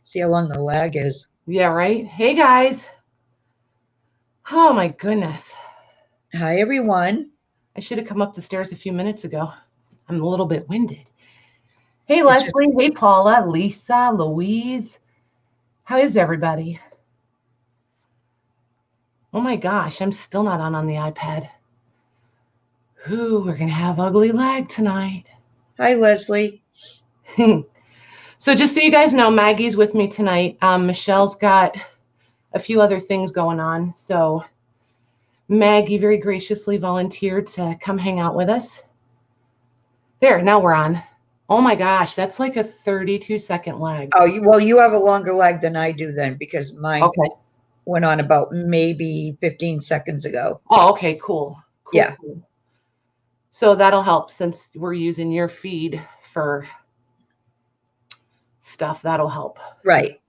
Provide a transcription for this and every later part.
See how long the lag is. Yeah, right? Hey, guys. Oh, my goodness. Hi, everyone. I should have come up the stairs a few minutes ago. I'm a little bit winded. Hey, It's just, Leslie. Hey, Paula, Lisa, Louise. How is everybody? Oh, my gosh. I'm still not on the iPad. Ooh, we're going to have ugly lag tonight. hi, Leslie. So just so you guys know, Maggie's with me tonight. Michelle's got a few other things going on. So Maggie very graciously volunteered to come hang out with us. There, now we're on. Oh my gosh, that's like a 32-second lag. Oh, you have a longer lag than I do then because mine Okay. went on about maybe 15 seconds ago. Oh, okay, cool. Yeah. Cool. So that'll help since we're using your feed for stuff. That'll help. Right.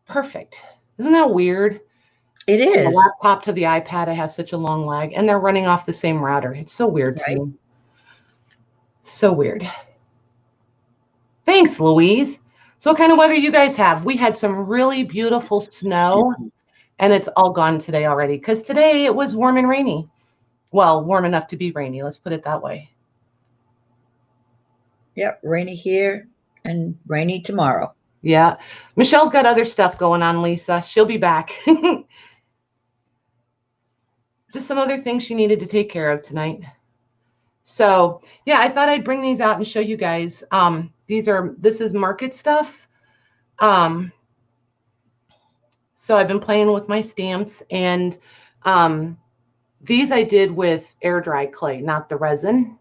Perfect. Isn't that weird? It From is. the laptop to the iPad, I have such a long lag, and they're running off the same router. It's so weird to me. So weird. Thanks, Louise. So what kind of weather you guys have? We had some really beautiful snow, and it's all gone today already because today it was warm and rainy. Well, warm enough to be rainy. Let's put it that way. Yep, rainy here and rainy tomorrow. Yeah. Michelle's got other stuff going on, Lisa. She'll be back. Just some other things she needed to take care of tonight. So yeah, I thought I'd bring these out and show you guys. This is market stuff. So I've been playing with my stamps, and these I did with air dry clay, not the resin.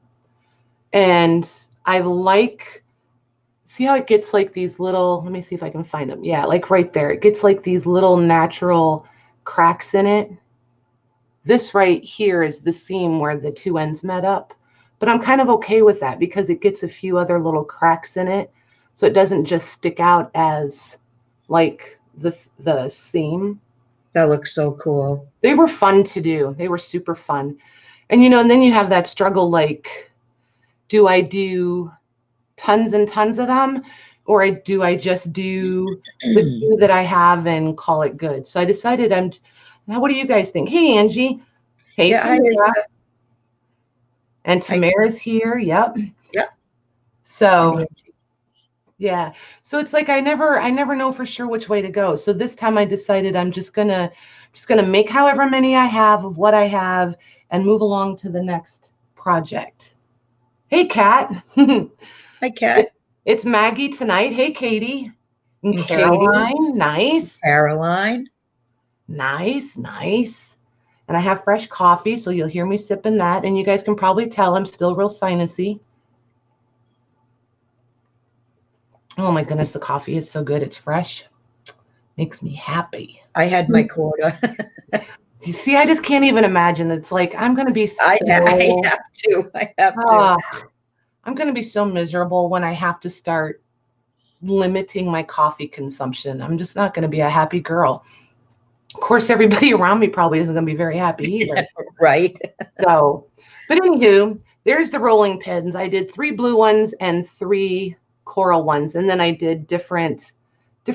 And I see how it gets like these little, let me see if I can find them. Yeah, like right there. It gets like these little natural cracks in it. This right here is the seam where the two ends met up. But I'm kind of okay with that because it gets a few other little cracks in it. So it doesn't just stick out as like the seam. That looks so cool. They were fun to do. They were super fun. And and then you have that struggle, like, do I do tons and tons of them, or do I just do the few that I have and call it good? So I decided now what do you guys think? Hey, Angie. Hey, Yeah, Tamara. And Tamara's here. Yep. Yep. So yeah. So it's like I never know for sure which way to go. So this time I decided I'm just gonna make however many I have of what I have and move along to the next project. Hey, Kat. Hi, Kat. It's Maggie tonight. Hey, Katie. And Caroline. Katie. Nice. Caroline. Nice. And I have fresh coffee, so you'll hear me sipping that. And you guys can probably tell I'm still real sinusy. Oh my goodness, the coffee is so good. It's fresh. Makes me happy. I had my quota. You see, I just can't even imagine. It's like I'm going to be so... I have to. I'm going to be so miserable when I have to start limiting my coffee consumption. I'm just not going to be a happy girl. Of course, everybody around me probably isn't going to be very happy either. Right. So, but anywho, there's the rolling pins. I did 3 blue ones and 3 coral ones, and then I did different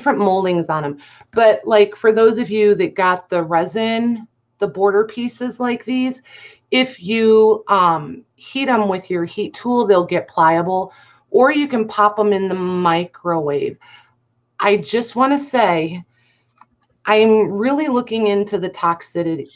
moldings on them. But like for those of you that got the resin, the border pieces like these, if you heat them with your heat tool, they'll get pliable, or you can pop them in the microwave. I just want to say I'm really looking into the toxicity.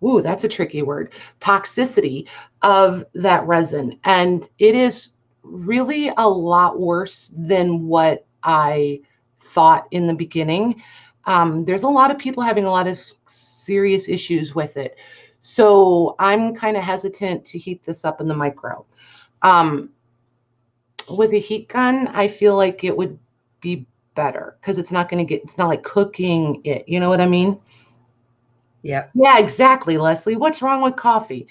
Ooh, that's a tricky word. Toxicity of that resin. And it is really a lot worse than what I thought in the beginning. There's a lot of people having a lot of serious issues with it. So I'm kind of hesitant to heat this up in the micro. With a heat gun, I feel like it would be better because it's not like cooking it. You know what I mean? Yeah. Yeah, exactly, Leslie. What's wrong with coffee?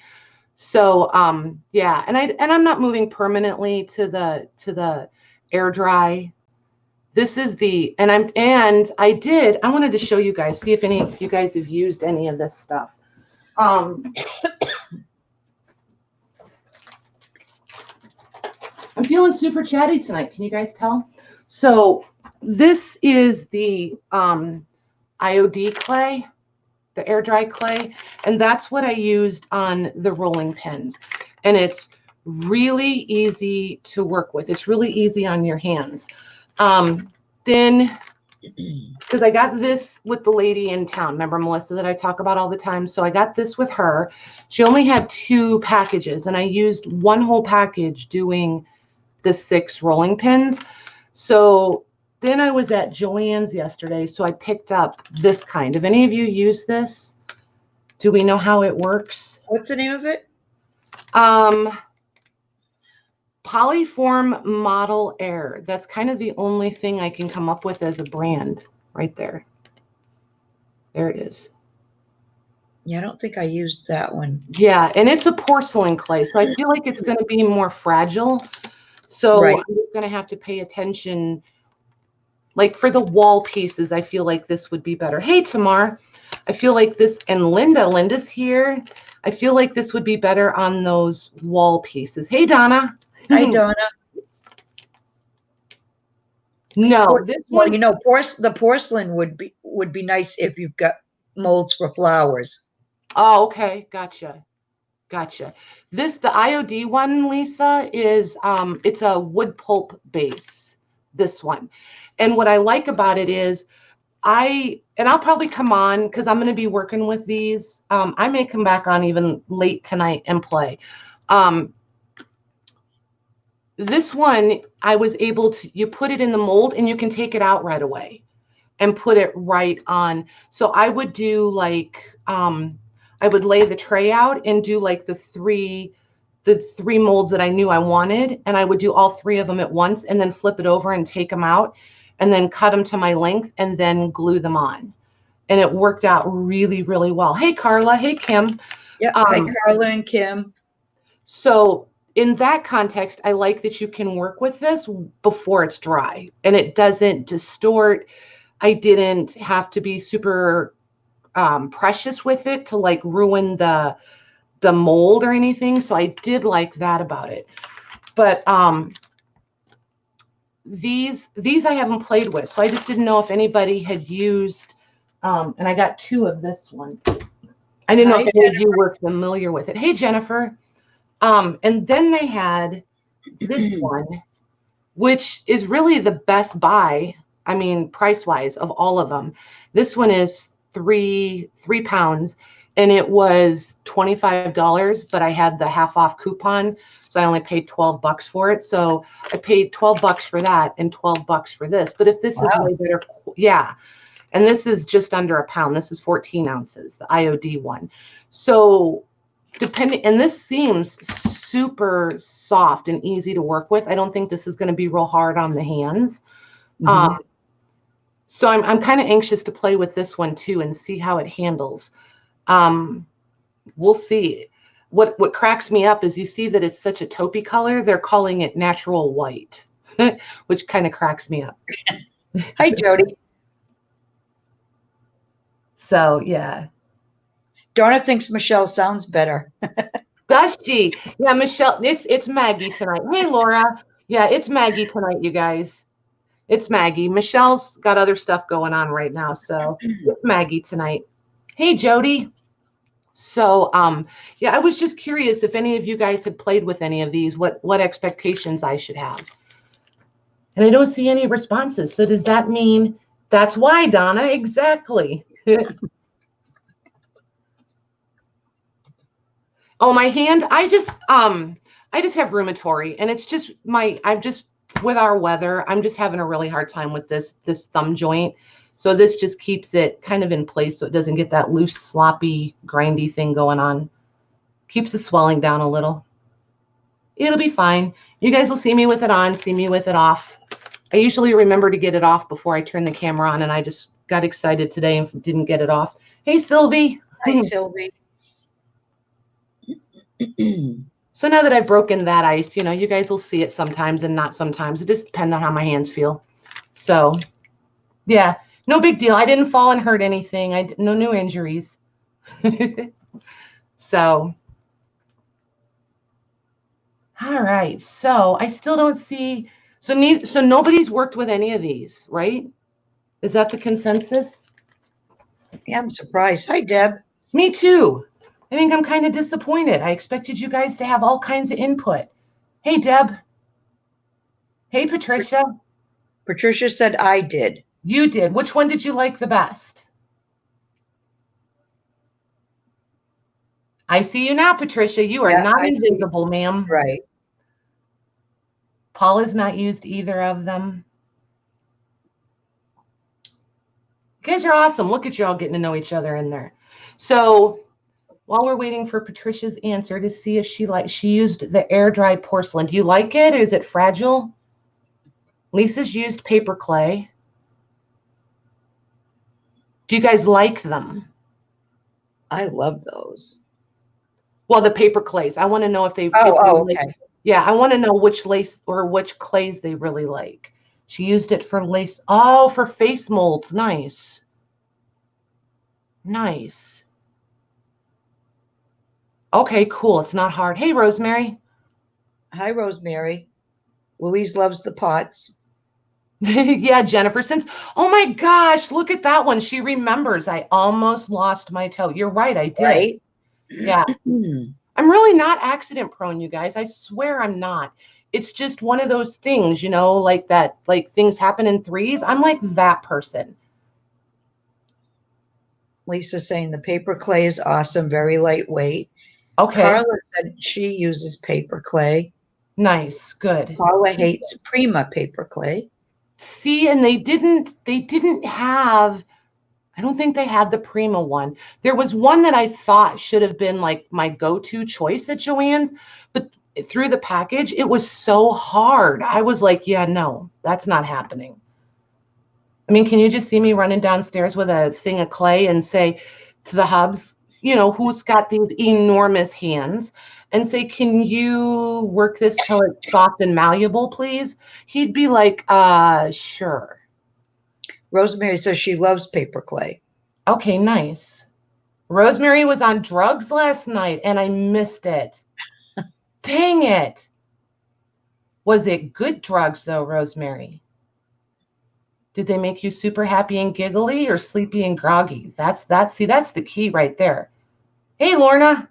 So, yeah, and I'm not moving permanently to the air dry. This is I wanted to show you guys, see if any of you guys have used any of this stuff. I'm feeling super chatty tonight. Can you guys tell? So this is the IOD clay, the air dry clay, and that's what I used on the rolling pins. And it's really easy to work with. It's really easy on your hands. Then, because I got this with the lady in town, remember Melissa that I talk about all the time? So I got this with her. She only had 2 packages, and I used one whole package doing the 6 rolling pins. So then I was at Joann's yesterday, so I picked up this kind. Have any of you used this? Do we know how it works? What's the name of it? Polyform Model Air. That's kind of the only thing I can come up with as a brand right there. There it is. Yeah, I don't think I used that one. Yeah, and it's a porcelain clay, so I feel like it's going to be more fragile. So Right. I'm going to have to pay attention. Like for the wall pieces, I feel like this would be better. Hey, Tamar, I feel like this, and Linda's here. I feel like this would be better on those wall pieces. Hey, Donna. Hi, Donna. No, this Well, one. you know, the porcelain would be nice if you've got molds for flowers. Oh, okay, gotcha. The IOD one, Lisa, is it's a wood pulp base. This one, and what I like about it is I'll probably come on because I'm going to be working with these. I may come back on even late tonight and play. This one, I was able to, you put it in the mold and you can take it out right away and put it right on. So I would do like, I would lay the tray out and do like the three molds that I knew I wanted. And I would do all 3 of them at once and then flip it over and take them out and then cut them to my length and then glue them on. And it worked out really, really well. Hey, Carla. Hey, Kim. Yeah. Hi, Carla and Kim. So in that context, I like that you can work with this before it's dry and it doesn't distort. I didn't have to be super precious with it to like ruin the mold or anything. So I did like that about it. But these I haven't played with. So I just didn't know if anybody had used, and I got 2 of this one. I didn't know if any of you were familiar with it. Hey, Jennifer. And then they had this one, which is really the best buy. I mean, price-wise of all of them. This one is 3 pounds and it was $25, but I had the half off coupon. So I only paid $12 for it. So I paid $12 for that and $12 for this. But if this is way better, yeah. And this is just under a pound. This is 14 ounces, the IOD one. So depending, and this seems super soft and easy to work with. I don't think this is going to be real hard on the hands. Mm-hmm. So I'm kind of anxious to play with this one too and see how it handles. We'll see. What cracks me up is you see that it's such a taupey color. They're calling it natural white, which kind of cracks me up. Hi, Jody. So yeah. Donna thinks Michelle sounds better. Does she? Yeah, Michelle. It's Maggie tonight. Hey, Laura. Yeah, it's Maggie tonight, you guys. It's Maggie. Michelle's got other stuff going on right now, so it's Maggie tonight. Hey, Jody. So, yeah, I was just curious if any of you guys had played with any of these, what expectations I should have. And I don't see any responses. So does that mean that's why, Donna? Exactly. Oh, my hand. I just have rheumatoid, and it's just with our weather, I'm just having a really hard time with this thumb joint. So this just keeps it kind of in place so it doesn't get that loose, sloppy, grindy thing going on. Keeps the swelling down a little. It'll be fine. You guys will see me with it on, see me with it off. I usually remember to get it off before I turn the camera on, and I just got excited today and didn't get it off. Hey, Sylvie. Hi, Sylvie. So now that I've broken that ice, you guys will see it sometimes and not sometimes. It just depends on how my hands feel. So, yeah, no big deal. I didn't fall and hurt anything. No new injuries. So, all right. So I still don't see. So nobody's worked with any of these, right? Is that the consensus? Yeah, I'm surprised. Hi, Deb. Me too. I think I'm kind of disappointed. I expected you guys to have all kinds of input. Hey, Deb. Hey, Patricia. Patricia said I did. You did. Which one did you like the best? I see you now, Patricia. You are Yeah, not I see. invisible, ma'am. Right. Paul has not used either of them. You guys are awesome. Look at you all getting to know each other in there. So while we're waiting for Patricia's answer to see if she used the air dried porcelain. Do you like it or is it fragile? Lisa's used paper clay. Do you guys like them? I love those. Well, the paper clays. I want to know if they. Okay. Yeah, I want to know which lace or which clays they really like. She used it for lace. Oh, for face molds. Nice. Nice. Okay, cool. It's not hard. Hey, Rosemary. Hi, Rosemary. Louise loves the pots. Yeah, Jennifer, oh my gosh, look at that one. She remembers. I almost lost my toe. You're right, I did. Right? Yeah. I'm really not accident prone, you guys. I swear I'm not. It's just one of those things, like that, like things happen in threes. I'm like that person. Lisa's saying the paper clay is awesome, very lightweight. Okay. Carla said she uses paper clay. Nice, good. Paula hates Prima paper clay. See, and they didn't have, I don't think they had the Prima one. There was one that I thought should have been like my go-to choice at Joann's, but through the package, it was so hard. I was like, yeah, no, that's not happening. I mean, can you just see me running downstairs with a thing of clay and say to the hubs, who's got these enormous hands, and say, can you work this till it's soft and malleable, please? He'd be like, sure. Rosemary says she loves paper clay. Okay, nice. Rosemary was on drugs last night and I missed it. Dang it. Was it good drugs though, Rosemary? Did they make you super happy and giggly or sleepy and groggy? That's the key right there. Hey, Lorna.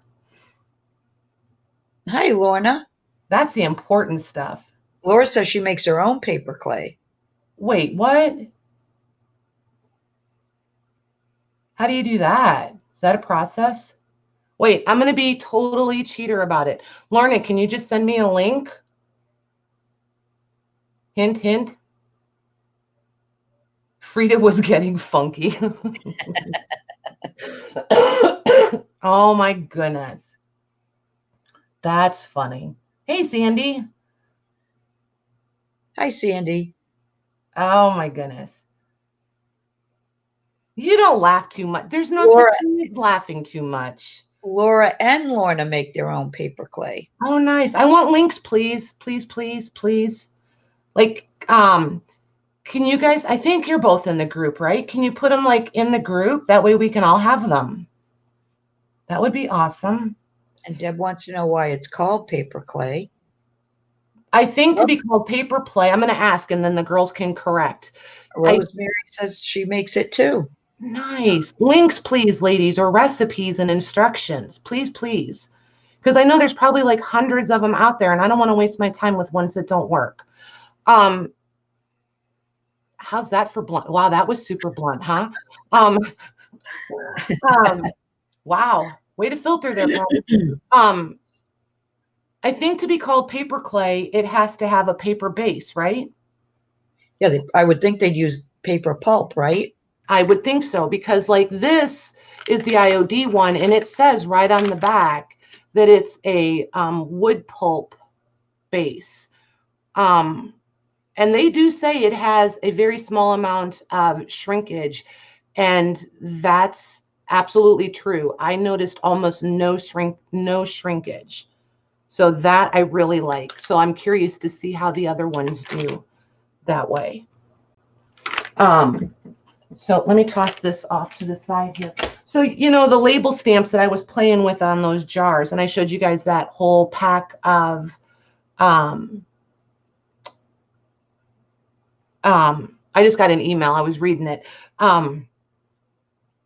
Hi, Lorna. That's the important stuff. Laura says she makes her own paper clay. Wait, what? How do you do that? Is that a process? Wait, I'm going to be totally cheater about it. Lorna, can you just send me a link? Hint, hint. Frida was getting funky. Oh my goodness. That's funny. Hey, Sandy. Hi, Sandy. Oh my goodness. You don't laugh too much. There's no Laura, such thing as laughing too much. Laura and Lorna make their own paper clay. Oh, nice. I want links, please. Please, please, please. Like, can you guys, I think you're both in the group, right? Can you put them like in the group? That way we can all have them. That would be awesome. And Deb wants to know why it's called paper clay. I think to be called paper play, I'm going to ask and then the girls can correct. Rosemary says she makes it too. Nice. Links, please, ladies, or recipes and instructions. Please, please. Because I know there's probably like hundreds of them out there and I don't want to waste my time with ones that don't work. How's that for blunt? Wow, that was super blunt, huh? Wow, way to filter there, Patty. I think to be called paper clay, it has to have a paper base, right? Yeah, I would think they'd use paper pulp, right? I would think so, because like this is the IOD one, and it says right on the back that it's a wood pulp base. And they do say it has a very small amount of shrinkage, and that's absolutely true. I noticed almost no shrinkage. So that I really like. So I'm curious to see how the other ones do that way. So let me toss this off to the side here. So, the label stamps that I was playing with on those jars, and I showed you guys that whole pack of I just got an email. I was reading it.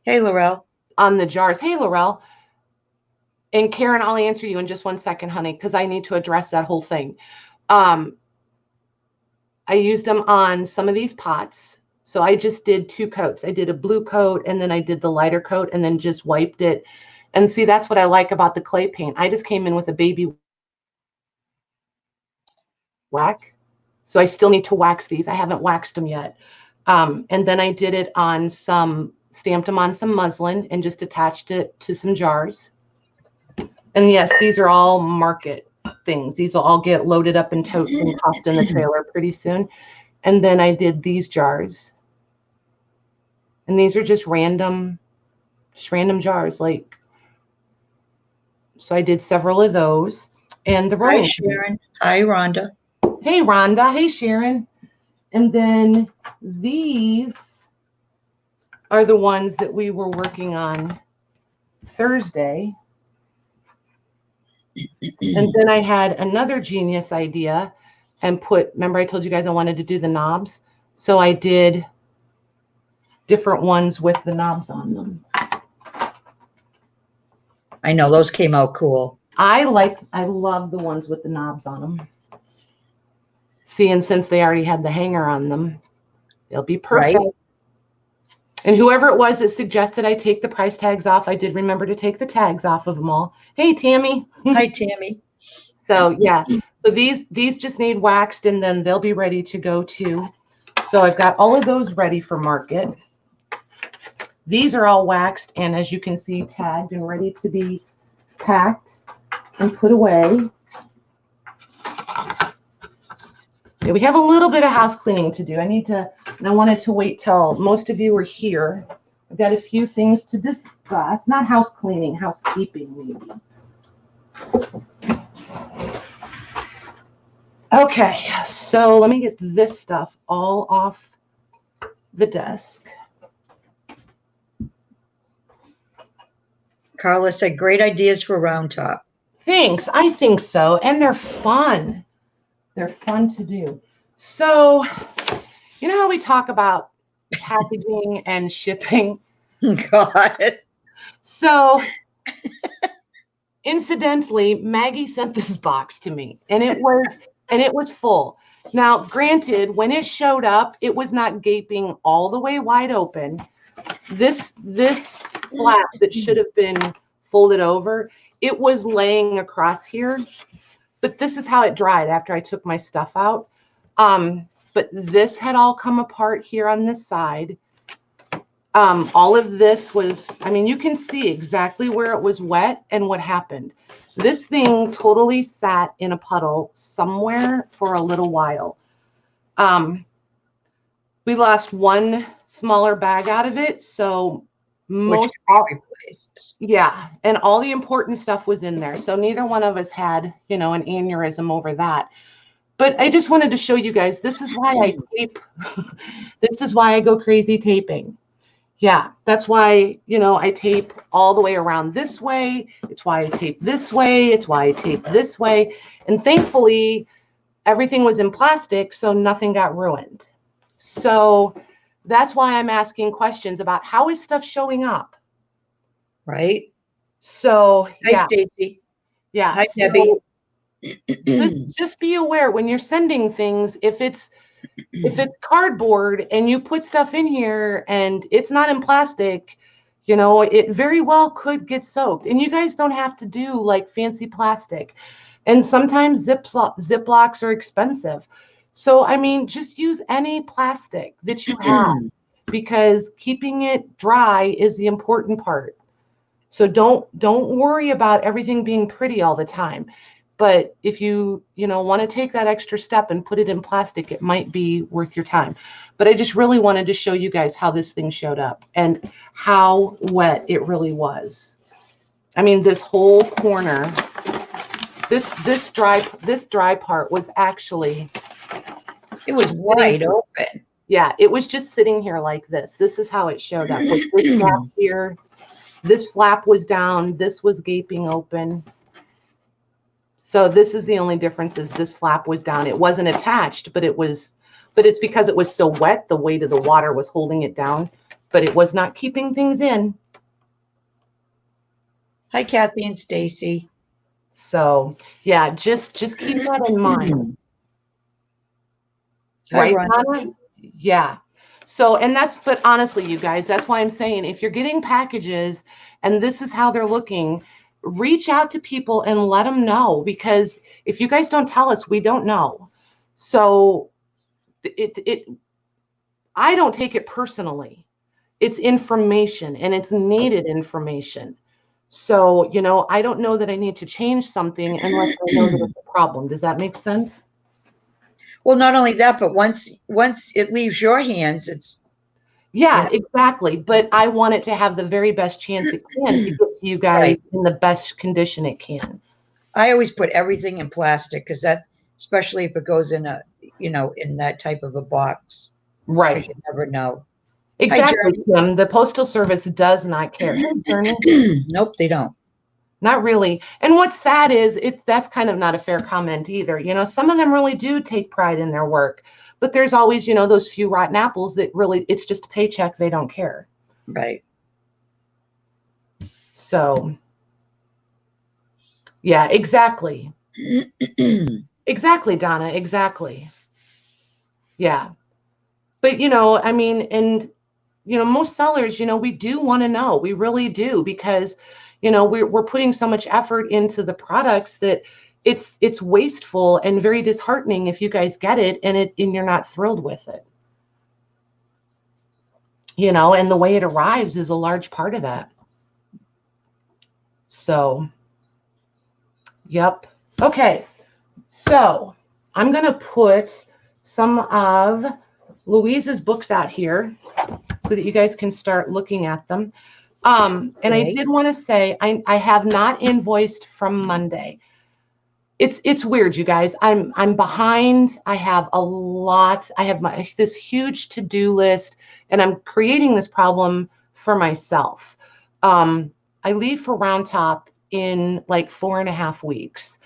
Hey, Laurel. On the jars. Hey, Laurel. And Karen, I'll answer you in just 1 second, honey, because I need to address that whole thing. I used them on some of these pots. So I just did 2 coats. I did a blue coat, and then I did the lighter coat, and then just wiped it. And see, that's what I like about the clay paint. I just came in with a baby wax. So I still need to wax these. I haven't waxed them yet. And then I did it on stamped them on some muslin and just attached it to some jars. And yes, these are all market things. These will all get loaded up in totes and tossed in the trailer pretty soon. And then I did these jars. And these are just random jars. Like, so I did several of those. And the rolling. Hi, Sharon. Hi, Rhonda. Hey, Rhonda. Hey, Sharon. And then these are the ones that we were working on Thursday. And then I had another genius idea and remember I told you guys I wanted to do the knobs. So I did different ones with the knobs on them. I know, those came out cool. I love the ones with the knobs on them. See, and since they already had the hanger on them, they'll be perfect. Right? And whoever it was that suggested I take the price tags off, I did remember to take the tags off of them all. Hey, Tammy. Hi, Tammy. So, yeah. So these just need waxed, and then they'll be ready to go too. So I've got all of those ready for market. These are all waxed, and as you can see, tagged and ready to be packed and put away. Okay, we have a little bit of house cleaning to do. I wanted to wait till most of you are here. I've got a few things to discuss. Not house cleaning, housekeeping maybe. Okay, so let me get this stuff all off the desk. Carla said, great ideas for Round Top. Thanks. I think so. And they're fun. They're fun to do. So, you know how we talk about packaging and shipping? God. So, incidentally, Maggie sent this box to me, and it was full. Now, granted, when it showed up, it was not gaping all the way wide open. This flap that should have been folded over, it was laying across here, but this is how it dried after I took my stuff out. But this had all come apart here on this side. All of this was, I mean, you can see exactly where it was wet and what happened. This thing totally sat in a puddle somewhere for a little while. We lost one smaller bag out of it, so most all replaced. Yeah, and all the important stuff was in there. So neither one of us had, an aneurysm over that. But I just wanted to show you guys, this is why I tape. This is why I go crazy taping. Yeah, that's why, I tape all the way around this way. It's why I tape this way. It's why I tape this way. And thankfully, everything was in plastic, so nothing got ruined. So that's why I'm asking questions about how is stuff showing up. Right. So, yeah. Hi, Stacy. Yeah. Hi, Debbie. Just be aware when you're sending things, if it's cardboard and you put stuff in here and it's not in plastic, it very well could get soaked. And you guys don't have to do like fancy plastic. And sometimes Ziplocs are expensive. So, I mean, just use any plastic that you have because keeping it dry is the important part. So don't worry about everything being pretty all the time. But if you, want to take that extra step and put it in plastic, it might be worth your time. But I just really wanted to show you guys how this thing showed up and how wet it really was. I mean, this whole corner, this dry part was actually, it was wide open. Yeah, it was just sitting here like this. This is how it showed up. With this flap here, this flap was down, this was gaping open. So this is the only difference is this flap was down. It wasn't attached, but but it's because it was so wet, the weight of the water was holding it down, but it was not keeping things in. Hi, Kathy and Stacy. So yeah, just keep that in mind. Hi, Right, Ron. Donna? Yeah. So, and that's, but honestly, you guys, that's why I'm saying if you're getting packages and this is how they're looking, reach out to people and let them know, because if you guys don't tell us, we don't know. So I don't take it personally. It's information and it's needed information. So, I don't know that I need to change something unless I know that it's a problem. Does that make sense? Well, not only that, but once it leaves your hands, it's Yeah, exactly. But I want it to have the very best chance it can to get to you guys right. in the best condition it can. I always put everything in plastic because especially if it goes in in that type of a box, because Right. you never know. Hi, Exactly, Journey. Kim. The Postal Service does not care. Hey, Journey. Nope, they don't. Not really. And what's sad is that's kind of not a fair comment either. Some of them really do take pride in their work, but there's always, those few rotten apples that really, it's just a paycheck. They don't care. Right. So, yeah, exactly. Exactly, Donna. Exactly. Yeah. But, I mean, and, most sellers, we do want to know. We really do, because, we're putting so much effort into the products that it's wasteful and very disheartening if you guys get it and you're not thrilled with it. And the way it arrives is a large part of that. So, yep. Okay. So I'm going to put some of Louise's books out here so that you guys can start looking at them. And I did want to say, I have not invoiced from Monday. It's weird, you guys. I'm behind. I have a lot. I have this huge to-do list, and I'm creating this problem for myself. I leave for Round Top in like 4.5 weeks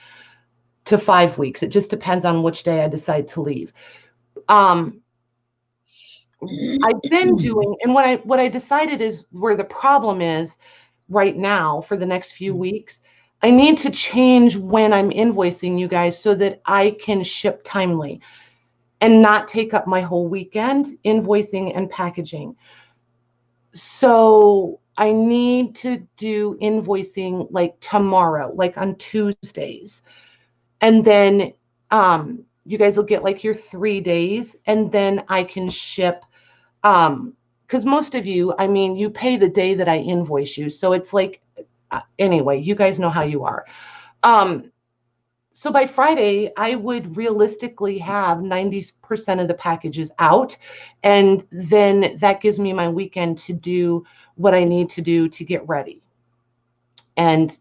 to 5 weeks. It just depends on which day I decide to leave. I've been doing, and what I decided is where the problem is right now for the next few weeks. I need to change when I'm invoicing you guys so that I can ship timely and not take up my whole weekend invoicing and packaging. So I need to do invoicing like tomorrow, like on Tuesdays. And then you guys will get like your 3 days, and then I can ship. Because most of you, I mean, you pay the day that I invoice you. So it's like, anyway, you guys know how you are. So by Friday, I would realistically have 90% of the packages out. And then that gives me my weekend to do what I need to do to get ready and,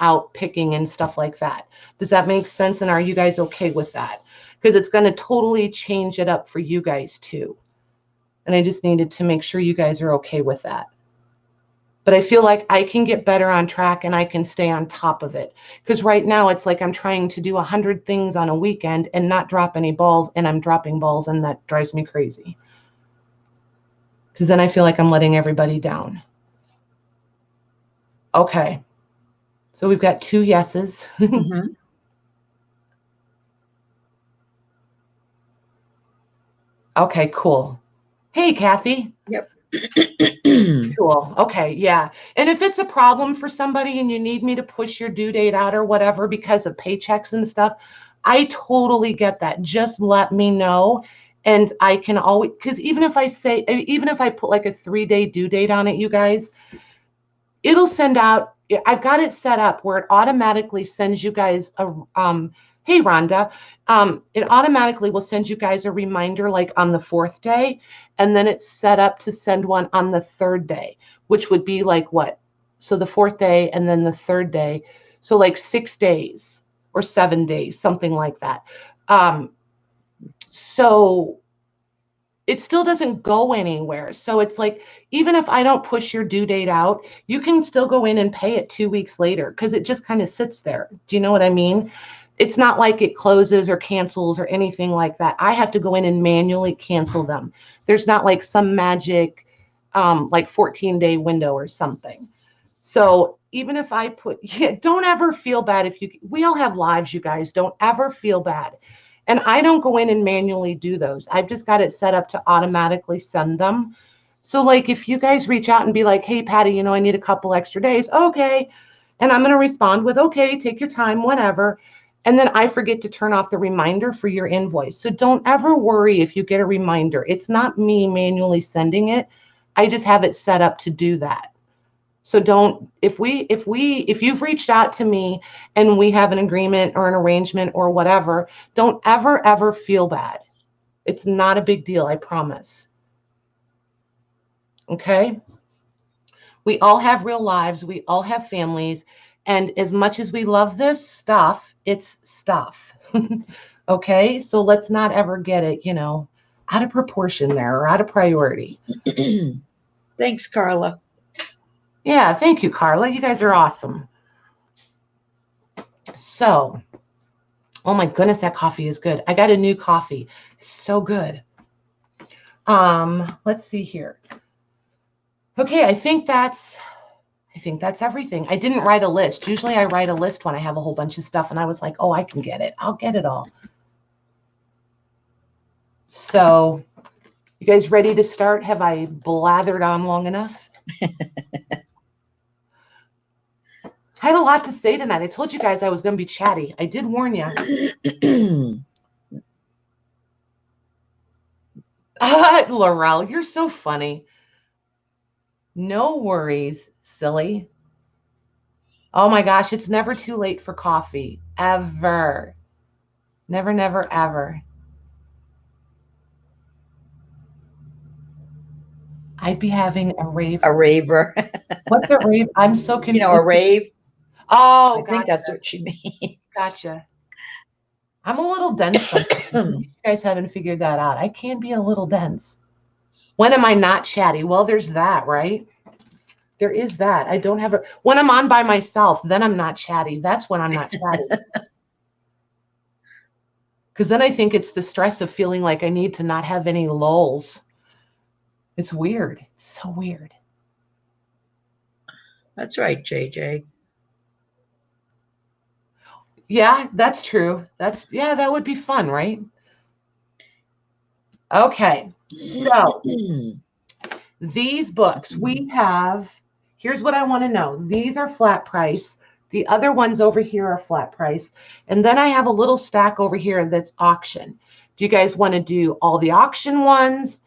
out picking and stuff like that. Does that make sense? And are you guys okay with that? Because it's going to totally change it up for you guys too. And I just needed to make sure you guys are okay with that. But I feel like I can get better on track and I can stay on top of it. Because right now it's like I'm trying to do 100 things on a weekend and not drop any balls, and I'm dropping balls, and that drives me crazy. Because then I feel like I'm letting everybody down. Okay. So we've got 2 yeses. Mm-hmm. Okay, cool. Hey, Kathy. Yep. Cool. Okay, yeah. And if it's a problem for somebody and you need me to push your due date out or whatever because of paychecks and stuff, I totally get that. Just let me know. And I can always, because even if I put like a 3-day due date on it, you guys, it'll send out, I've got it set up where it automatically sends you guys a, hey, Rhonda, it automatically will send you guys a reminder like on the 4th day. And then it's set up to send one on the 3rd day, which would be like what? So the 4th day and then the 3rd day. So like 6 days or 7 days, something like that. So it still doesn't go anywhere. So it's like, even if I don't push your due date out, you can still go in and pay it 2 weeks later because it just kind of sits there. Do you know what I mean? it's not like it closes or cancels or anything like that. I have to go in and manually cancel them. There's not like some magic like 14-day window or something. So even if I put, yeah, don't ever feel bad if you, we all have lives, you guys, don't ever feel bad. And I don't go in and manually do those. I've just got it set up to automatically send them. So like if you guys reach out and be like, hey, Patty, you know, I need a couple extra days. Okay. And I'm going to respond with, okay, take your time, whatever. And then I forget to turn off the reminder for your invoice. So don't ever worry if you get a reminder. It's not me manually sending it. I just have it set up to do that. So don't, if you've reached out to me and we have an agreement or an arrangement or whatever, don't ever feel bad. It's not a big deal, I promise. Okay? We all have real lives. We all have families. And as much as we love this stuff, it's stuff. Okay? So let's not ever get it, you know, out of proportion there or out of priority. Thanks, Carla. Yeah, thank you, Carla. You guys are awesome. So, oh my goodness, that coffee is good. I got a new coffee. It's so good. Let's see here. Okay, I think that's everything. I didn't write a list. Usually I write a list when I have a whole bunch of stuff, and I was like, oh, I can get it. I'll get it all. So, you guys ready to start? Have I blathered on long enough? I had a lot to say tonight. I told you guys I was going to be chatty. I did warn you. Laurel, you're so funny. No worries, silly. Oh my gosh, it's never too late for coffee. Ever. Never, never, ever. I'd be having a rave. A raver. What's a rave? I'm so confused. You know, a rave. Oh, I think that's what she means. Gotcha. I'm a little dense. You guys haven't figured that out. I can be a little dense. When am I not chatty? Well, there's that, right? There is that. I don't have a, when I'm on by myself, then I'm not chatty. That's when I'm not chatty. Because then I think it's the stress of feeling like I need to not have any lulls. It's weird. It's so weird. That's right, JJ. Yeah, that's true. Yeah, that would be fun, right? Okay. So these books we have, here's what I want to know. These are flat price. The other ones over here are flat price. And then I have a little stack over here that's auction. Do you guys want to do all the auction ones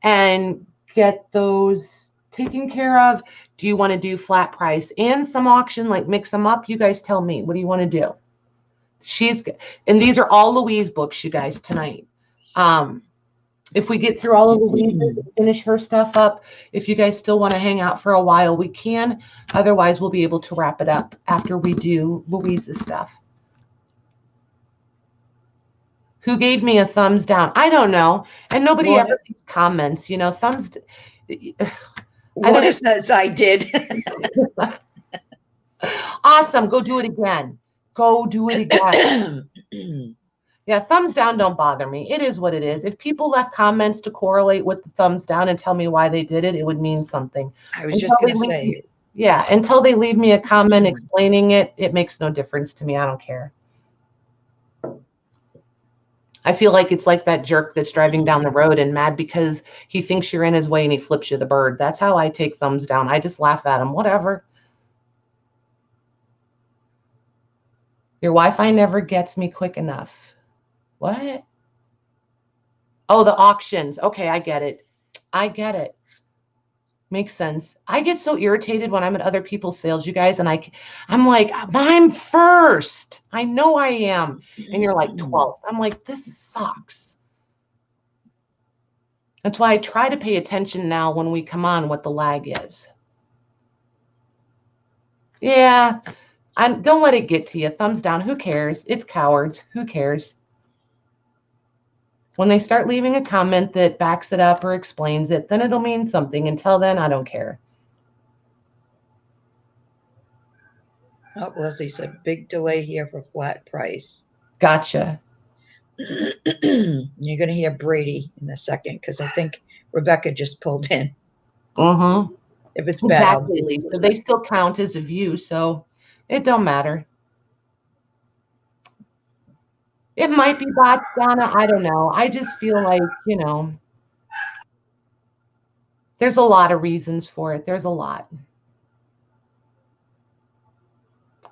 and get those taken care of? Do you want to do flat price and some auction, like mix them up? You guys tell me. What do you want to do? And these are all Louise books, you guys, tonight. If we get through all of Louise and finish her stuff up, if you guys still want to hang out for a while, we can. Otherwise, we'll be able to wrap it up after we do Louise's stuff. Who gave me a thumbs down? I don't know. And nobody ever comments, you know, thumbs. Lorna says I did. Awesome. Go do it again. Go do it again. Yeah, thumbs down don't bother me. It is what it is. If people left comments to correlate with the thumbs down and tell me why they did it, it would mean something. I was just going to say. Yeah, until they leave me a comment explaining it, it makes no difference to me. I don't care. I feel like it's like that jerk that's driving down the road and mad because he thinks you're in his way and he flips you the bird. That's how I take thumbs down. I just laugh at him. Whatever. Your Wi-Fi never gets me quick enough. What? Oh, the auctions. Okay, I get it. I get it. Makes sense. I get so irritated when I'm at other people's sales, you guys, and I'm like, I'm first. I know I am. And you're like 12th. I'm like, this sucks. That's why I try to pay attention now when we come on what the lag is. Yeah. Don't let it get to you. Thumbs down. Who cares? It's cowards. Who cares? When they start leaving a comment that backs it up or explains it, then it'll mean something. Until then, I don't care. Oh, Leslie said, big delay here for flat price. Gotcha. You're going to hear Brady in a second because I think Rebecca just pulled in. Mm-hmm. If it's bad, Exactly, Lisa. They still count as a view, so it don't matter. It might be bots, Donna. I don't know. I just feel like, you know, there's a lot of reasons for it. There's a lot.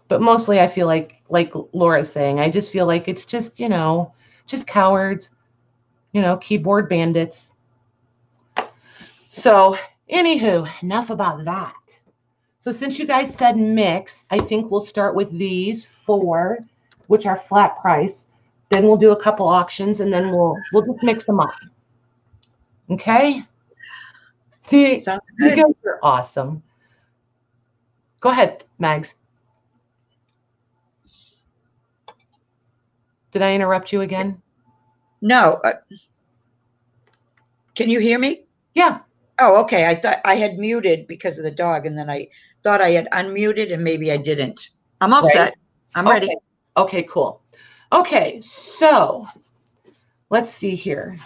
But mostly I feel like Laura's saying, I just feel like it's just, you know, just cowards, you know, keyboard bandits. So, anywho, enough about that. So since you guys said mix, I think we'll start with these 4, which are flat price. Then we'll do a couple auctions, and then we'll just mix them up. Okay? See, sounds good. You guys are awesome. Go ahead, Mags. Did I interrupt you again? No. Can you hear me? Yeah. Oh, okay. I thought I had muted because of the dog, and then I thought I had unmuted, and maybe I didn't. I'm all set. I'm ready. Okay, cool. Okay, so let's see here.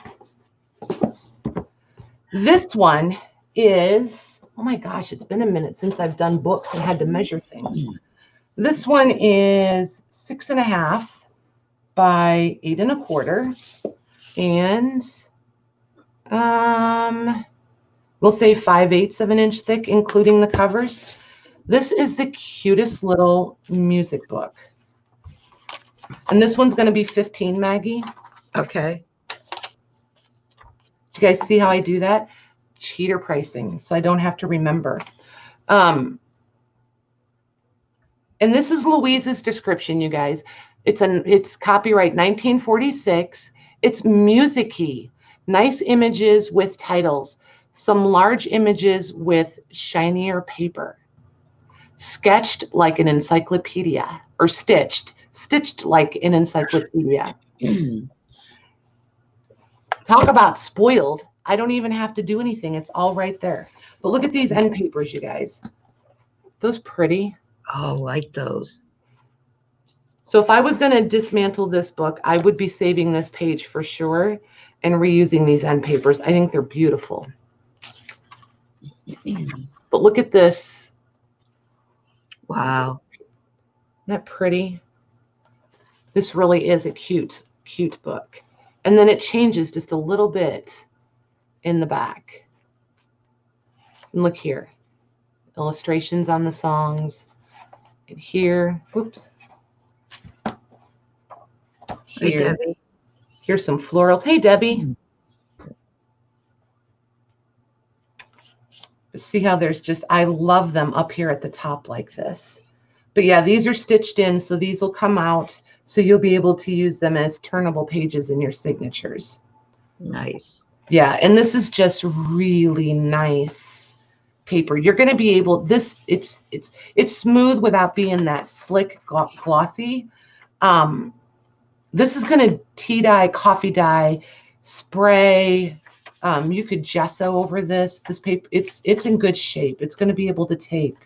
This one is, oh my gosh, it's been a minute since I've done books and had to measure things. This one is 6.5 by 8 1/4, and we'll say 5/8 of an inch thick, including the covers. This is the cutest little music book. And this one's going to be 15, Maggie. Okay. Do you guys see how I do that? Cheater pricing, so I don't have to remember. And this is Louise's description, you guys. It's copyright 1946. It's music-y. Nice images with titles. Some large images with shinier paper. Sketched like an encyclopedia, or stitched like an encyclopedia. Talk about spoiled. I don't even have to do anything. It's all right there. But look at these end papers, you guys. Those pretty. Oh, like those. So if I was going to dismantle this book, I would be saving this page for sure and reusing these end papers. I think they're beautiful. But look at this. Wow. Isn't that pretty? This really is a cute book. And then it changes just a little bit in the back. And look here. Illustrations on the songs. And here, whoops. Here. Hey, Debbie. Here's some florals. Hey, Debbie. See how there's just, I love them up here at the top like this. But yeah, these are stitched in, so these will come out. So you'll be able to use them as turnable pages in your signatures. Nice. Yeah, and this is just really nice paper. You're going to be able, it's smooth without being that slick glossy. This is going to tea dye, coffee dye, spray. You could gesso over this paper. It's in good shape. It's going to be able to take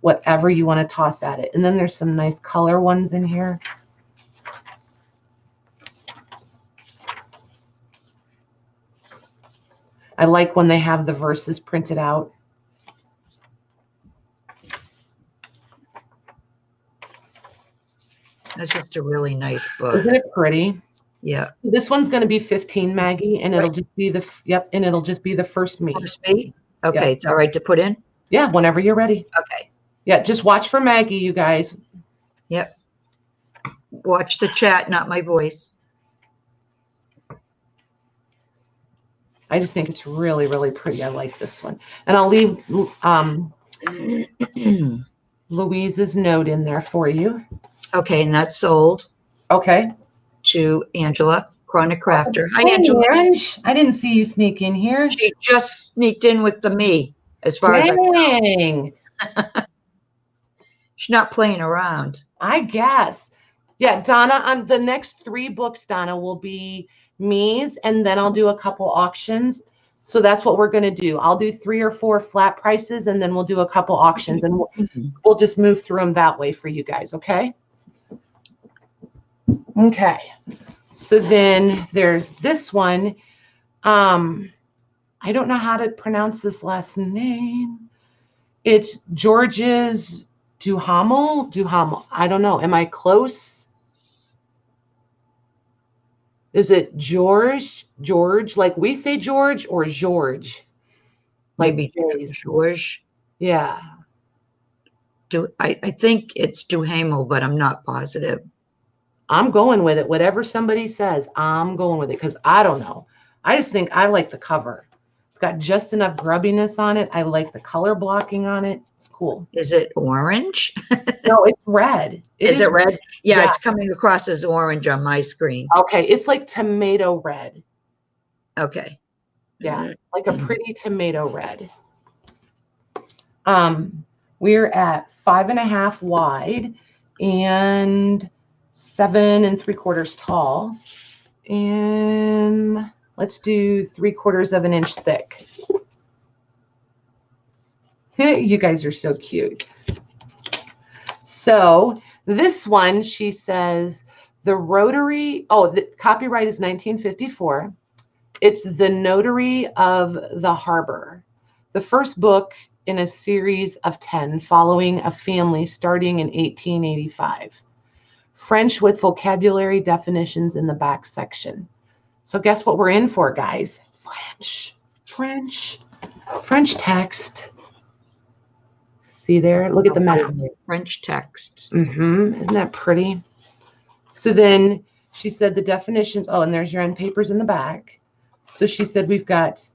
whatever you want to toss at it. And then there's some nice color ones in here. I like when they have the verses printed out. That's just a really nice book. Isn't it pretty? Yeah. This one's going to be 15, Maggie, and it'll just be and it'll just be the first me. First me? Okay, Yep. It's all right to put in? Yeah, whenever you're ready. Okay. Yeah, just watch for Maggie, you guys. Yep. Watch the chat, not my voice. I just think it's really, really pretty. I like this one. And I'll leave Louise's note in there for you. Okay, and that's sold. Okay. To Angela, Chronic Crafter. Hi, Hey, Angela. Ange. I didn't see you sneak in here. She just sneaked in with the me, as far as I Dang. She's not playing around. I guess. Yeah, Donna, on the next 3 books, Donna, will be me's, and then I'll do a couple auctions. So that's what we're going to do. I'll do 3 or 4 flat prices, and then we'll do a couple auctions, and we'll just move through them that way for you guys, okay? Okay. So then there's this one. I don't know how to pronounce this last name. It's George's Duhamel. I don't know. Am I close? Is it George? Like we say George, or George? Like Maybe J's. George. Yeah. I think it's Duhamel, but I'm not positive. I'm going with it. Whatever somebody says, I'm going with it because I don't know. I just think I like the cover. It's got just enough grubbiness on it. I like the color blocking on it. It's cool. Is it orange? No, it's red. Is it red? Yeah, Yeah. it's coming across as orange on my screen. Okay, it's like tomato red. Okay. Yeah, like a pretty tomato red. We're at 5.5 wide and 7 3/4 tall. And let's do 3/4 of an inch thick. You guys are so cute. So this one, she says, the rotary, the copyright is 1954. It's The Notary of the Harbor, the first book in a series of 10 following a family starting in 1885. French with vocabulary definitions in the back section. So guess what we're in for, guys? French text. See there? Look at the map. French text. Isn't that pretty? So then she said the definitions. Oh, and there's your end papers in the back. So she said we've got,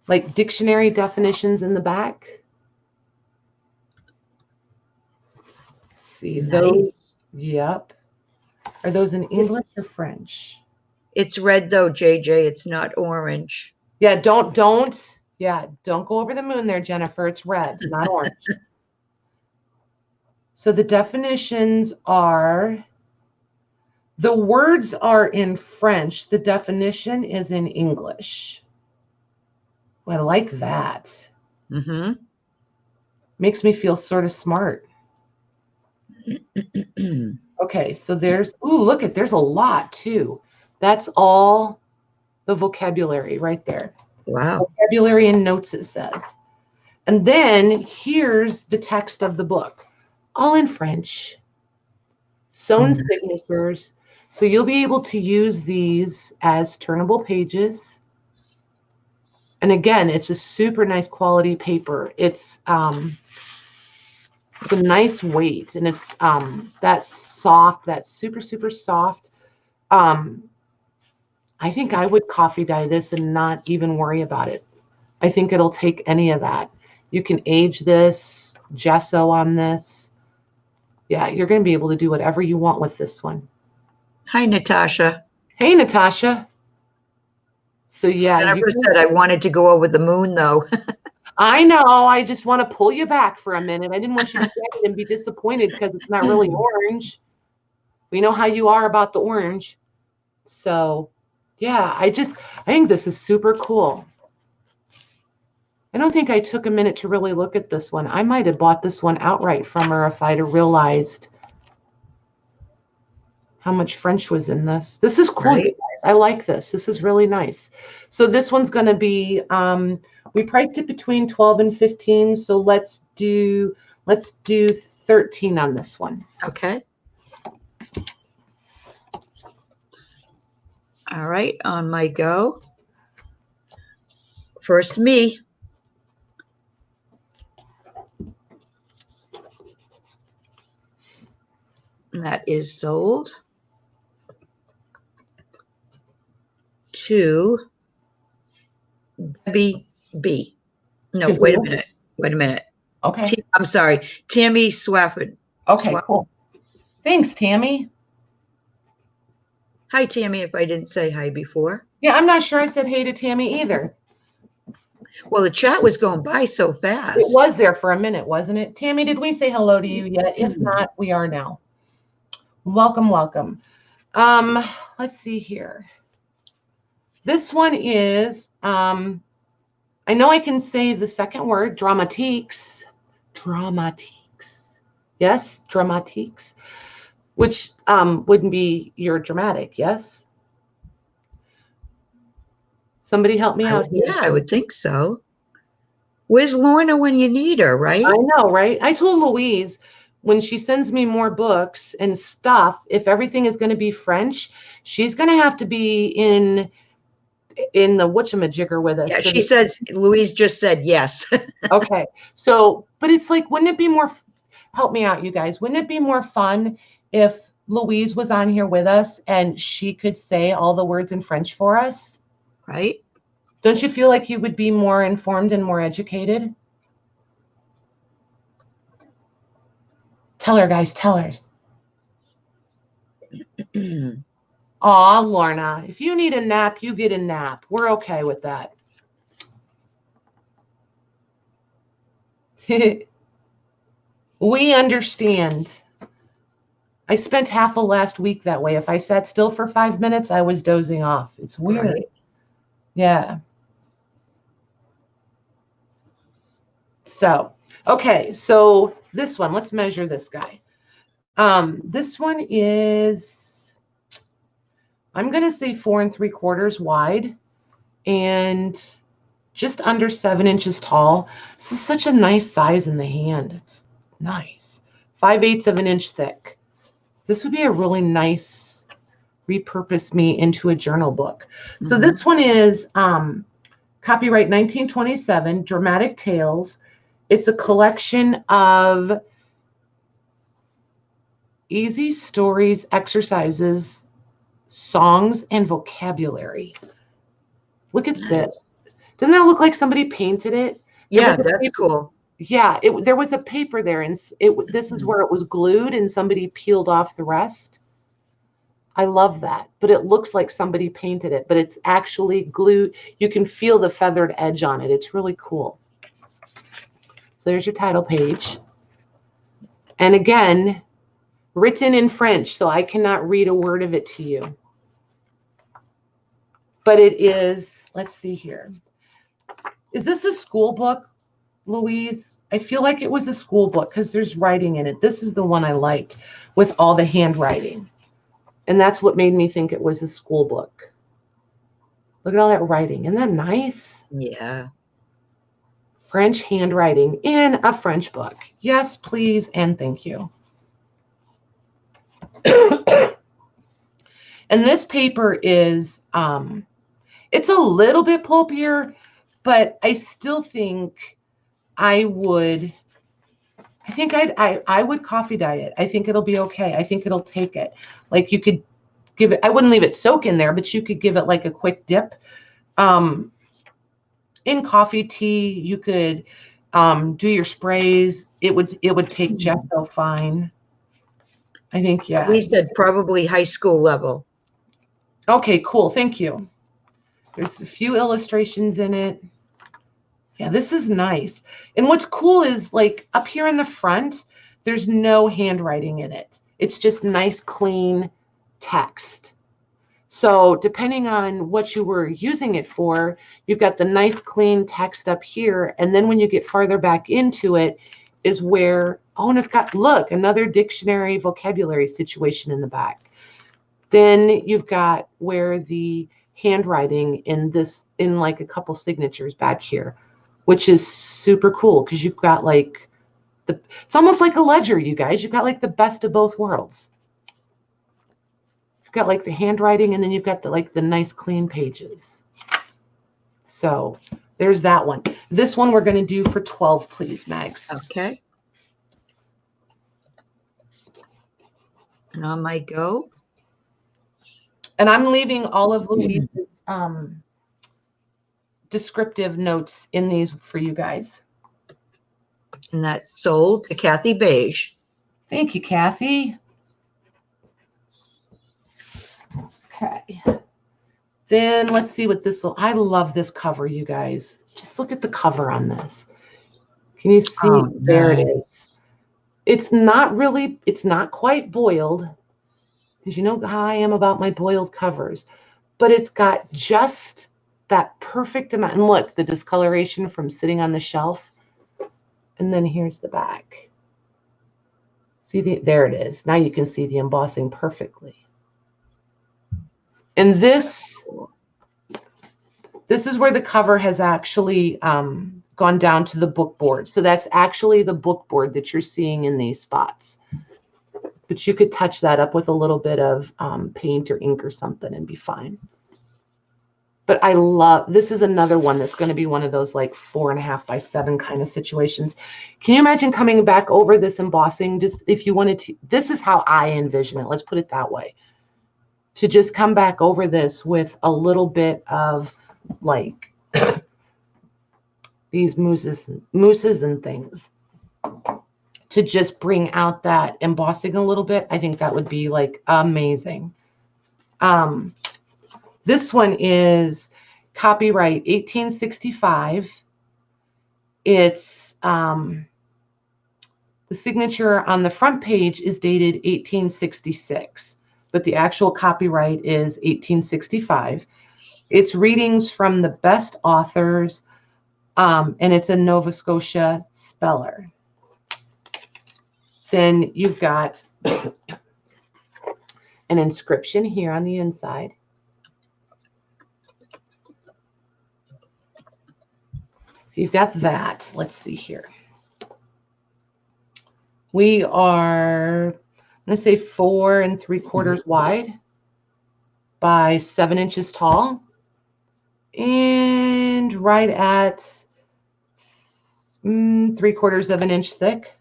like dictionary definitions in the back. See those? Yep. Are those in English or French? It's red though, JJ. It's not orange. Yeah, don't go over the moon there, Jennifer. It's red, not orange. So the definitions are, the words are in French. The definition is in English. Well, I like that. Makes me feel sort of smart. Okay, so there's, there's a lot too. That's all the vocabulary right there. Wow. Vocabulary and notes, it says. And then here's the text of the book, all in French. Sewn signatures. So you'll be able to use these as turnable pages. And again, it's a super nice quality paper. It's a nice weight, and it's that's soft, that's super, super soft. I think I would coffee dye this and not even worry about it. I think it'll take any of that. You can age this, gesso on this. Yeah, you're going to be able to do whatever you want with this one. Hi, Natasha. Hey, Natasha. So yeah, Jennifer said I wanted to go over the moon though. I know. I just want to pull you back for a minute. I didn't want you to get it and be disappointed because it's not really orange. We know how you are about the orange. So yeah, I think this is super cool. I don't think I took a minute to really look at this one. I might have bought this one outright from her if I'd have realized how much French was in this. This is cool, right? You guys. I like this. This is really nice. So this one's going to be, we priced it between 12 and 15. So let's do 13 on this one. Okay. All right, on my go. First me. And that is sold to Debbie B. No, wait a minute. Okay. I'm sorry, Tammy Swafford. Okay, cool. Thanks, Tammy. Hi, Tammy, if I didn't say hi before. Yeah, I'm not sure I said hey to Tammy either. Well, the chat was going by so fast. It was there for a minute, wasn't it? Tammy, did we say hello to you yet? If not, we are now. Welcome, welcome. Let's see here. This one is, I know I can say the second word, dramatiques. Dramatiques. Yes, dramatiques. which wouldn't be your dramatic, yes? Somebody help me out here. Yeah, I would think so. Where's Lorna when you need her, right? I know, right? I told Louise when she sends me more books and stuff, if everything is going to be French, she's going to have to be in the whatchamajigger with us. Yeah, she says, Louise just said yes. Okay. So, but it's like, wouldn't it be more, help me out, you guys. Wouldn't it be more fun if Louise was on here with us and she could say all the words in French for us? Right? Don't you feel like you would be more informed and more educated? Tell her, guys, tell her. Aw, Lorna, if you need a nap, you get a nap. We're okay with that. We understand. I spent half of last week that way. If I sat still for 5 minutes, I was dozing off. It's weird. Right. Yeah. So, okay. So this one, let's measure this guy. This one is, I'm going to say 4 3/4 wide and just under 7 inches tall. This is such a nice size in the hand. It's nice. 5/8 of an inch thick. This would be a really nice repurpose me into a journal book. So this one is copyright 1927, Dramatic Tales. It's a collection of easy stories, exercises, songs, and vocabulary. Look at this. Doesn't that look like somebody painted it? Yeah, that's cool. Yeah, there was a paper there, and this is where it was glued, and somebody peeled off the rest. I love that, but it looks like somebody painted it, but it's actually glued. You can feel the feathered edge on it. It's really cool. So there's your title page. And again, written in French, so I cannot read a word of it to you. But it is, let's see here. Is this a school book, Louise? I feel like it was a school book because there's writing in it. This is the one I liked with all the handwriting. And that's what made me think it was a school book. Look at all that writing. Isn't that nice? Yeah. French handwriting in a French book. Yes, please, and thank you. And this paper is, it's a little bit pulpier, but I still think I would coffee dye it. I think it'll be okay. I think it'll take it. Like you could give it, I wouldn't leave it soak in there, but you could give it like a quick dip. In coffee, tea, you could do your sprays. It would take just so fine. I think, yeah. We said probably high school level. Okay, cool. Thank you. There's a few illustrations in it. Yeah, this is nice. And what's cool is like up here in the front, there's no handwriting in it. It's just nice, clean text. So depending on what you were using it for, you've got the nice, clean text up here. And then when you get farther back into it is where, oh, and it's got, look, another dictionary vocabulary situation in the back. Then you've got where the handwriting in like a couple signatures back here, which is super cool because you've got like it's almost like a ledger, you guys. You've got like the best of both worlds. You've got like the handwriting and then you've got the nice clean pages. So there's that one. This one we're going to do for 12, please, Mags. Okay. And on my go. And I'm leaving all of Louise's descriptive notes in these for you guys. And that's sold to Kathy Beige. Thank you, Kathy. Okay. Then let's see what this, I love this cover, you guys. Just look at the cover on this. Can you see? Oh, there it is. It's not quite boiled, because you know how I am about my boiled covers, but it's got just that perfect amount. And look, the discoloration from sitting on the shelf. And then here's the back. See there it is. Now you can see the embossing perfectly. And this is where the cover has actually gone down to the book board. So that's actually the book board that you're seeing in these spots. But you could touch that up with a little bit of paint or ink or something and be fine. But I love, this is another one that's going to be one of those like 4.5 by 7 kind of situations. Can you imagine coming back over this embossing? Just if you wanted to, this is how I envision it. Let's put it that way. To just come back over this with a little bit of like these mousses and things to just bring out that embossing a little bit. I think that would be like amazing. This one is copyright 1865. It's the signature on the front page is dated 1866, but the actual copyright is 1865. It's readings from the best authors, and it's a Nova Scotia speller. Then you've got an inscription here on the inside. So you've got that. Let's see here. We are, I'm going to say 4 3/4 wide by 7 inches tall and right at 3/4 of an inch thick.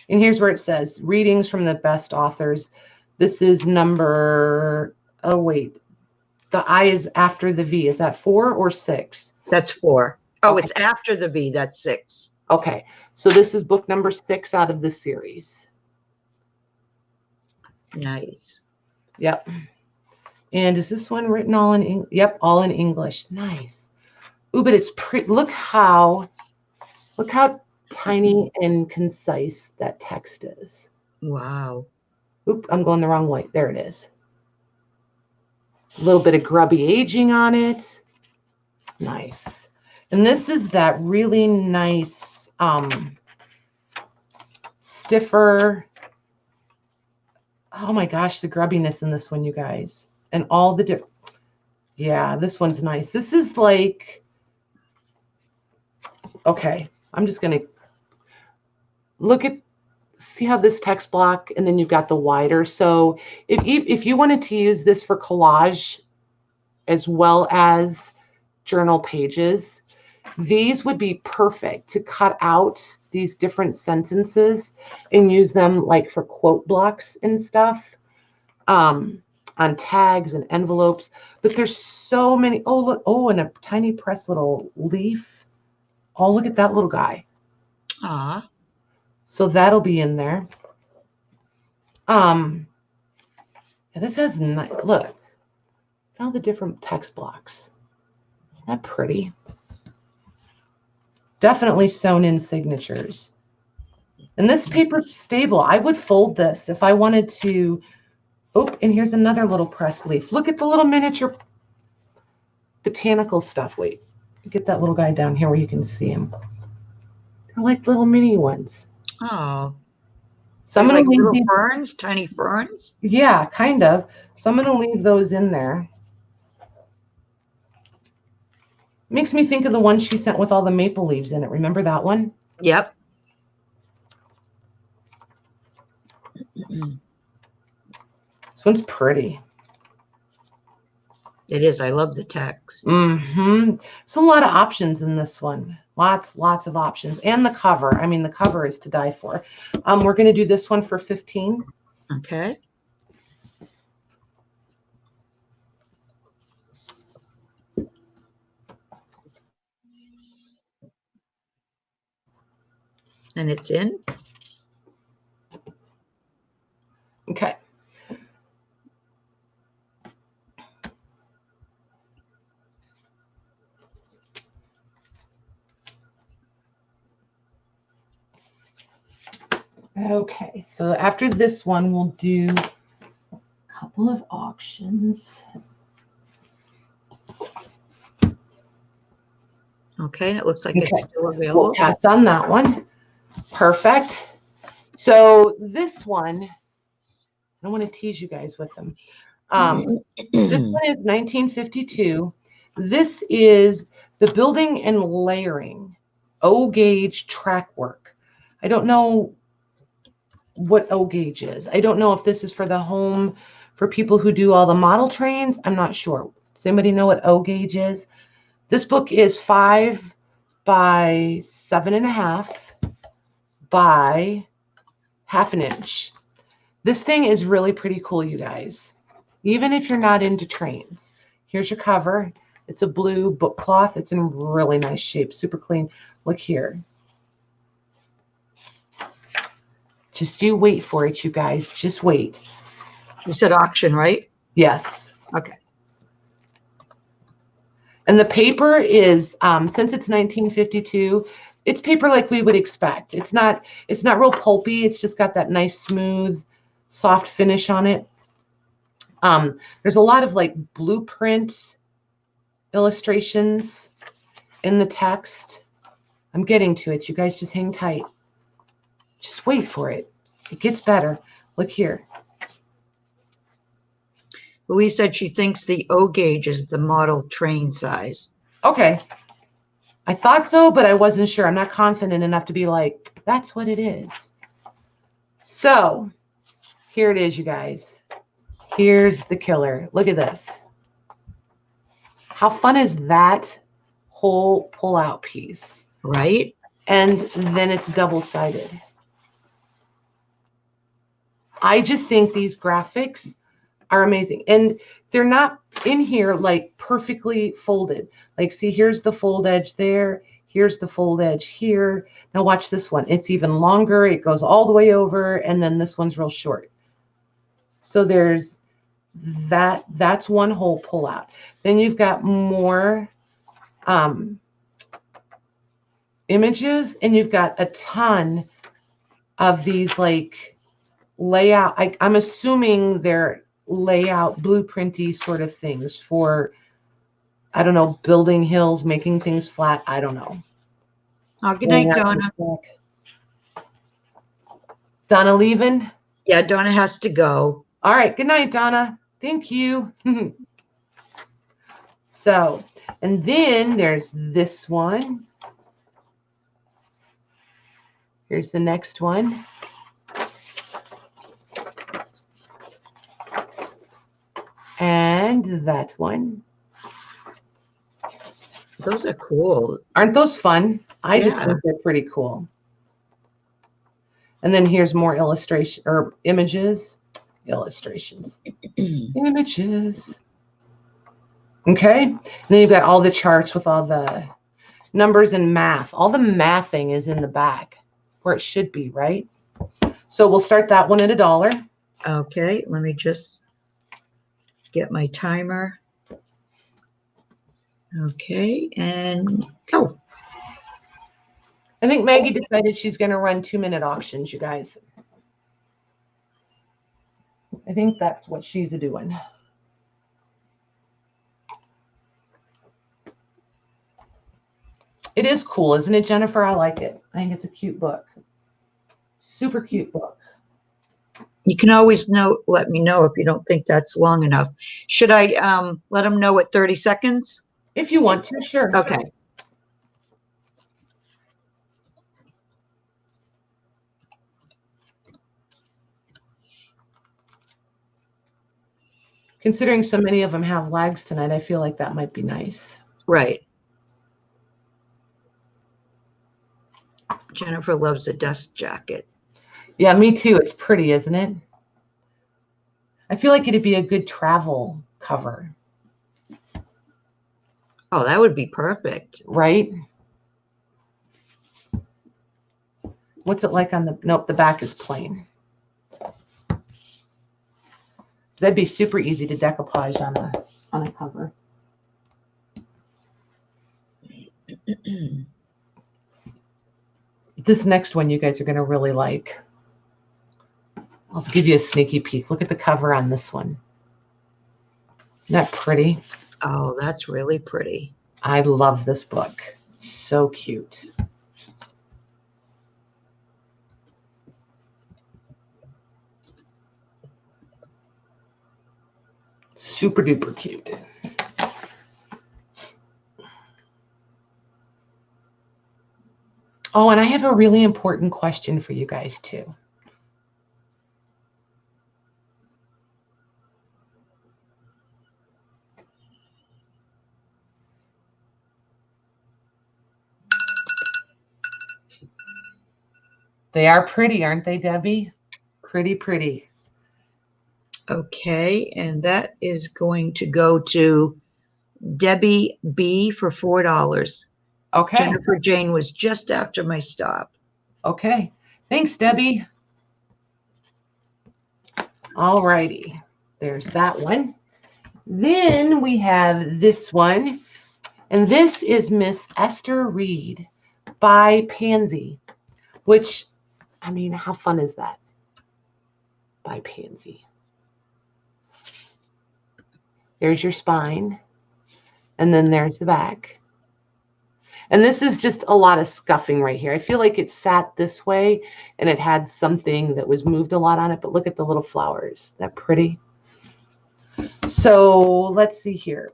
And here's where it says readings from the best authors. This is number, oh wait, the I is after the V. Is that 4 or 6? That's 4. Oh, Okay. It's after the V. That's 6. Okay. So this is book number 6 out of the series. Nice. Yep. And is this one written all in English? Yep, all in English. Nice. Ooh, but it's pretty. Look how tiny and concise that text is. Wow. Oop, I'm going the wrong way. There it is. A little bit of grubby aging on it. Nice. And this is that really nice, stiffer. Oh my gosh, the grubbiness in this one, you guys. And all the different. Yeah, this one's nice. This is like, okay, I'm just going to see how this text block, and then you've got the wider. So if you wanted to use this for collage as well as journal pages, these would be perfect to cut out these different sentences and use them like for quote blocks and stuff, on tags and envelopes. But there's so many. Oh, look. Oh, and a tiny press little leaf. Oh, look at that little guy. Ah. So that'll be in there. This has look at all the different text blocks. Isn't that pretty? Definitely sewn in signatures. And this paper's stable. I would fold this if I wanted to. Oh, and here's another little pressed leaf. Look at the little miniature botanical stuff. Wait, get that little guy down here where you can see him. They're like little mini ones. Oh. So I'm going to leave little these ferns, tiny ferns? Yeah, kind of. So I'm going to leave those in there. Makes me think of the one she sent with all the maple leaves in it. Remember that one? Yep. This one's pretty. It is. I love the text. Mm-hmm. There's a lot of options in this one. Lots of options. And the cover. I mean, the cover is to die for. We're going to do this one for 15. Okay. And it's in? Okay. Okay, so after this one, we'll do a couple of auctions. Okay, and it looks like Okay. it's still We'll available. pass on that one. Perfect. So this one, I don't want to tease you guys with them. This one is 1952. This is the building and layering O-gauge track work. I don't know what O-gauge is. I don't know if this is for the home, for people who do all the model trains. I'm not sure. Does anybody know what O-gauge is? This book is 5 by 7.5 by 1/2 inch. This thing is really pretty cool, you guys. Even if you're not into trains. Here's your cover. It's a blue book cloth. It's in really nice shape, super clean. Look here. Just you wait for it, you guys. Just wait. You said auction, right? Yes. Okay. And the paper is, since it's 1952, it's paper like we would expect. It's not real pulpy. It's just got that nice, smooth, soft finish on it. There's a lot of like blueprint illustrations in the text. I'm getting to it. You guys just hang tight. Just wait for it. It gets better. Look here. Louise said she thinks the O gauge is the model train size. Okay. I thought so, but I wasn't sure. I'm not confident enough to be like, that's what it is. So here it is, you guys. Here's the killer. Look at this. How fun is that whole pull-out piece? Right? And then it's double-sided. I just think these graphics are amazing. And they're not in here like perfectly folded. Like, see, here's the fold edge there. Here's the fold edge here. Now watch this one. It's even longer. It goes all the way over. And then this one's real short. So there's that. That's one whole pull out. Then you've got more images, and you've got a ton of these like layout. I'm assuming they're layout blueprinty sort of things for, I don't know, building hills, making things flat. I don't know. Oh, good night, Donna. Is Donna leaving? Yeah, Donna has to go. All right. Good night, Donna. Thank you. So, and then there's this one. Here's the next one. And that one. Those are cool. Aren't those fun? I just think they're pretty cool. And then here's more illustration or images. Illustrations. Images. Okay. And then you've got all the charts with all the numbers and math. All the mathing is in the back where it should be, right? So we'll start that one at $1. Okay, let me just get my timer. Okay, and go. I think Maggie decided she's going to run 2-minute auctions, you guys. I think that's what she's doing. It is cool, isn't it, Jennifer? I like it. I think it's a cute book. Super cute book. You can always let me know if you don't think that's long enough. Should I let them know at 30 seconds? If you want to, sure. Okay. Considering so many of them have lags tonight, I feel like that might be nice. Right. Jennifer loves a dust jacket. Yeah, me too. It's pretty, isn't it? I feel like it'd be a good travel cover. Oh, that would be perfect. Right? What's it like on the... Nope, the back is plain. That'd be super easy to decoupage on a cover. This next one you guys are going to really like. I'll give you a sneaky peek. Look at the cover on this one. Isn't that pretty? Oh, that's really pretty. I love this book. So cute. Super duper cute. Oh, and I have a really important question for you guys too. They are pretty, aren't they, Debbie? Pretty, pretty. Okay, and that is going to go to Debbie B for $4. Okay. Jennifer Jane was just after my stop. Okay. Thanks, Debbie. All righty. There's that one. Then we have this one. And this is Miss Esther Reed by Pansy, which, I mean, how fun is that? By Pansy. There's your spine. And then there's the back. And this is just a lot of scuffing right here. I feel like it sat this way and it had something that was moved a lot on it. But look at the little flowers. Isn't that pretty? So let's see here.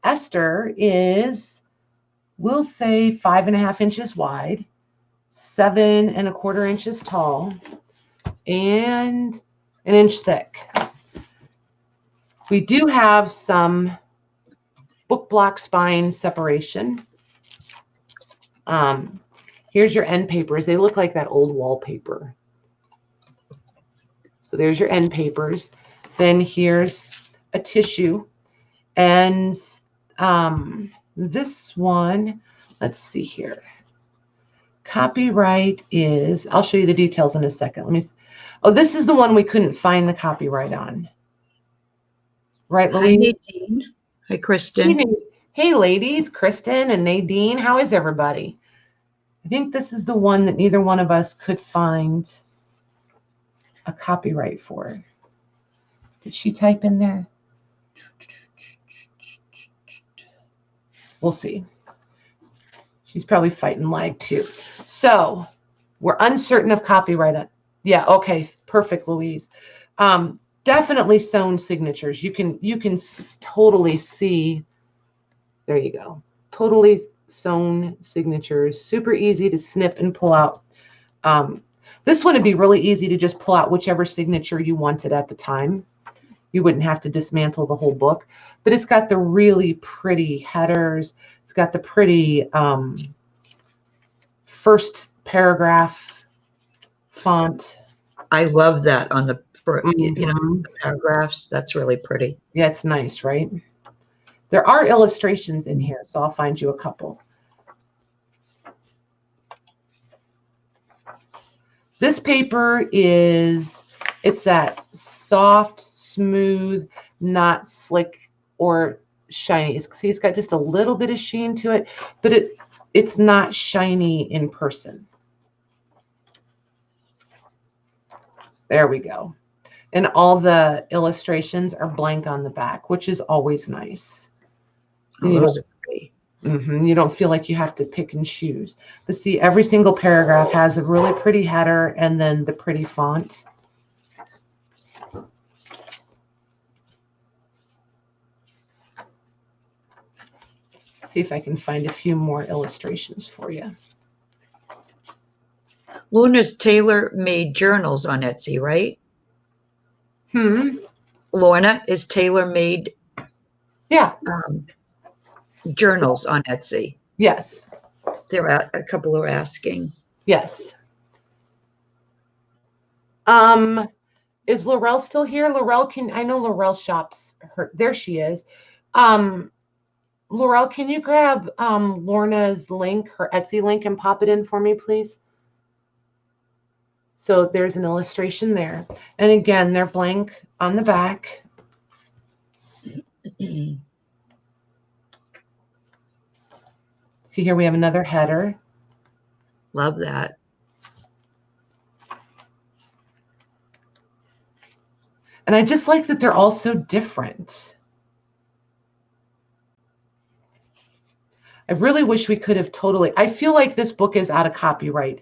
Esther is, we'll say 5.5 inches wide, 7.25 inches tall, and 1 inch thick. We do have some book block spine separation. Here's your end papers. They look like that old wallpaper. So there's your end papers. Then here's a tissue. And this one, let's see here. Copyright is, I'll show you the details in a second. Let me, oh, this is the one we couldn't find the copyright on. Right, Louise? Hi, Nadine. Hi, Kristen. Hey, ladies, Kristen and Nadine. How is everybody? I think this is the one that neither one of us could find a copyright for. Did she type in there? We'll see. She's probably fighting lag too. So we're uncertain of copyright. Yeah, okay, perfect, Louise. Definitely sewn signatures. You can totally see. There you go. Totally sewn signatures. Super easy to snip and pull out. This one would be really easy to just pull out whichever signature you wanted at the time. You wouldn't have to dismantle the whole book. But it's got the really pretty headers. It's got the pretty first paragraph font. I love that on the, you know, the paragraphs. That's really pretty. Yeah, it's nice, right? There are illustrations in here, so I'll find you a couple. This paper is, it's that soft, smooth, not slick or shiny. See, it's got just a little bit of sheen to it, but it's not shiny in person. There we go. And all the illustrations are blank on the back, which is always nice. Oh, those are pretty. You don't feel like you have to pick and choose. But see, every single paragraph has a really pretty header and then the pretty font. See if I can find a few more illustrations for you. Lorna's tailor-made journals on Etsy, right? Lorna is tailor-made. Yeah. Journals on Etsy. Yes. There are a couple are asking. Yes. Is Laurel still here? Laurel, I know Laurel shops her. There she is. Laurel, can you grab Lorna's link, her Etsy link, and pop it in for me, please? So there's an illustration there. And again, they're blank on the back. See here, we have another header. Love that. And I just like that they're all so different. I really wish we could have I feel like this book is out of copyright.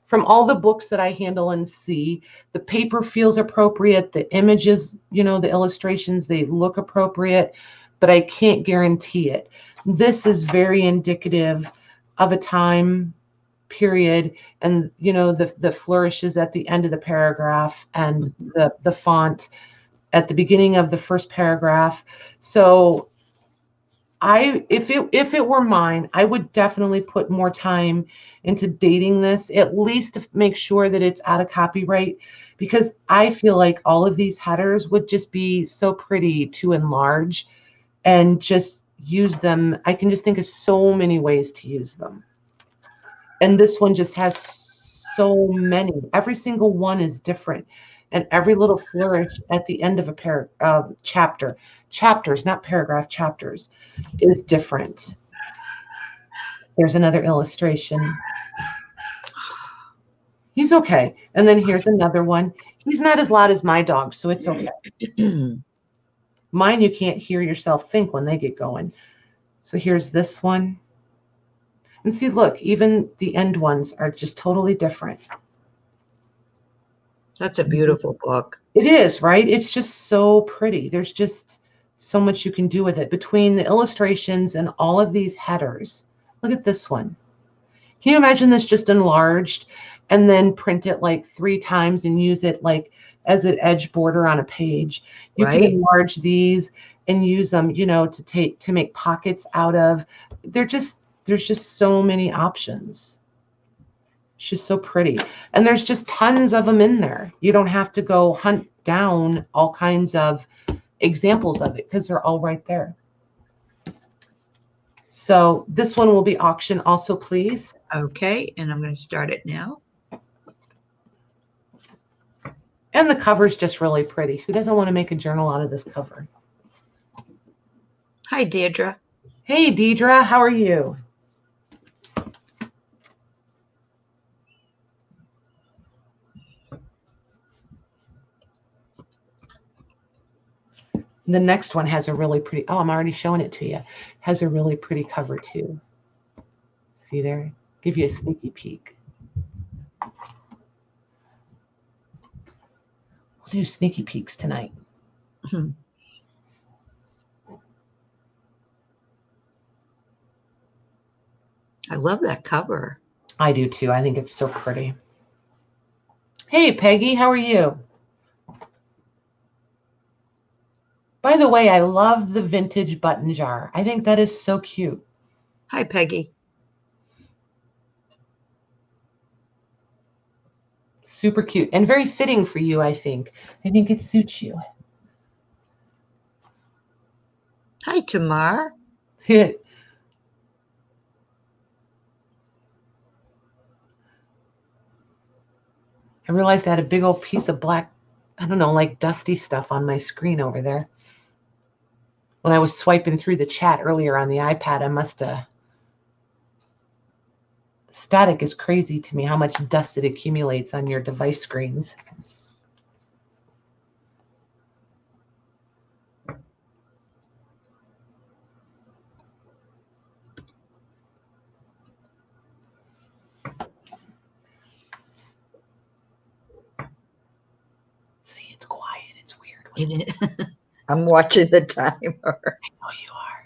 From all the books that I handle and see, the paper feels appropriate. The images, the illustrations, they look appropriate, but I can't guarantee it. This is very indicative of a time period, and the flourishes at the end of the paragraph and the font at the beginning of the first paragraph. So if it were mine, I would definitely put more time into dating this, at least to make sure that it's out of copyright, because I feel like all of these headers would just be so pretty to enlarge and just use them. I can just think of so many ways to use them. And this one just has so many. Every single one is different. And every little flourish at the end of a chapters, not paragraph, chapters, is different. There's another illustration. He's okay. And then here's another one. He's not as loud as my dog, so it's okay. Mine, you can't hear yourself think when they get going. So here's this one. And see, look, even the end ones are just totally different. That's a beautiful book. It is, right? It's just so pretty. There's just so much you can do with it. Between the illustrations and all of these headers. Look at this one. Can you imagine this just enlarged and then print it like 3 times and use it like as an edge border on a page? You can enlarge these and use them, to make pockets out of. There's just so many options. It's just so pretty. And there's just tons of them in there. You don't have to go hunt down all kinds of examples of it because they're all right there. So this one will be auction also, please. Okay, and I'm going to start it now. And the cover's just really pretty. Who doesn't want to make a journal out of this cover? Hi, Deirdre. Hey, Deidre, how are you? The next one has a really pretty, I'm already showing it to you. Has a really pretty cover too. See there? Give you a sneaky peek. We'll do sneaky peeks tonight. I love that cover. I do too. I think it's so pretty. Hey, Peggy, how are you? By the way, I love the vintage button jar. I think that is so cute. Hi, Peggy. Super cute and very fitting for you, I think. I think it suits you. Hi, Tamar. I realized I had a big old piece of black, I don't know, like dusty stuff on my screen over there. When I was swiping through the chat earlier on the iPad, I must have. Static is crazy to me, how much dust it accumulates on your device screens. See, it's quiet. It's weird. I'm watching the timer. I know you are.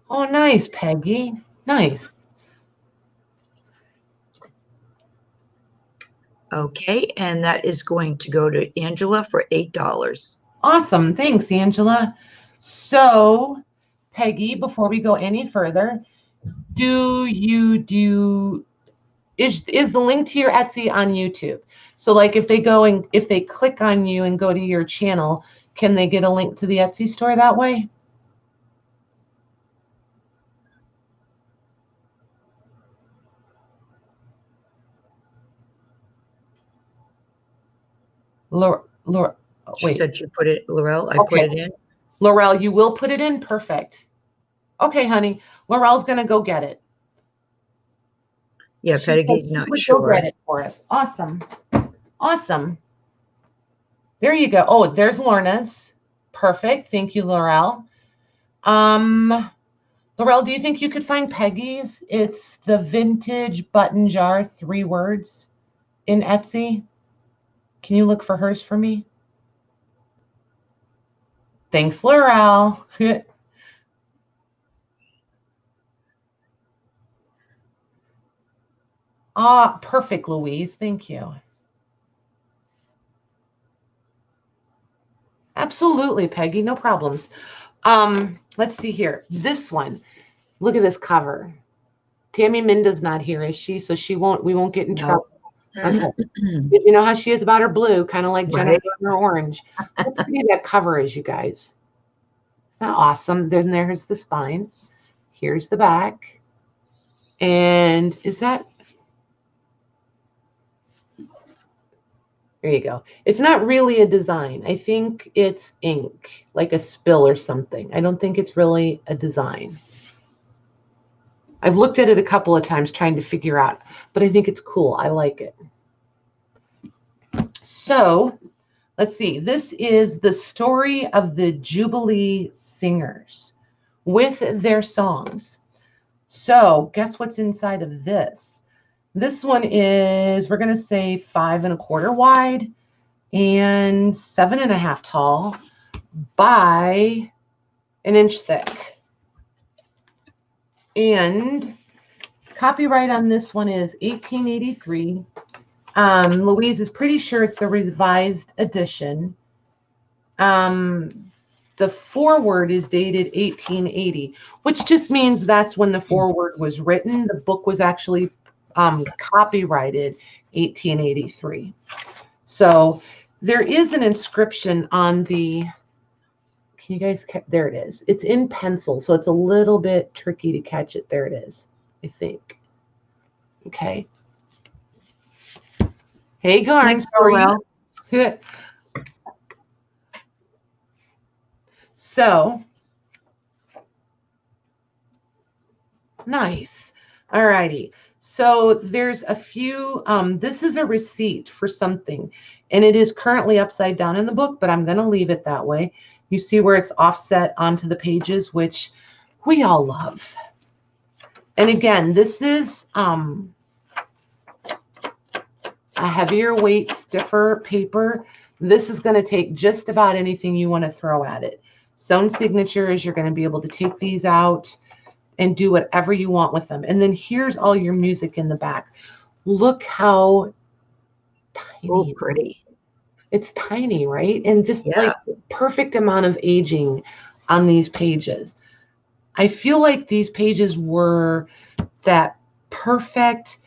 Oh, nice, Peggy. Nice. Okay, and that is going to go to Angela for $8. Awesome. Thanks, Angela. So, Peggy, before we go any further, is the link to your Etsy on YouTube? So like if they click on you and go to your channel, can they get a link to the Etsy store that way? She said you put it, Laurel, I Okay. put it in. Laurel, you will put it in? Perfect. Okay, honey. Laurel's going to go get it. Yeah, She said Peggy's she not would go get sure. it for us. Awesome. Awesome. There you go. Oh, there's Lorna's. Perfect. Thank you, Laurel. Laurel, do you think you could find Peggy's? It's the vintage button jar, 3 words in Etsy. Can you look for hers for me? Thanks, Laurel. Ah, perfect, Louise. Thank you. Absolutely, Peggy. No problems. Let's see here. This one. Look at this cover. Tammy Minda's not here, is she? So we won't get in trouble. Okay. You know how she is about her blue, kind of like Jennifer and her orange. How pretty that cover is, you guys. Isn't that awesome? Then there's the spine. Here's the back. And is that... There you go. It's not really a design. I think it's ink, like a spill or something. I don't think it's really a design. I've looked at it a couple of times trying to figure out, but I think it's cool. I like it. So let's see. This is the story of the Jubilee Singers with their songs. So guess what's inside of this? This one is, we're going to say 5 1/4 wide and 7 1/2 tall by 1 inch thick. And copyright on this one is 1883. Louise is pretty sure it's the revised edition. The foreword is dated 1880, which just means that's when the foreword was written. The book was actually copyrighted 1883. So there is an inscription on the, can you guys, there it is. It's in pencil, so it's a little bit tricky to catch it. There it is, I think. Okay. Hey, Garn, how are you? So, nice. All righty. So there's a few, this is a receipt for something, and it is currently upside down in the book, but I'm going to leave it that way. You see where it's offset onto the pages, which we all love. And again, this is a heavier weight, stiffer paper. This is going to take just about anything you want to throw at it. Sewn signatures, you're going to be able to take these out and do whatever you want with them. And then here's all your music in the back. Look how tiny. Oh, pretty. It's tiny, right? And just like the perfect amount of aging on these pages. I feel like these pages were that perfect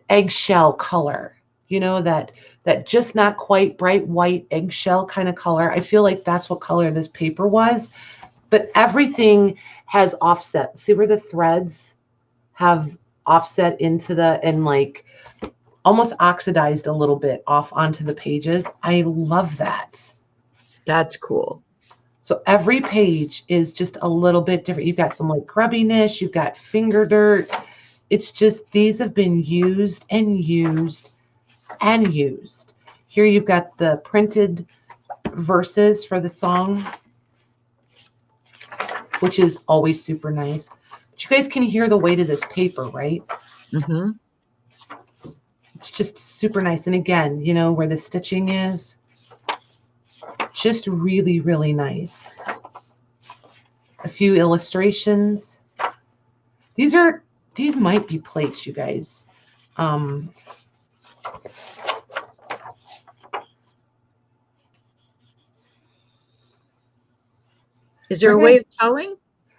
eggshell color, you know, that just not quite bright white eggshell kind of color. I feel like that's what color this paper was, but everything has offset. See where the threads have offset into the, and like almost oxidized a little bit off onto the pages. I love that. That's cool. So every page is just a little bit different. You've got some like grubbiness, you've got finger dirt. It's just, these have been used and used and used. Here you've got the printed verses for the song, which is always super nice. But you guys can hear the weight of this paper, right? Mm-hmm. It's just super nice. And again, you know, where the stitching is, just really, really nice. A few illustrations. These might be plates, you guys. Is there a way of telling?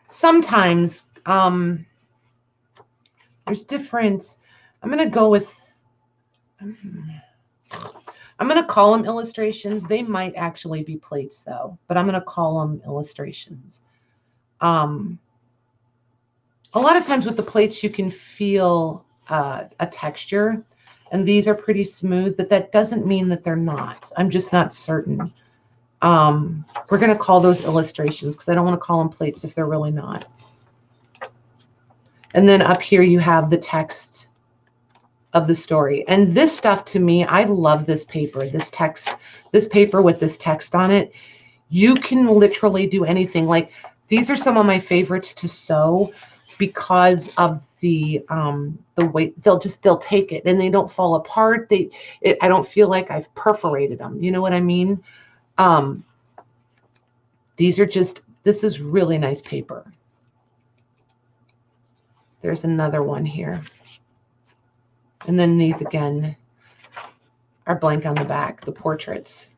Sometimes there's different. I'm going to go with, I'm going to call them illustrations. They might actually be plates though, but I'm going to call them illustrations. A lot of times with the plates, you can feel a texture, and these are pretty smooth, but that doesn't mean that they're not. I'm just not certain. We're going to call those illustrations because I don't want to call them plates if they're really not. And then up here you have the text of the story. And this stuff, to me, I love this paper, this paper with this text on it. You can literally do anything. Like, these are some of my favorites to sew because of the weight. They'll take it and they don't fall apart. I don't feel like I've perforated them. You know what I mean? This is really nice paper. There's another one here. And then these again are blank on the back, the portraits.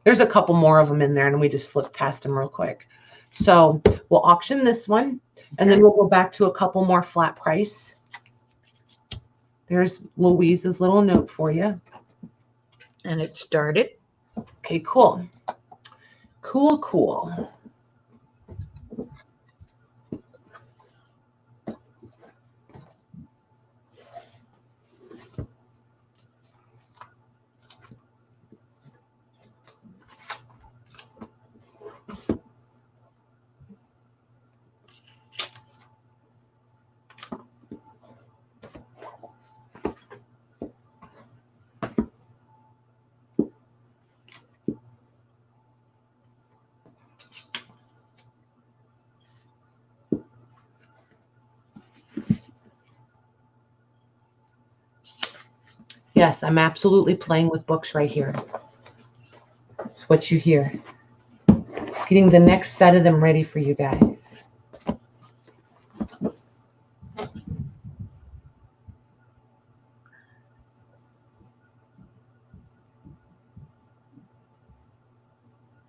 There's a couple more of them in there, and we just flipped past them real quick. So we'll auction this one, and then we'll go back to a couple more flat price. There's Louise's little note for you. And it started. Okay, cool. Cool, cool. Yes, I'm absolutely playing with books right here. It's what you hear. Getting the next set of them ready for you guys.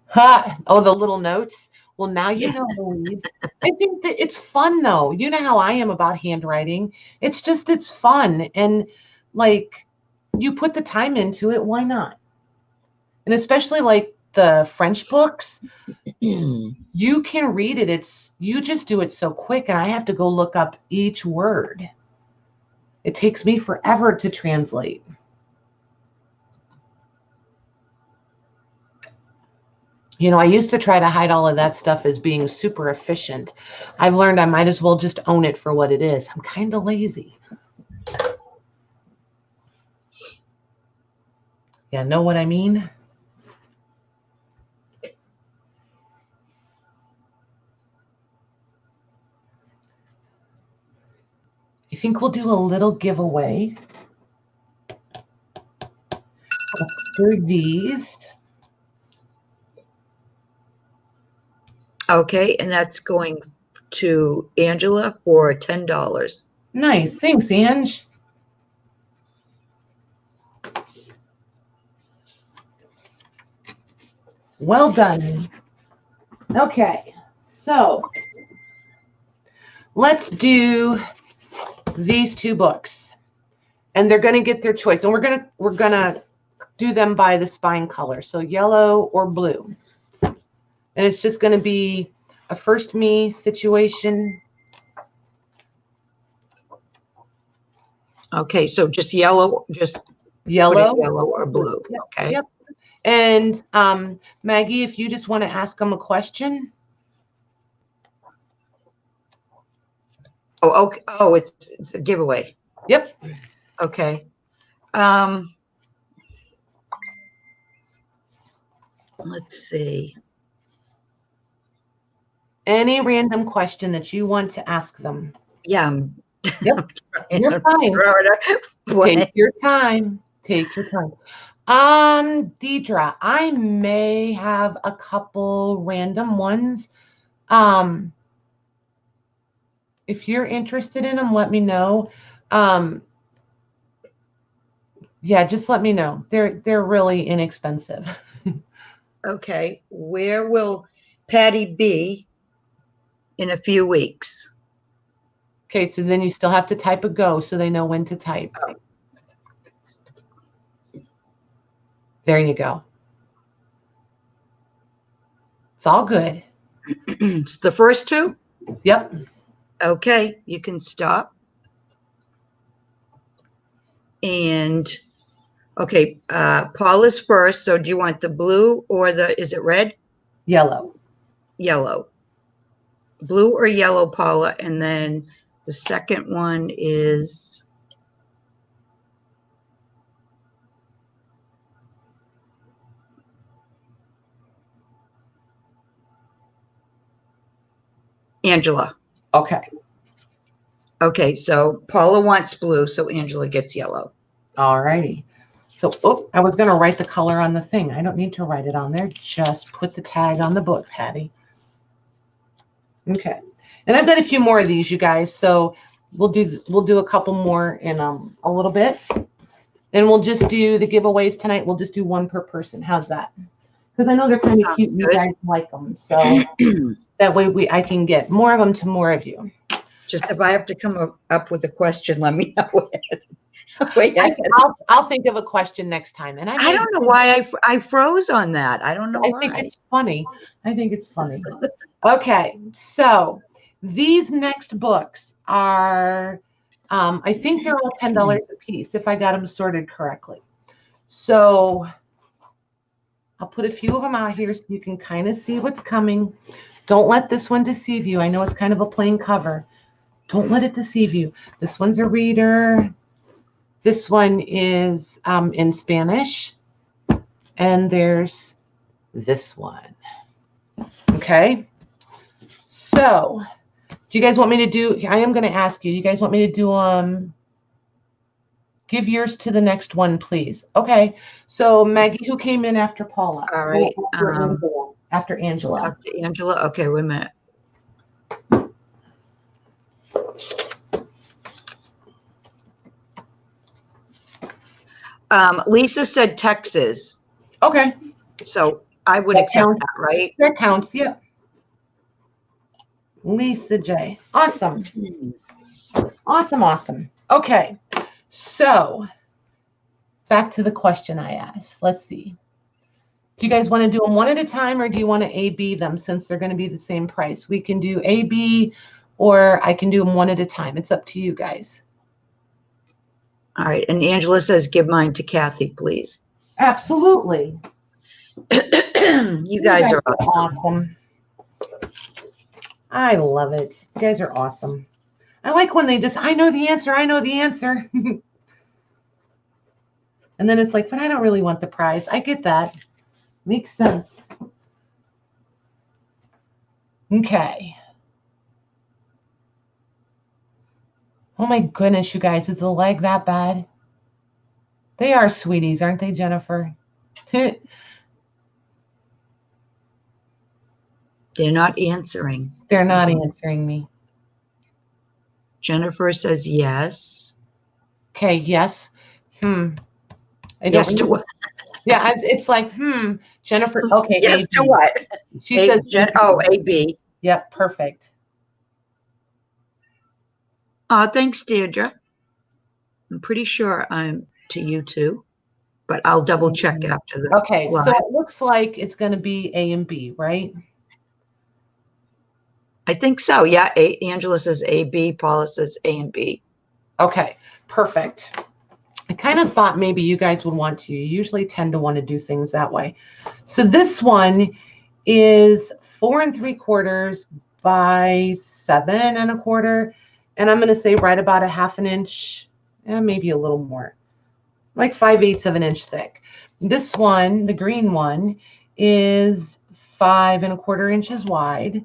Ha! Oh, the little notes. Well, now you know, Louise. I think that it's fun, though. You know how I am about handwriting. It's fun. And, like, you put the time into it, why not? And especially, like, the French books, you can read it. You just do it so quick, and I have to go look up each word. It takes me forever to translate. You know, I used to try to hide all of that stuff as being super efficient. I've learned I might as well just own it for what it is. I'm kind of lazy. Yeah, know what I mean? I think we'll do a little giveaway for these. Okay, and that's going to Angela for $10. Nice. Thanks, Ange. Well done. Okay, so let's do these two books. And they're going to get their choice. And we're gonna do them by the spine color. So yellow or blue. And it's just going to be a first me situation. Okay, so just yellow, Yellow or blue. Yep. Okay. Yep. And Maggie, if you just want to ask them a question. Oh, okay. Oh, it's a giveaway. Yep. Okay. Let's see. Any random question that you want to ask them. Yeah. Yep. You're fine. Take your time. Take your time. Deidre, I may have a couple random ones. If you're interested in them, let me know. Yeah, just let me know. They're really inexpensive. Okay. Where will Patty be in a few weeks? Okay, so then you still have to type a go so they know when to type. Oh. There you go. It's all good. It's the first two? Yep. Okay, you can stop. And okay, Paul is first. So do you want the blue or is it red? Yellow. Yellow. Blue or yellow, Paula. And then the second one is Angela. Okay. Okay, so Paula wants blue, so Angela gets yellow. All righty. So, oh, I was going to write the color on the thing. I don't need to write it on there. Just put the tag on the book, Patty. Okay. And I've got a few more of these, you guys. So we'll do a couple more in a little bit. And we'll just do the giveaways tonight. We'll just do one per person. How's that? Because I know they're kind of cute and you guys like them. So that way I can get more of them to more of you. Just if I have to come up with a question, let me know. I'll think of a question next time. And I don't know why I froze on that. I don't know why. I think it's funny. I think it's funny. Okay, so these next books are, I think they're all $10 a piece if I got them sorted correctly. So I'll put a few of them out here so you can kind of see what's coming. Don't let this one deceive you. I know it's kind of a plain cover. Don't let it deceive you. This one's a reader. This one is in Spanish. And there's this one. Okay. So, do you guys want me to do, I am going to ask you, you guys want me to do, give yours to the next one, please. Okay. So, Maggie, who came in after Paula? All right. After Angela. After Angela. Okay, wait a minute. Lisa said Texas. Okay. So I would accept that, right? That counts, yeah. Lisa J. Awesome. Awesome, awesome. Okay. So back to the question I asked. Let's see. Do you guys want to do them one at a time or do you want to A-B them since they're going to be the same price? We can do A-B or I can do them one at a time. It's up to you guys. All right. And Angela says, give mine to Kathy, please. Absolutely. You guys are awesome. I love it. You guys are awesome. I like when they just, I know the answer. I know the answer. And then it's like, but I don't really want the prize. I get that. Makes sense. Okay. Oh my goodness, you guys, is the leg that bad? They are sweeties, aren't they, Jennifer? They're not answering. They're not answering me. Jennifer says yes. Okay, yes. Yes to what? Yeah, it's like, Jennifer. Okay. Yes to what? She says, A-B. Yep, perfect. Thanks, Deirdre. I'm pretty sure I'm to you too, but I'll double check after the Okay, live. So it looks like it's going to be A and B, right? I think so. Yeah. Angela says A, B. Paula says A and B. Okay, perfect. I kind of thought maybe you guys would want to. You usually tend to want to do things that way. So this one is 4 3/4 by 7 1/4. And I'm going to say right about a 1/2 inch, maybe a little more, like 5/8 of an inch thick. This one, the green one, is 5 1/4 inches wide,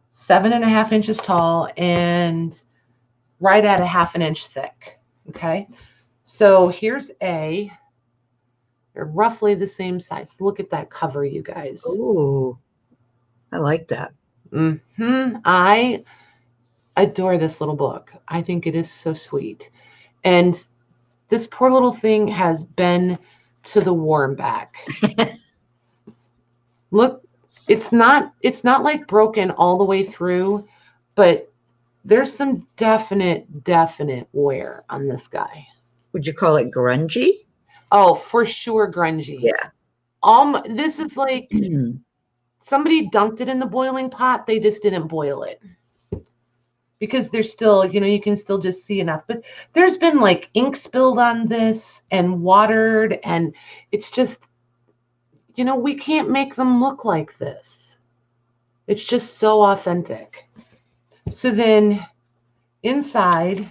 7 1/2 inches tall, and right at a 1/2 inch thick. Okay. So here's A. They're roughly the same size. Look at that cover, you guys. Ooh, I like that. I adore this little book. I think it is so sweet. And this poor little thing has been to the war and back. Look, it's not like broken all the way through, but there's some definite wear on this guy. Would you call it grungy? Oh, for sure, grungy. Yeah. This is like somebody dunked it in the boiling pot. They just didn't boil it because there's still, you can still just see enough. But there's been like ink spilled on this and watered, and it's just, we can't make them look like this. It's just so authentic. So then inside,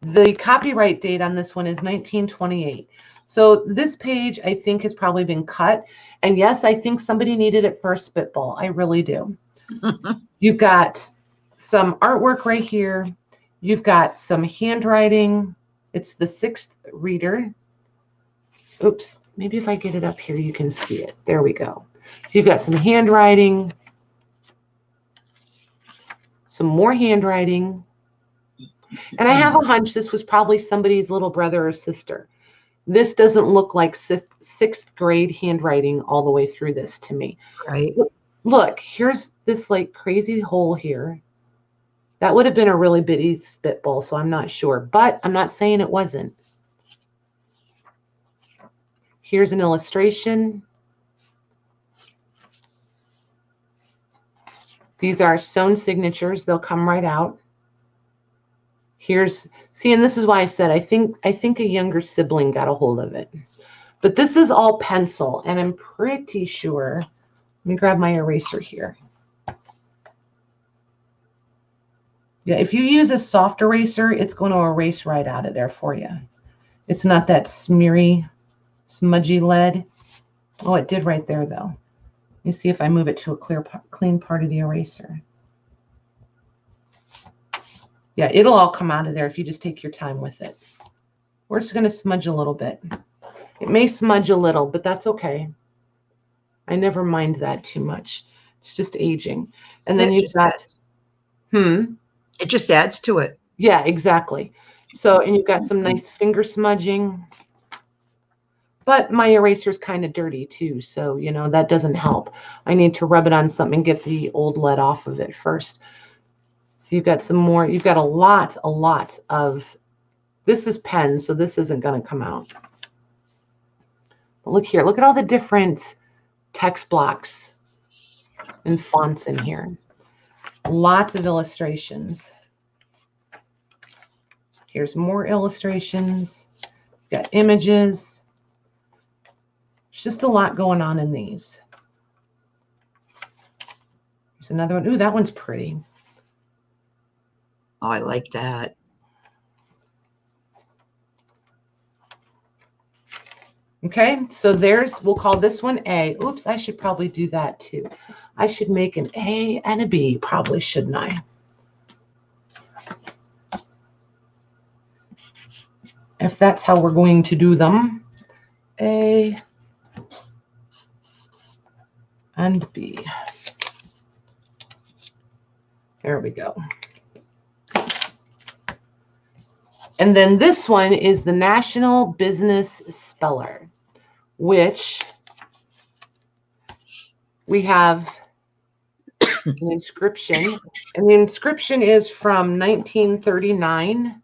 the copyright date on this one is 1928. So this page, I think, has probably been cut. And yes, I think somebody needed it for a spitball. I really do. You've got some artwork right here. You've got some handwriting. It's the 6th reader. Oops, maybe if I get it up here, you can see it. There we go. So you've got some handwriting, some more handwriting. And I have a hunch this was probably somebody's little brother or sister. This doesn't look like 6th grade handwriting all the way through this to me. Right. Look, here's this like crazy hole here. That would have been a really bitty spitball, so I'm not sure. But I'm not saying it wasn't. Here's an illustration. These are sewn signatures. They'll come right out. Here's, see, and this is why I said I think a younger sibling got a hold of it. But this is all pencil, and I'm pretty sure. Let me grab my eraser here. Yeah, if you use a soft eraser, it's going to erase right out of there for you. It's not that smeary, smudgy lead. Oh, it did right there, though. Let me see if I move it to a clean part of the eraser. Yeah, it'll all come out of there if you just take your time with it. We're just going to smudge a little bit. It may smudge a little, but that's okay. I never mind that too much. It's just aging. And then you've got, It just adds to it. Yeah, exactly. So, and you've got some nice finger smudging. But my eraser's kind of dirty too, so, you know, that doesn't help. I need to rub it on something and get the old lead off of it first. So you've got some more, you've got a lot of, this is pen, so this isn't going to come out. But look here, look at all the different text blocks and fonts in here. Lots of illustrations. Here's more illustrations. You've got images. There's just a lot going on in these. There's another one. Ooh, that one's pretty. Oh, I like that. Okay, so there's, we'll call this one A. Oops, I should probably do that too. I should make an A and a B, probably, shouldn't I? If that's how we're going to do them. A and B. There we go. And then this one is the National Business Speller, which we have an inscription. And the inscription is from 1939,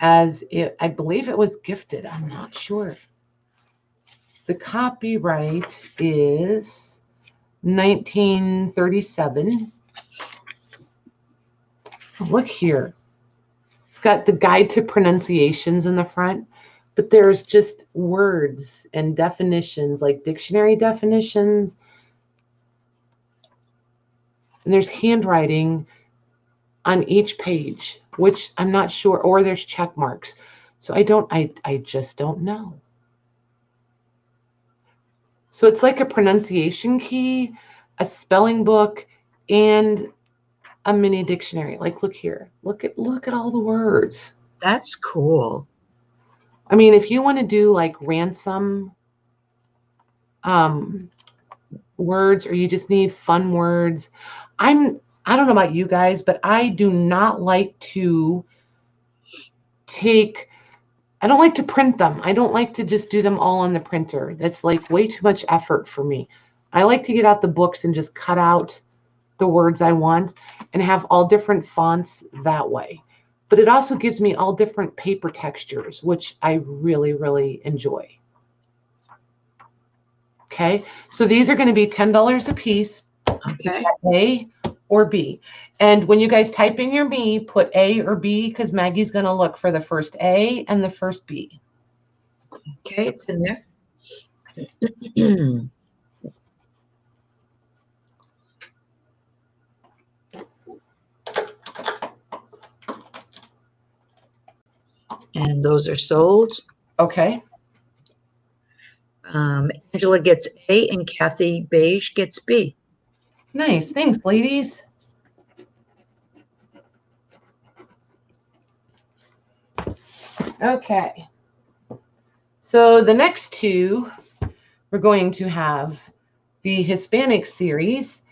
as it, I believe it was gifted. I'm not sure. The copyright is 1937. Look here. It's got the guide to pronunciations in the front, but there's just words and definitions, like dictionary definitions. And there's handwriting on each page, which I'm not sure, or there's check marks. So I just don't know. So it's like a pronunciation key, a spelling book, and a mini dictionary. Like, look here. Look at all the words. That's cool. I mean, if you want to do like ransom words, or you just need fun words, I don't know about you guys, but I do not like to I don't like to print them. I don't like to just do them all on the printer. That's like way too much effort for me. I like to get out the books and just cut out the words I want and have all different fonts that way. But it also gives me all different paper textures, which I really, really enjoy. Okay, so these are going to be $10 a piece. Okay. A or B. And when you guys type in your B, put A or B, because Maggie's going to look for the first A and the first B. Okay, it's in there. And those are sold. Okay. Angela gets A and Kathy Beige gets B. Nice. Thanks, ladies. Okay. So the next two, we're going to have the Hispanic series,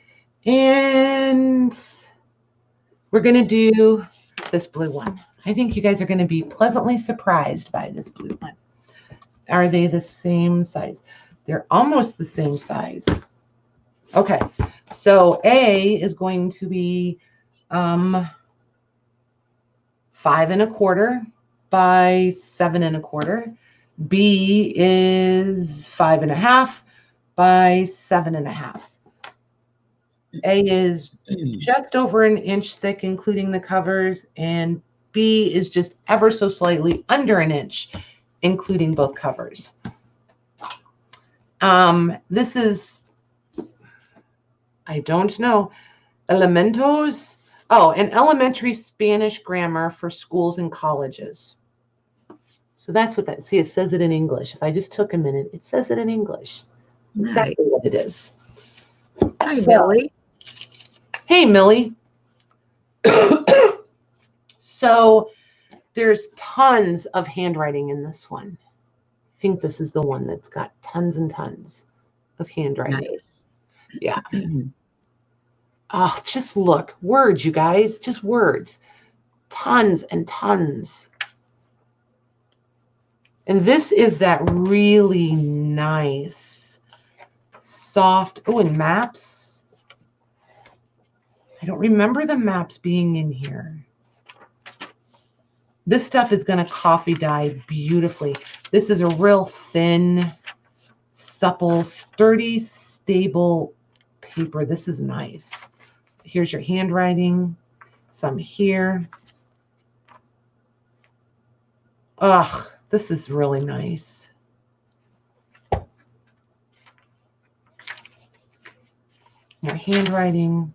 and we're going to do this blue one. I think you guys are going to be pleasantly surprised by this blue one. Are they the same size? They're almost the same size. Okay, so A is going to be 5 1/4 by 7 1/4. B is 5 1/2 by 7 1/2. A is just over an inch thick, including the covers, and B is just ever so slightly under an inch, including both covers. This is, I don't know, Elementos. Oh, an elementary Spanish grammar for schools and colleges. So that's what that, see, it says it in English. If I just took a minute, it says it in English. Exactly what it is. Hi, Millie. Hey, Millie. So there's tons of handwriting in this one. I think this is the one that's got tons and tons of handwriting. Nice. Yeah. Oh, just look. Words, you guys. Just words. Tons and tons. And this is that really nice, soft, oh, and maps. I don't remember the maps being in here. This stuff is going to coffee dye beautifully. This is a real thin, supple, sturdy, stable paper. This is nice. Here's your handwriting. Some here. Ugh, this is really nice. More handwriting.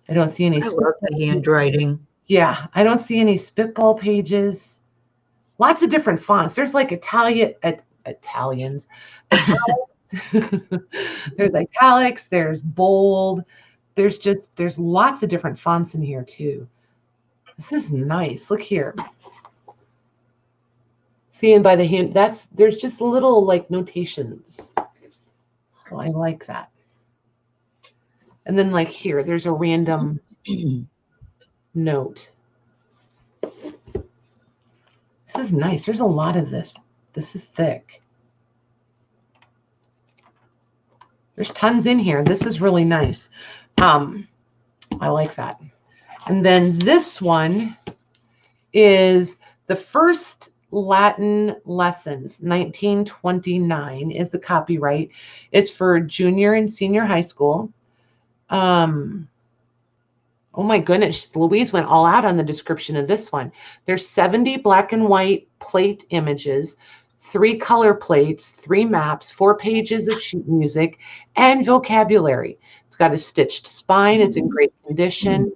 I don't see any. I love the handwriting. Yeah, I don't see any spitball pages. Lots of different fonts. There's like Italians. There's italics, there's bold. There's lots of different fonts in here too. This is nice. Look here. Seeing by the hand, there's just little like notations. Oh, I like that. And then like here, there's a random note. This is nice. There's a lot of this. This is thick. There's tons in here. This is really nice. I like that. And then this one is the first Latin lessons, 1929 is the copyright. It's for junior and senior high school. Oh my goodness, Louise went all out on the description of this one. There's 70 black and white plate images, 3 color plates, 3 maps, 4 pages of sheet music, and vocabulary. It's got a stitched spine. It's in great condition.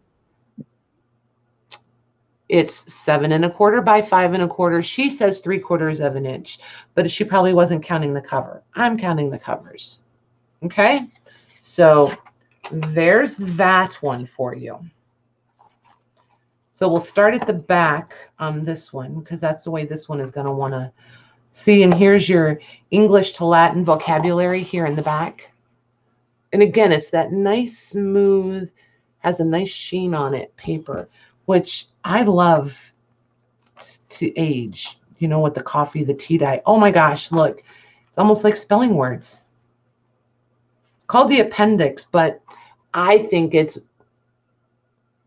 It's 7 1/4 by 5 1/4. She says 3/4 of an inch, but she probably wasn't counting the cover. I'm counting the covers. Okay, so there's that one for you. So we'll start at the back on this one because that's the way this one is going to want to see. And here's your English to Latin vocabulary here in the back. And again, it's that nice, smooth, has a nice sheen on it paper, which I love to age. You know, with the coffee, the tea dye. Oh my gosh, look. It's almost like spelling words. It's called the appendix, but I think it's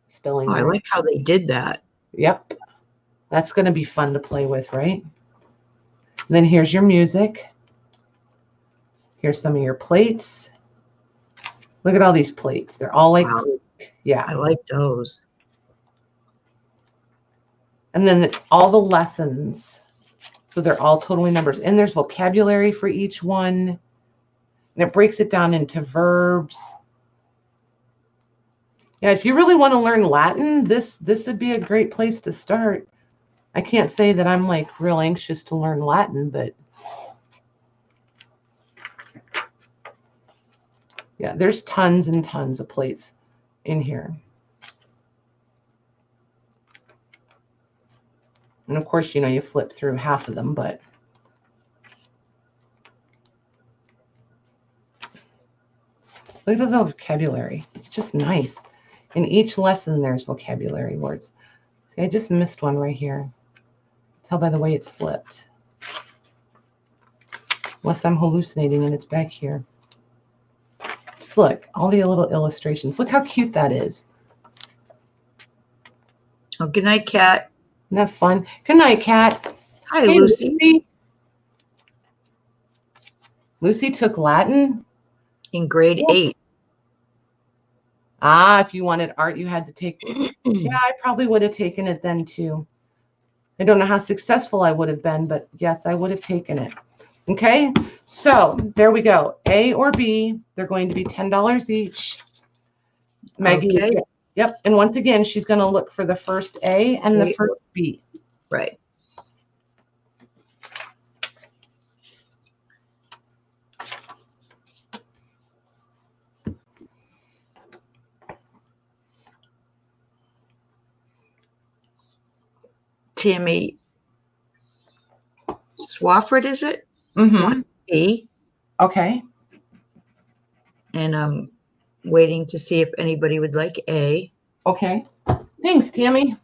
spelling words. I like how they did that. Yep. That's going to be fun to play with, right? And then here's your music. Here's some of your plates. Look at all these plates. They're all like, wow. Yeah. I like those. And then all the lessons. So they're all totally numbers. And there's vocabulary for each one. And it breaks it down into verbs. Yeah, if you really want to learn Latin, this would be a great place to start. I can't say that I'm like real anxious to learn Latin, but yeah, there's tons and tons of plates in here. And of course, you know, you flip through half of them, but look at the vocabulary. It's just nice. In each lesson, there's vocabulary words. See, I just missed one right here. Tell by the way it flipped. Unless I'm hallucinating and it's back here. Just look, all the little illustrations. Look how cute that is. Oh, good night, Kat. Isn't that fun? Good night, Kat. Hi, Hey, Lucy. Lucy took Latin In grade 8. Ah, if you wanted art, you had to take it. Yeah, I probably would have taken it then too. I don't know how successful I would have been, but yes, I would have taken it. Okay, so there we go. A or B, they're going to be $10 each. Maggie, Okay. Yep, and once again, she's going to look for the first A and the first B. Right. Tammy Swafford, is it? Mm-hmm. B. Okay. And I'm waiting to see if anybody would like A. Okay. Thanks, Tammy.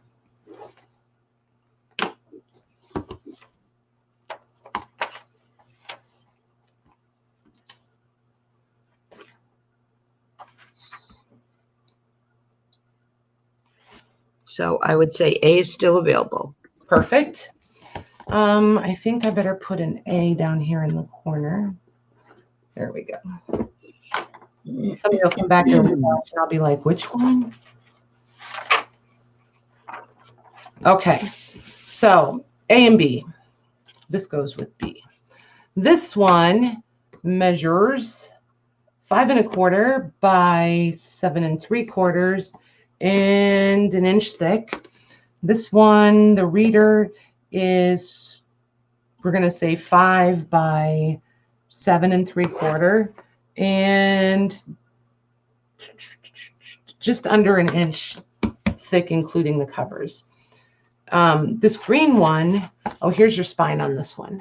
So I would say A is still available. Perfect. I think I better put an A down here in the corner. There we go. Somebody will come back and watch, and I'll be like, which one? Okay, so A and B. This goes with B. This one measures 5 1/4 by 7 3/4 and an inch thick. This one, the reader is, we're going to say 5 by 7 3/4 and just under an inch thick, including the covers. This green one, oh, here's your spine on this one.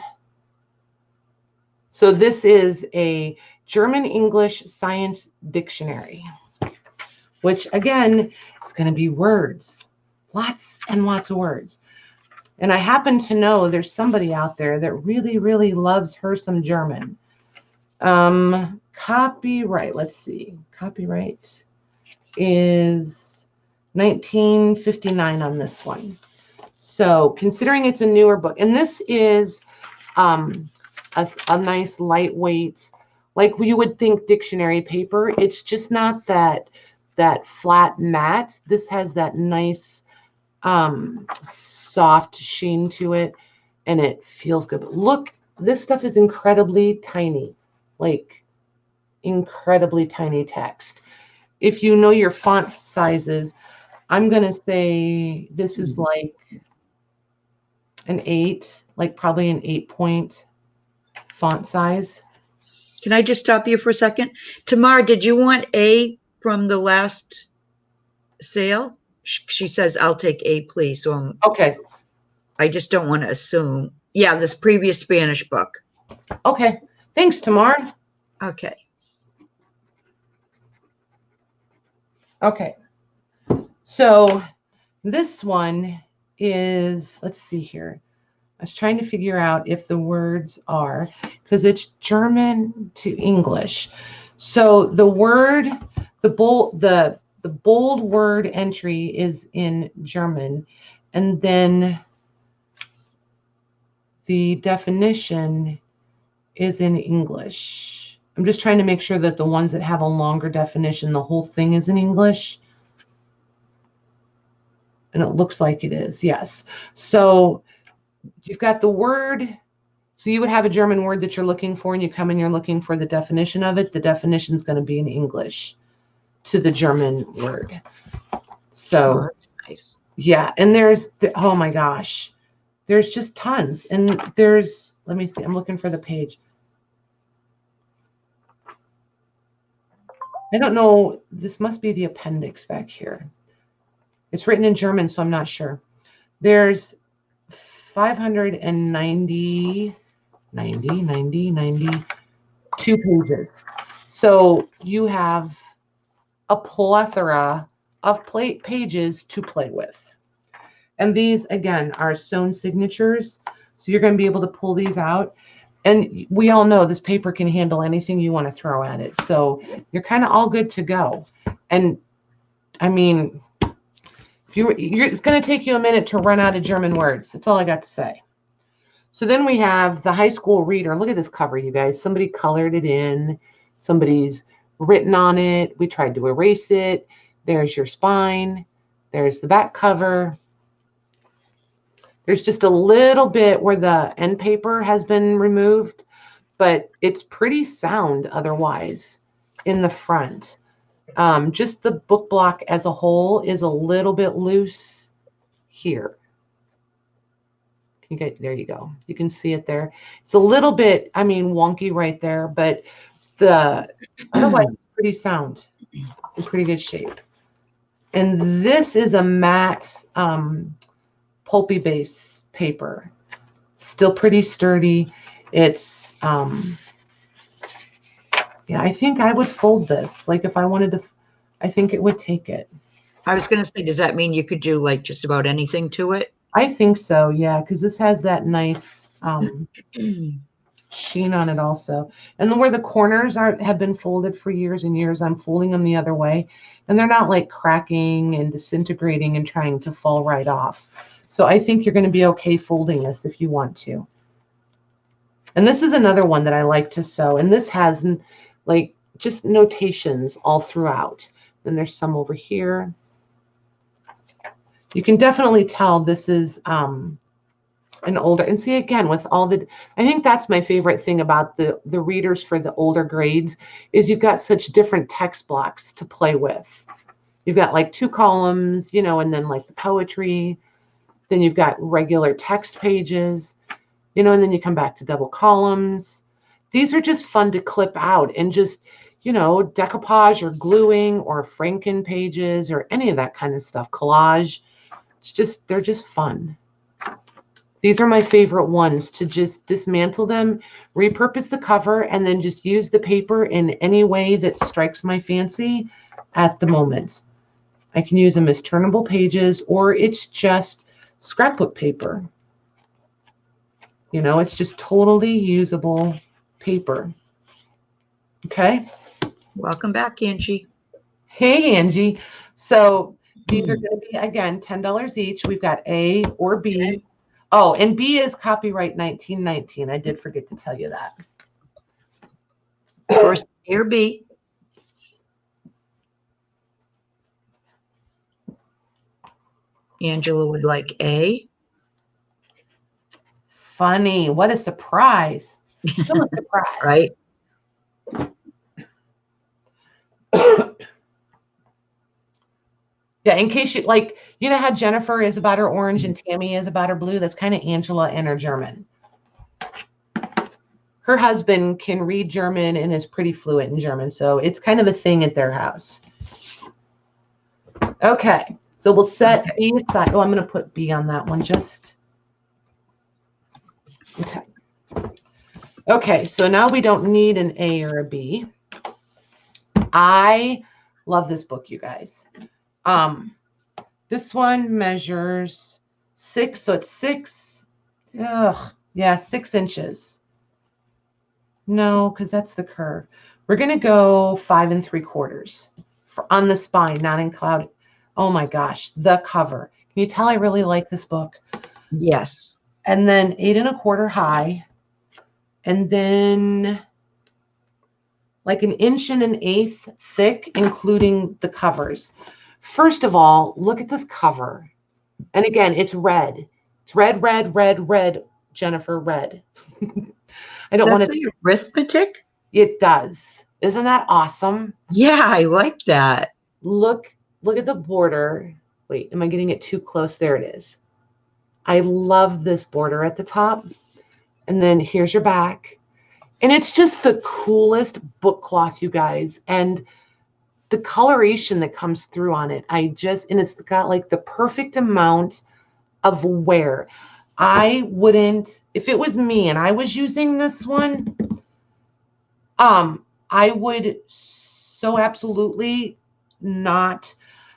So this is a German English Science Dictionary, which again, it's going to be words, lots and lots of words. And I happen to know there's somebody out there that really, really loves her some German. Copyright, let's see. Copyright is 1959 on this one. So considering it's a newer book, and this is a nice lightweight, like you would think dictionary paper. It's just not that flat matte. This has that nice soft sheen to it, and it feels good. But look, this stuff is incredibly tiny, like incredibly tiny text. If you know your font sizes, I'm going to say this is like an 8, like probably an 8-point font size. Can I just stop you for a second? Tamar, did you want A from the last sale? She says, I'll take A, please. So okay. I just don't want to assume. Yeah, this previous Spanish book. Okay. Thanks, Tamar. Okay. Okay. So this one is, let's see here. I was trying to figure out if the words are, because it's German to English. So the word, the bold word entry is in German, and then the definition is in English. I'm just trying to make sure that the ones that have a longer definition, the whole thing is in English. And it looks like it is, yes. So you've got the word. So you would have a German word that you're looking for, and you come and you're looking for the definition of it. The definition is going to be in English to the German word. So that's nice. Yeah, and there's, oh my gosh, there's just tons. And there's, let me see, I'm looking for the page. I don't know, this must be the appendix back here. It's written in German, so I'm not sure. There's 592 pages. So you have a plethora of pages to play with. And these, again, are sewn signatures. So you're going to be able to pull these out. And we all know this paper can handle anything you want to throw at it. So you're kind of all good to go. And I mean, it's going to take you a minute to run out of German words. That's all I got to say. So then we have the high school reader. Look at this cover, you guys. Somebody colored it in. Somebody's written on it. We tried to erase it. There's your spine. There's the back cover. There's just a little bit where the end paper has been removed, but it's pretty sound otherwise in the front. Just the book block as a whole is a little bit loose here. There you go. You can see it there. It's a little bit, I mean, wonky right there, but otherwise it's pretty sound, in pretty good shape. And this is a matte pulpy base paper. Still pretty sturdy. It's, yeah, I think I would fold this. Like if I wanted to, I think it would take it. I was going to say, does that mean you could do like just about anything to it? I think so, yeah, because this has that nice sheen on it also. And where the corners have been folded for years and years, I'm folding them the other way. And they're not like cracking and disintegrating and trying to fall right off. So I think you're going to be okay folding this if you want to. And this is another one that I like to sew. And this has like just notations all throughout. Then there's some over here. You can definitely tell this is an older, and see again with all the, I think that's my favorite thing about the readers for the older grades is you've got such different text blocks to play with. You've got like 2 columns, you know, and then like the poetry. Then you've got regular text pages, you know, and then you come back to double columns. These are just fun to clip out and just, you know, decoupage or gluing or Franken pages or any of that kind of stuff. Collage. It's just, they're just fun. These are my favorite ones to just dismantle them, repurpose the cover, and then just use the paper in any way that strikes my fancy at the moment. I can use them as turnable pages, or it's just scrapbook paper. You know, it's just totally usable paper. Okay. Welcome back, Angie. Hey, Angie. So these are going to be, again, $10 each. We've got A or B. Okay. Oh, and B is copyright 1919. I did forget to tell you that. First, A or B. Angela would like A. Funny. What a surprise. Still a surprise. Right? Yeah, in case you like, you know how Jennifer is about her orange and Tammy is about her blue? That's kind of Angela and her German. Her husband can read German and is pretty fluent in German, so it's kind of a thing at their house. Okay, so we'll set B aside. Oh, I'm going to put B on that one just. Okay. Okay, so now we don't need an A or a B. I love this book, you guys. This one measures 6, so it's 6. Yeah, 6 inches. No, because that's the curve. We're going to go 5 3/4 on the spine, not in cloud. Oh my gosh, the cover. Can you tell I really like this book? Yes. And then 8 1/4 high. And then like 1 1/8 thick, including the covers. First of all, look at this cover. And again, it's red. It's red, red, red, red, Jennifer, red. I don't want to. Arithmetic? It does. Isn't that awesome? Yeah, I like that. Look at the border. Wait, am I getting it too close? There it is. I love this border at the top. And then here's your back. And it's just the coolest book cloth, you guys. And the coloration that comes through on it, and it's got like the perfect amount of wear. I wouldn't, if it was me and I was using this one, I would so absolutely not.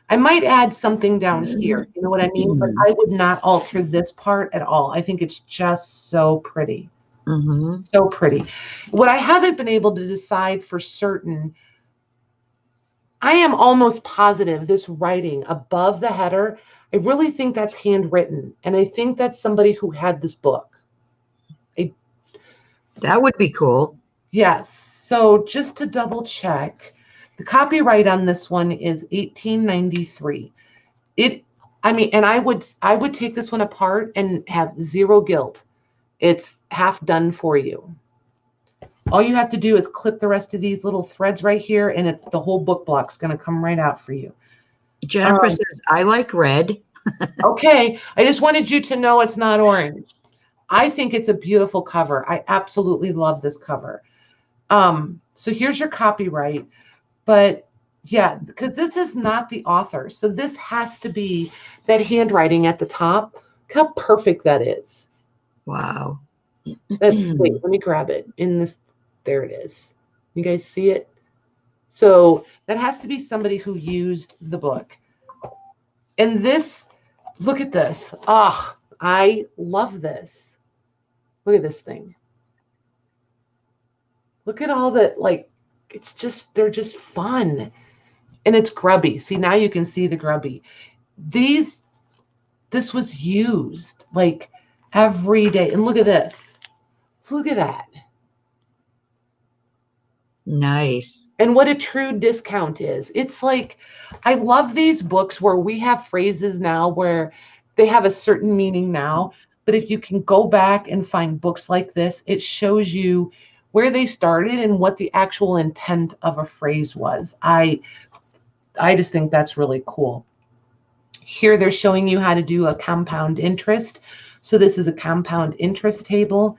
I might add something down here, you know what I mean? But I would not alter this part at all. I think it's just so pretty. Mm-hmm. So pretty. What I haven't been able to decide for certain, I am almost positive this writing above the header, I really think that's handwritten. And I think that's somebody who had this book. That would be cool. Yes. So just to double check, the copyright on this one is 1893. And I would take this one apart and have zero guilt. It's half done for you. All you have to do is clip the rest of these little threads right here, and it's the whole book block's going to come right out for you. Jennifer says, I like red. Okay. I just wanted you to know it's not orange. I think it's a beautiful cover. I absolutely love this cover. So here's your copyright, but yeah, because this is not the author. So this has to be that handwriting at the top. Look how perfect that is. Wow. Wait, let me grab it in this. There it is. You guys see it? So that has to be somebody who used the book. And this, look at this. Ah, I love this. Look at this thing. Look at all the, like, it's just, they're just fun. And it's grubby. See, now you can see the grubby. This was used like every day. And look at this. Look at that. Nice. And what a true discount is. It's like, I love these books where we have phrases now where they have a certain meaning now. But if you can go back and find books like this, it shows you where they started and what the actual intent of a phrase was. I just think that's really cool. Here they're showing you how to do a compound interest. So this is a compound interest table.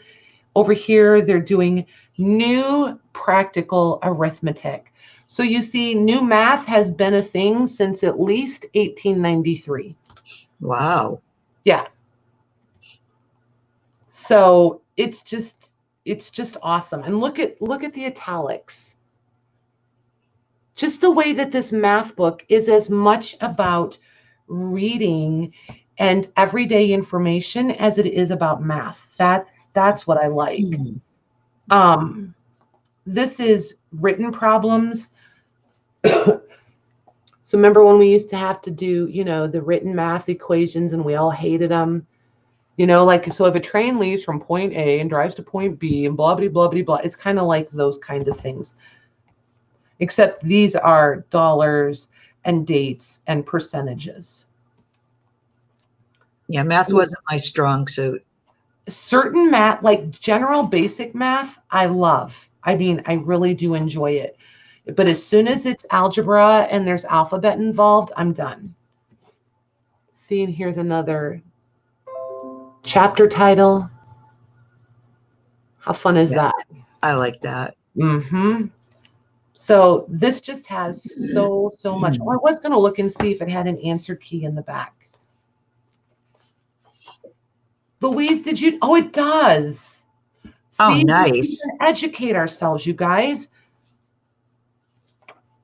Over here, they're doing new practical arithmetic. So you see, new math has been a thing since at least 1893. Wow. Yeah. So it's just awesome. And look at the italics. Just the way that this math book is as much about reading and everyday information as it is about math. That's what I like. This is written problems. So remember when we used to have to do, the written math equations and we all hated them? Like, so if a train leaves from point A and drives to point B and blah, blah, blah, blah, blah, it's kind of like those kind of things. Except these are dollars and dates and percentages. Yeah, math wasn't my strong suit. Certain math, like general basic math, I love. I mean, I really do enjoy it. But as soon as it's algebra and there's alphabet involved, I'm done. See, and here's another chapter title. How fun is that? I like that. Mm-hmm. So this just has so much. Oh, I was going to look and see if it had an answer key in the back. Louise, did you? Oh, it does. Oh, See, nice. we can educate ourselves, you guys.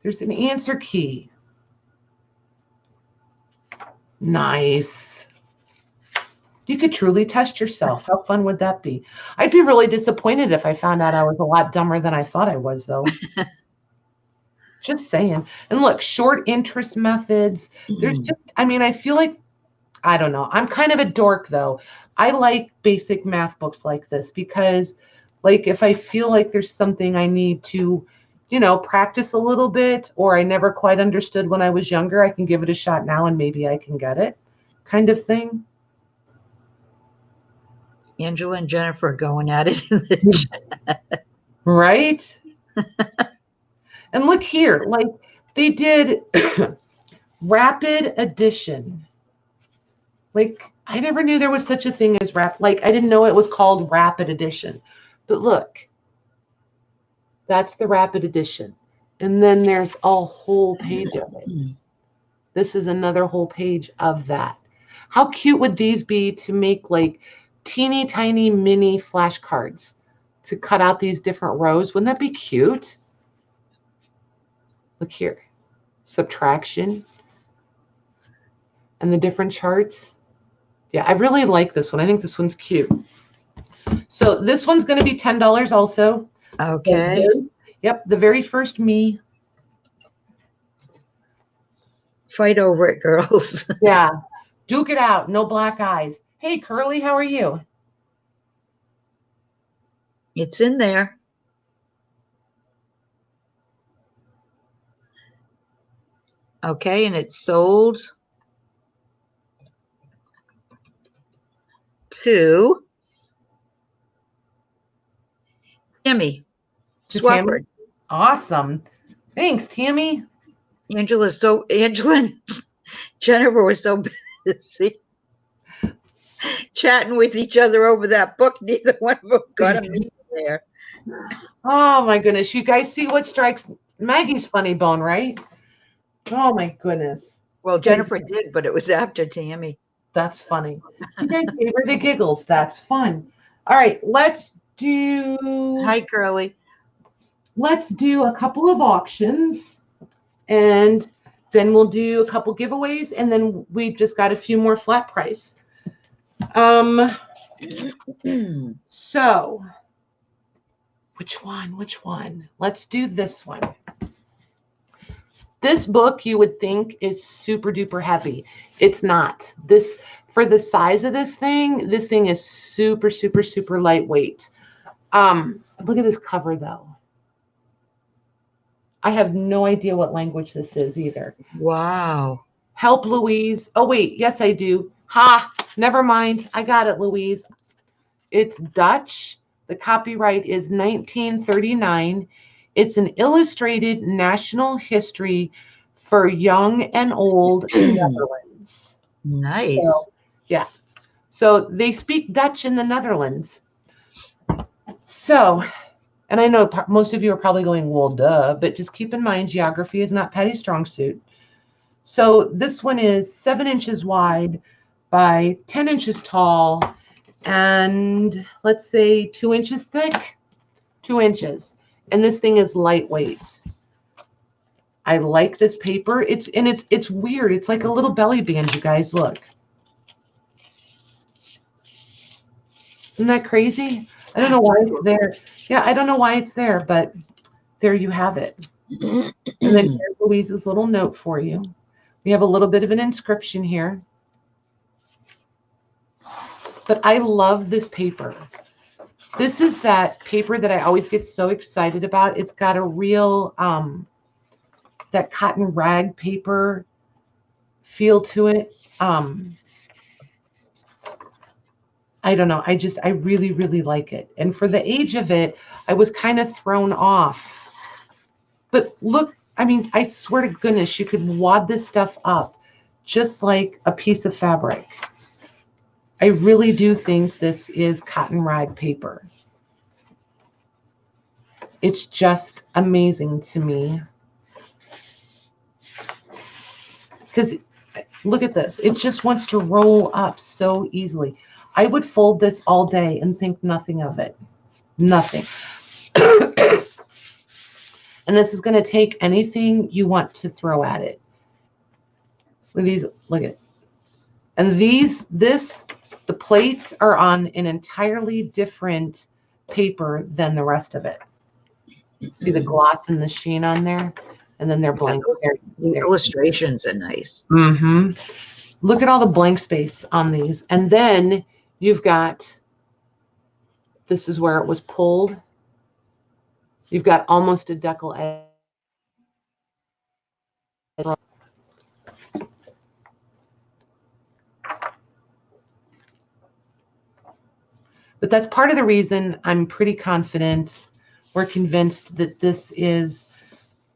There's an answer key. Nice. You could truly test yourself. How fun would that be? I'd be really disappointed if I found out I was a lot dumber than I thought I was, though. Just saying. And look, short interest methods. There's just, I mean, I feel like, I don't know. I'm kind of a dork, though. I like basic math books like this because, like, if I feel like there's something I need to, practice a little bit, or I never quite understood when I was younger, I can give it a shot now and maybe I can get it, kind of thing. Angela and Jennifer are going at it in the chat. Right? And look here, like they did rapid addition. Like, I never knew there was such a thing as like, I didn't know it was called rapid addition. But look, that's the rapid addition. And then there's a whole page of it. This is another whole page of that. How cute would these be to make, like, teeny tiny mini flashcards to cut out these different rows. Wouldn't that be cute? Look here, subtraction and the different charts. Yeah, I really like this one. I think this one's cute. So this one's going to be $10 also. Okay. Yep, the very first me. Fight over it, girls. Yeah, duke it out. No black eyes. Hey, Curly, how are you? It's in there. Okay, and it's sold to Tammy To Tammy. Swafford. Awesome. Thanks, Tammy. Angela and Jennifer was so busy chatting with each other over that book. Neither one of them got a meeting there. Oh my goodness. You guys see what strikes Maggie's funny bone, right? Oh my goodness. Well, Jennifer did, but it was after Tammy. That's funny. You guys gave her the giggles. That's fun. All right, let's do Hi, Curly. let's do a couple of auctions, and then we'll do a couple giveaways, and then we've just got a few more flat price. So which one? Let's do this one. This book, you would think, is super duper heavy. It's not. This, for the size of this thing is super, super, super lightweight. Look at this cover though. I have no idea what language this is either. Wow. Help, Louise. Oh wait, yes I do. Ha, never mind. I got it, Louise. It's Dutch. The copyright is 1939. It's an illustrated national history for young and old in the Netherlands. Nice. So, yeah. So they speak Dutch in the Netherlands. So, and I know most of you are probably going, well, duh, but just keep in mind, geography is not Patty's strong suit. So this one is 7 inches wide by 10 inches tall, and let's say 2 inches thick, 2 inches. And this thing is lightweight. I like this paper. It's weird. It's like a little belly band, you guys. Look. Isn't that crazy? I don't know why it's there. Yeah, I don't know why it's there, but there you have it. And then here's Louise's little note for you. We have a little bit of an inscription here. But I love this paper. This is that paper that I always get so excited about. It's got a real, that cotton rag paper feel to it. I don't know. I really, really like it. And for the age of it, I was kind of thrown off. But look, I mean, I swear to goodness, you could wad this stuff up just like a piece of fabric. I really do think this is cotton rag paper. It's just amazing to me. Because look at this. It just wants to roll up so easily. I would fold this all day and think nothing of it. Nothing. And this is going to take anything you want to throw at it. With these, look at it. And the plates are on an entirely different paper than the rest of it. See the gloss and the sheen on there? And then they're blank. The illustrations are nice. Mm-hmm. Look at all the blank space on these. And then you've got, this is where it was pulled. You've got almost a decal edge. But that's part of the reason I'm pretty confident, we're convinced that this is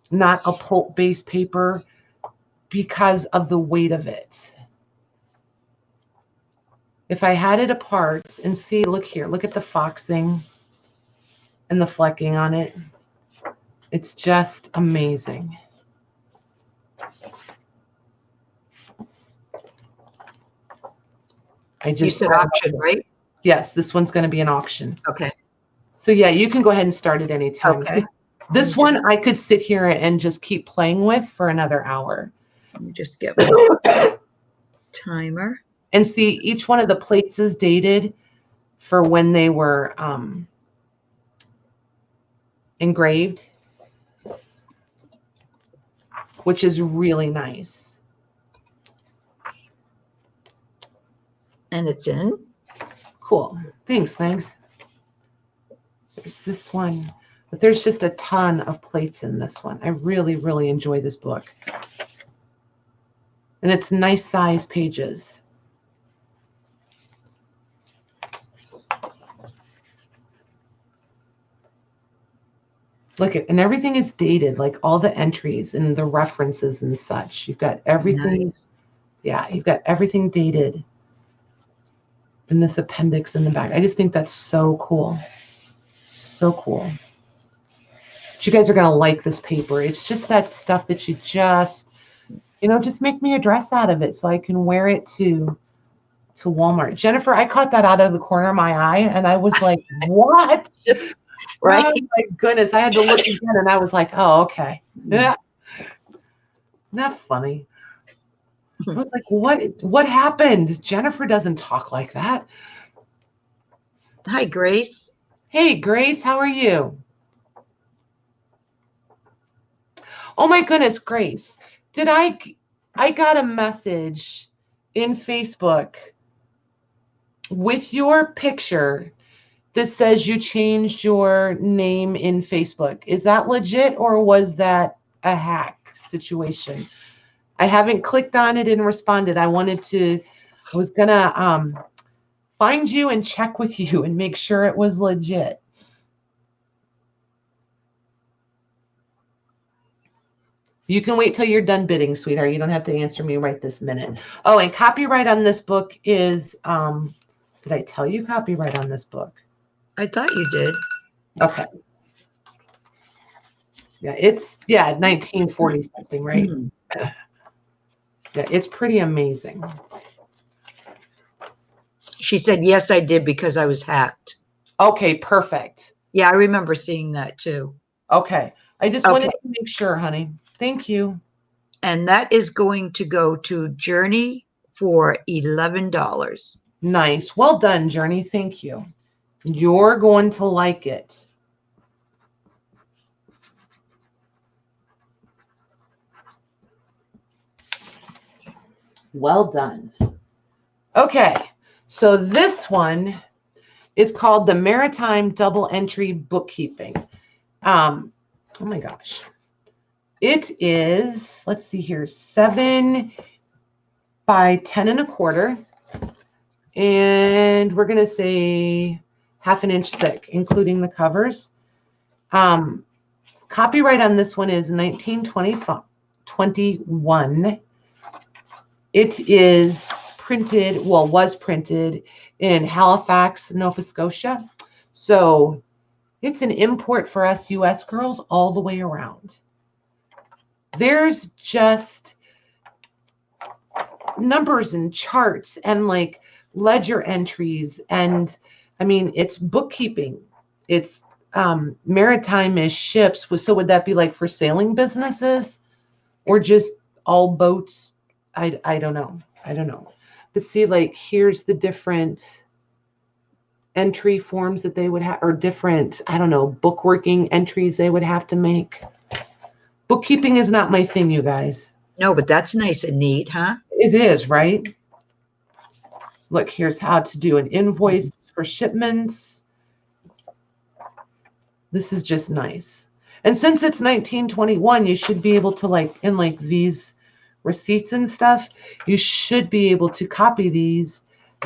not a pulp-based paper because of the weight of it. If I had it apart and see, look here, look at the foxing and the flecking on it. It's just amazing. You said auction, right? Yes, this one's going to be an auction. Okay. So yeah, you can go ahead and start at any time. Okay. This one I could sit here and just keep playing with for another hour. Let me just get my timer. And see, each one of the plates is dated for when they were engraved, which is really nice. And it's in. Cool. Thanks, Megs. There's this one, but there's just a ton of plates in this one. I really, really enjoy this book. And it's nice size pages. Look at, and everything is dated, like all the entries and the references and such. You've got everything. Nice. Yeah, you've got everything dated in this appendix in the back. I just think that's so cool. So cool. But you guys are going to like this paper. It's just that stuff that you just, you know, just make me a dress out of it so I can wear it to Walmart. Jennifer, I caught that out of the corner of my eye and I was like, what? Right. Oh my goodness. I had to look again and I was like, oh, okay. Yeah. Isn't that funny? I was like, what happened? Jennifer doesn't talk like that. Hi, Grace. Hey, Grace, how are you? Oh my goodness, Grace. Did I got a message in Facebook with your picture that says you changed your name in Facebook. Is that legit or was that a hack situation? I haven't clicked on it and responded. I was gonna find you and check with you and make sure it was legit. You can wait till you're done bidding, sweetheart. You don't have to answer me right this minute. Oh, and copyright on this book is, did I tell you copyright on this book? I thought you did. Okay. Yeah, it's, 1940 something, right? Yeah, it's pretty amazing. She said, yes, I did because I was hacked. Okay, perfect. Yeah, I remember seeing that too. Okay. I just wanted to make sure, honey. Thank you. And that is going to go to Journey for $11. Nice. Well done, Journey. Thank you. You're going to like it. Well done. Okay. So this one is called the Maritime Double Entry Bookkeeping. Oh my gosh. It is, let's see here, 7 by 10 1/4. And we're going to say 1/2 inch thick, including the covers. Copyright on this one is 1921. It is printed, well, was printed in Halifax, Nova Scotia. So it's an import for us US girls all the way around. There's just numbers and charts and like ledger entries. And I mean, it's bookkeeping. It's maritime-ish ships. So would that be like for sailing businesses or just all boats? I don't know. I don't know. But see, like, here's the different entry forms that they would have, or different, I don't know, bookworking entries they would have to make. Bookkeeping is not my thing, you guys. No, but that's nice and neat, huh? It is, right? Look, here's how to do an invoice for shipments. This is just nice. And since it's 1921, you should be able to, like, in like these receipts and stuff, you should be able to copy these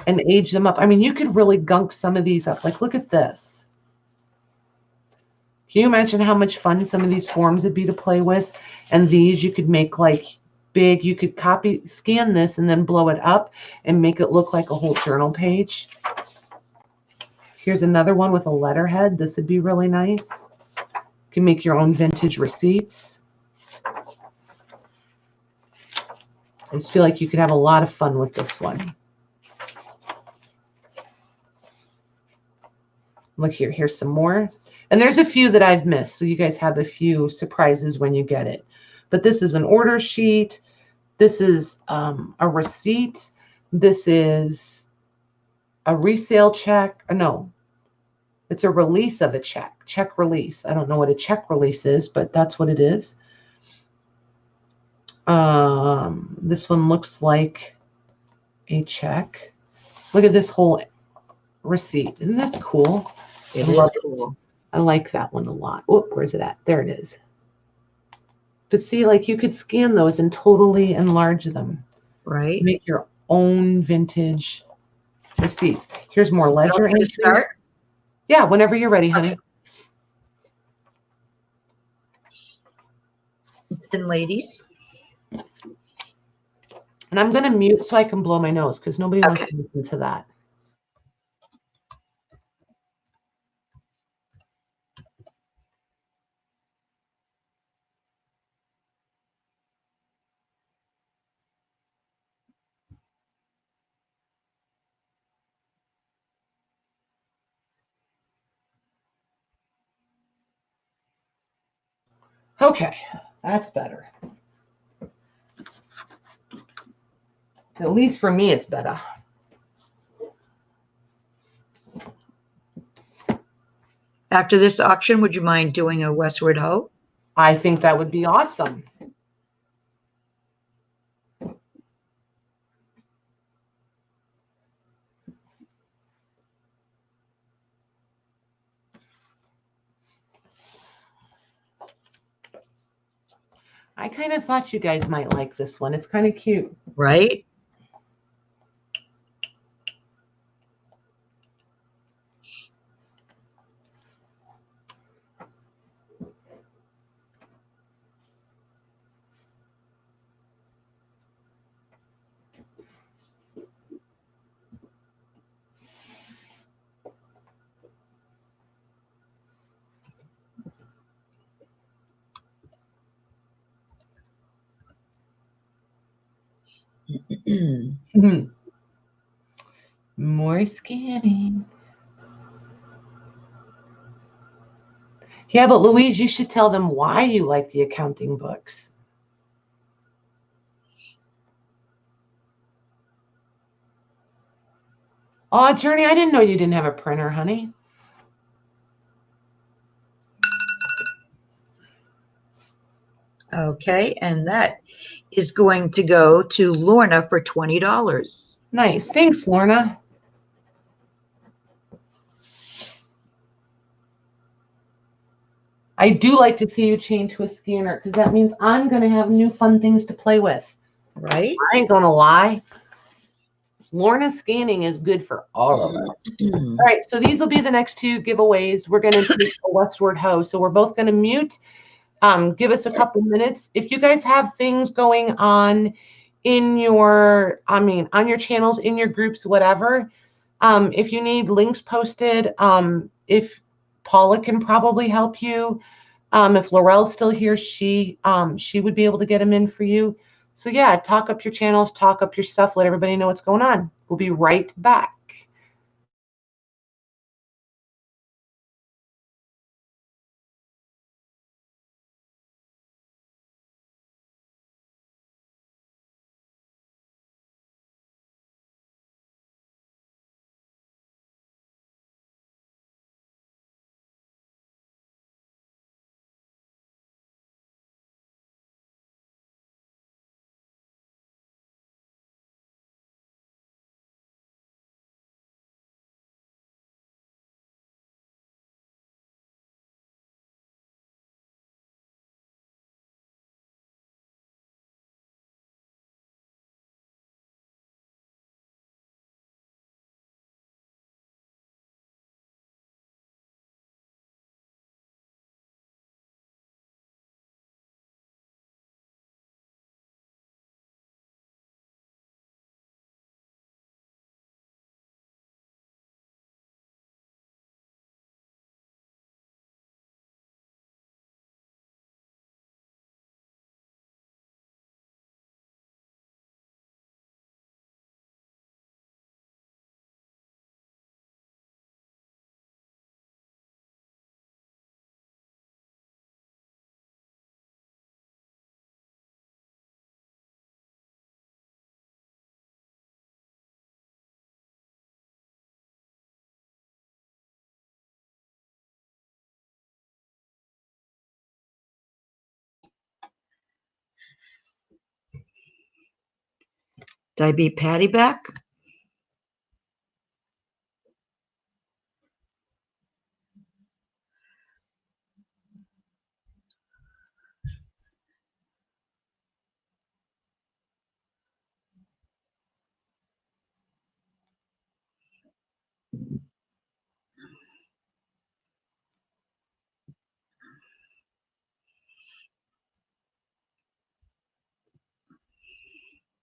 and age them up. I mean, you could really gunk some of these up. Like, look at this. Can you imagine how much fun some of these forms would be to play with? And these you could make like big. You could scan this and then blow it up and make it look like a whole journal page. Here's another one with a letterhead. This would be really nice. You can make your own vintage receipts. I just feel like you could have a lot of fun with this one. Look here, here's some more. And there's a few that I've missed. So you guys have a few surprises when you get it. But this is an order sheet. This is a receipt. This is a resale check. No, it's a release of a check release. I don't know what a check release is, but that's what it is. This one looks like a check. Look at this whole receipt. Isn't that cool? It is cool. I like that one a lot. Oh, where's it at? There it is. But see, like you could scan those and totally enlarge them. Right. Make your own vintage receipts. Here's more ledger entries. Start? Yeah, whenever you're ready, honey. Okay. Then ladies. And I'm going to mute so I can blow my nose because nobody wants to listen to that. Okay, that's better. At least for me, it's better. After this auction, would you mind doing a Westward Ho? I think that would be awesome. I kind of thought you guys might like this one. It's kind of cute. Right? More scanning. Yeah, but Louise, you should tell them why you like the accounting books. Oh, Journey, I didn't know you didn't have a printer, honey. Okay, and that is going to go to Lorna for $20. Nice. Thanks, Lorna. I do like to see you change to a scanner because that means I'm going to have new fun things to play with. Right? I ain't going to lie. Lorna scanning is good for all of us. All right, so these will be the next two giveaways. We're going to take a Westward Ho. So we're both going to mute. Give us a couple minutes. If you guys have things going on in your, on your channels, in your groups, whatever, if you need links posted, if Paula can probably help you. If Laurel's still here, she would be able to get them in for you. So yeah, talk up your channels, talk up your stuff, let everybody know what's going on. We'll be right back. Did I beat Patty back?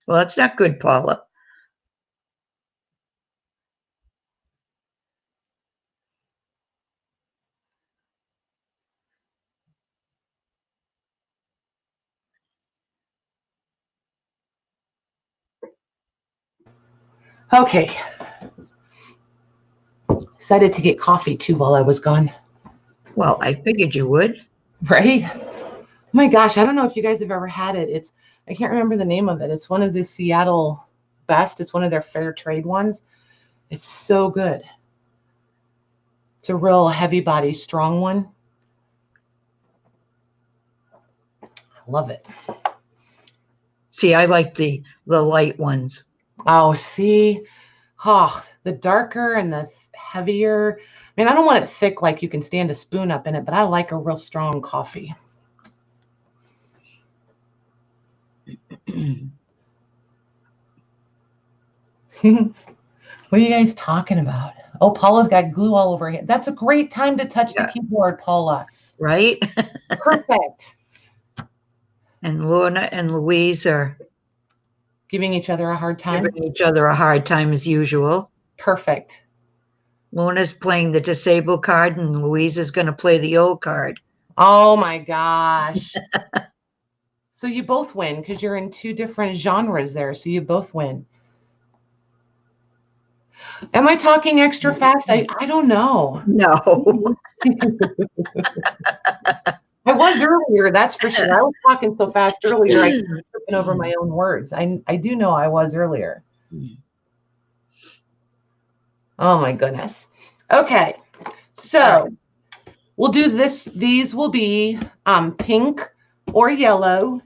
Well, that's not good, Paula. Okay. Decided to get coffee too while I was gone. Well, I figured you would. Right? Oh my gosh, I don't know if you guys have ever had it. I can't remember the name of it. It's one of the Seattle Best. It's one of their fair trade ones. It's so good. It's a real heavy body, strong one. I love it. See, I like the light ones. Oh, see? Oh, the darker and the heavier. I mean, I don't want it thick like you can stand a spoon up in it, but I like a real strong coffee. What are you guys talking about? Oh, Paula's got glue all over her. That's a great time to touch the keyboard, Paula. Right? Perfect. And Lorna and Louise are Giving each other a hard time. giving each other a hard time as usual. Perfect. Lorna's playing the disabled card and Louise is going to play the old card. Oh my gosh. So you both win because you're in two different genres there. So you both win. Am I talking extra fast? I don't know. No. I was earlier, that's for sure. I was talking so fast earlier, I was tripping over my own words. I do know I was earlier. Oh my goodness. Okay, so we'll do this. These will be pink or yellow.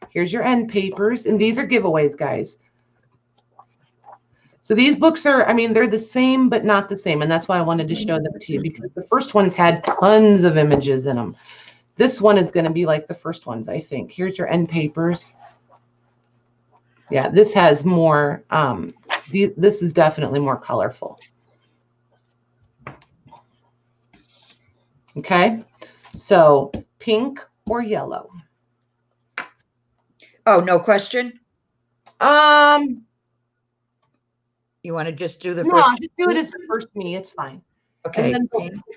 Here's your end papers, and these are giveaways, guys. So these books are, I mean, they're the same, but not the same. And that's why I wanted to show them to you, because the first ones had tons of images in them. This one is going to be like the first ones, I think. Here's your end papers. Yeah, this has more, this is definitely more colorful. Okay, so pink or yellow? Oh, no question? You want to just do the first? No, just do it as the first me. It's fine. Okay. And